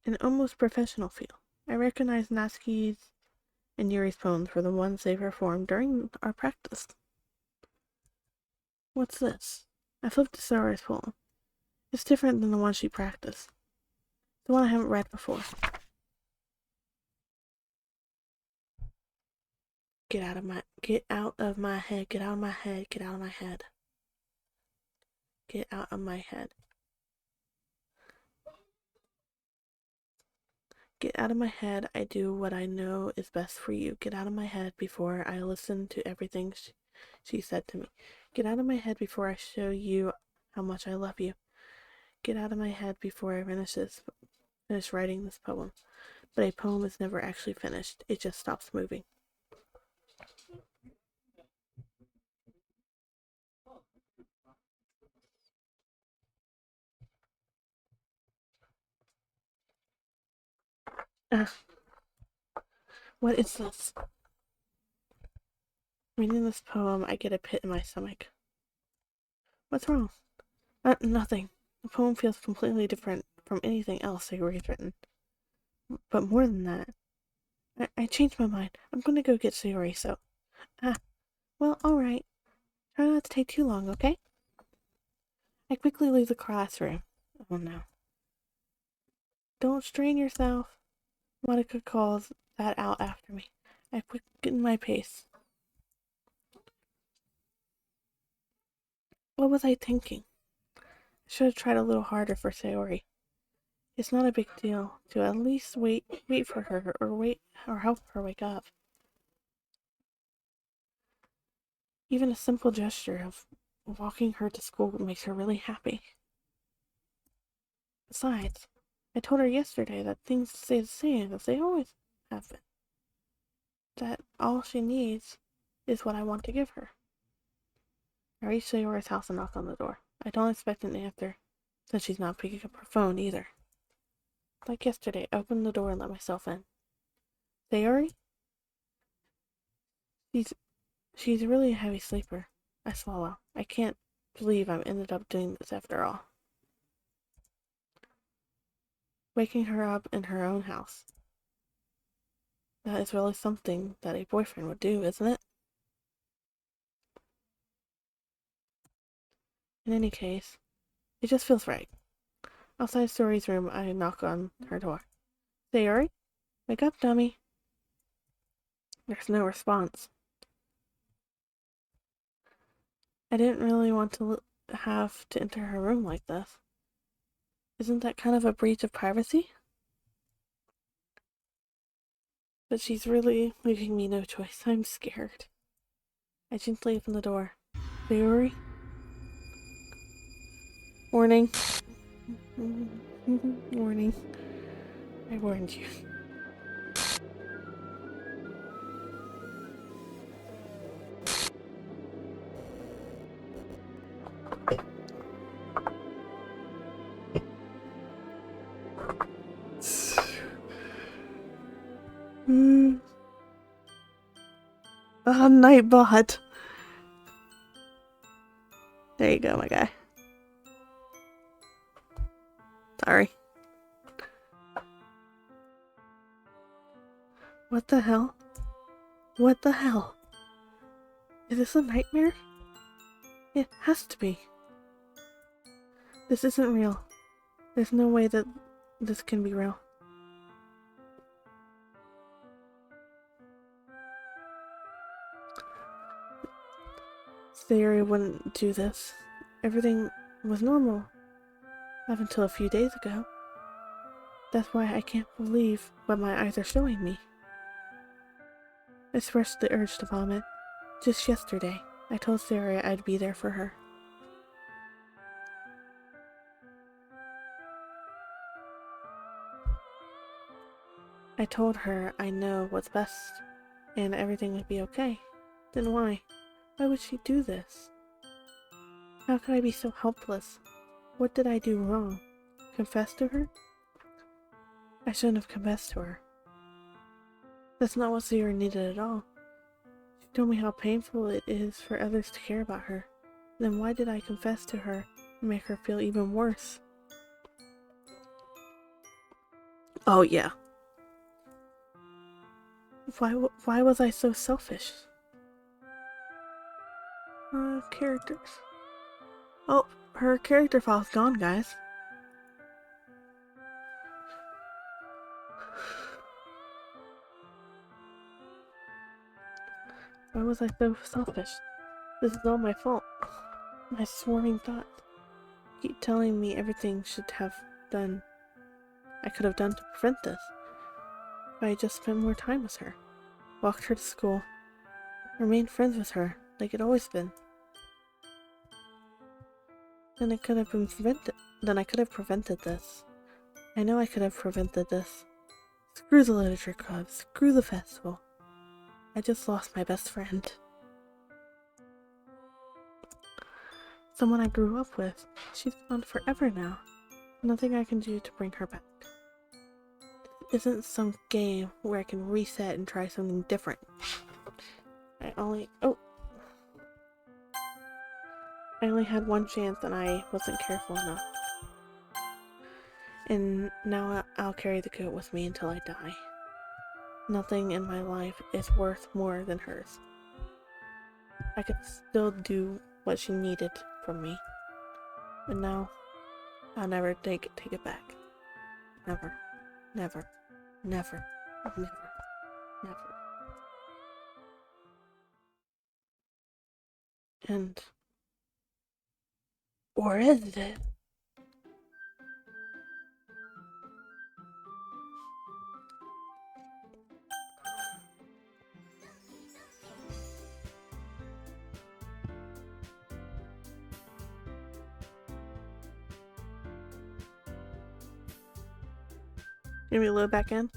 an almost professional feel. I recognize Natsuki's and Yuri's poems were the ones they performed during our practice. What's this? I flipped to Sayori's poem. It's different than the one she practiced. The one I haven't read before. Get out of my head, get out of my head, get out of my head, get out of my head. Get out of my head. Get out of my head, I do what I know is best for you. Get out of my head before I listen to everything she said to me. Get out of my head before I show you how much I love you. Get out of my head before I finish writing this poem. But a poem is never actually finished. It just stops moving. What is this? Reading this poem, I get a pit in my stomach. What's wrong? Nothing. The poem feels completely different from anything else Sayori's written. But more than that, I changed my mind. I'm gonna go get Sayori, so... well, alright. Try not to take too long, okay? I quickly leave the classroom. Oh no. Don't strain yourself. Monica calls that out after me. I quicken my pace. What was I thinking? I should have tried a little harder for Sayori. It's not a big deal to at least wait for her or help her wake up. Even a simple gesture of walking her to school makes her really happy. Besides, I told her yesterday that things stay the same as they always have been. That all she needs is what I want to give her. I reach Sayori's house and knock on the door. I don't expect an answer, since she's not picking up her phone either. Like yesterday, I opened the door and let myself in. Sayori? She's really a heavy sleeper. I swallow. I can't believe I ended up doing this after all. Waking her up in her own house. That is really something that a boyfriend would do, isn't it? In any case, it just feels right. Outside Sayori's room, I knock on her door. Sayori? Wake up, dummy. There's no response. I didn't really want to have to enter her room like this. Isn't that kind of a breach of privacy? But she's really leaving me no choice. I'm scared. I gently open the door. Sayori? Warning. Warning. I warned you. Nightbot. There you go, my guy. Sorry. What the hell? What the hell? Is this a nightmare? It has to be. This isn't real. There's no way that this can be real. Sayori wouldn't do this. Everything was normal. Up until a few days ago. That's why I can't believe what my eyes are showing me. I expressed the urge to vomit. Just yesterday, I told Sayori I'd be there for her. I told her I know what's best, and everything would be okay. Then why? Why would she do this? How could I be so helpless? What did I do wrong? Confess to her? I shouldn't have confessed to her. That's not what Sayori needed at all. She told me how painful it is for others to care about her. Then why did I confess to her and make her feel even worse? Oh yeah. Why was I so selfish? Characters. Oh, her character file's gone, guys. Why was I so selfish? This is all my fault. My swarming thoughts keep telling me everything I could have done to prevent this. If I had just spent more time with her, walked her to school, remained friends with her like it always been. Then I could have prevented this. I know I could have prevented this. Screw the literature club, screw the festival. I just lost my best friend. Someone I grew up with. She's gone forever now. Nothing I can do to bring her back. This isn't some game where I can reset and try something different. I only had one chance and I wasn't careful enough. And now I'll carry the guilt with me until I die. Nothing in my life is worth more than hers. I could still do what she needed from me. But now, I'll never take it back. Never. Never. Never. Never. Never. And... or is it? Can we load back in?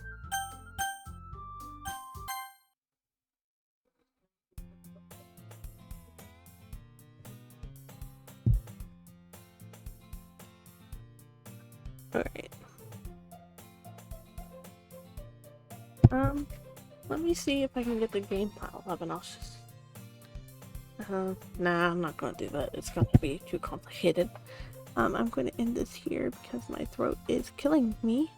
Alright. Let me see if I can get the game file up and I'll just... nah, I'm not gonna do that. It's gonna be too complicated. I'm going to end this here because my throat is killing me.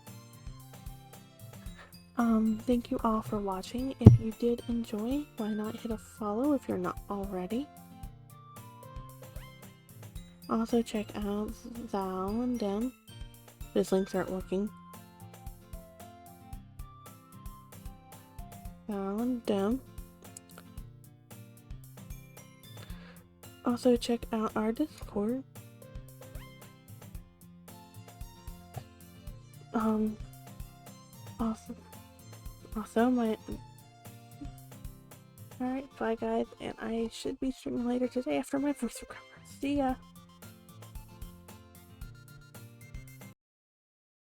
Thank you all for watching. If you did enjoy, why not hit a follow if you're not already. Also check out Zal and Dem. Those links aren't working. Zal and Dem. Also check out our Discord. Also my... Alright, bye guys, and I should be streaming later today after my first recovery. See ya!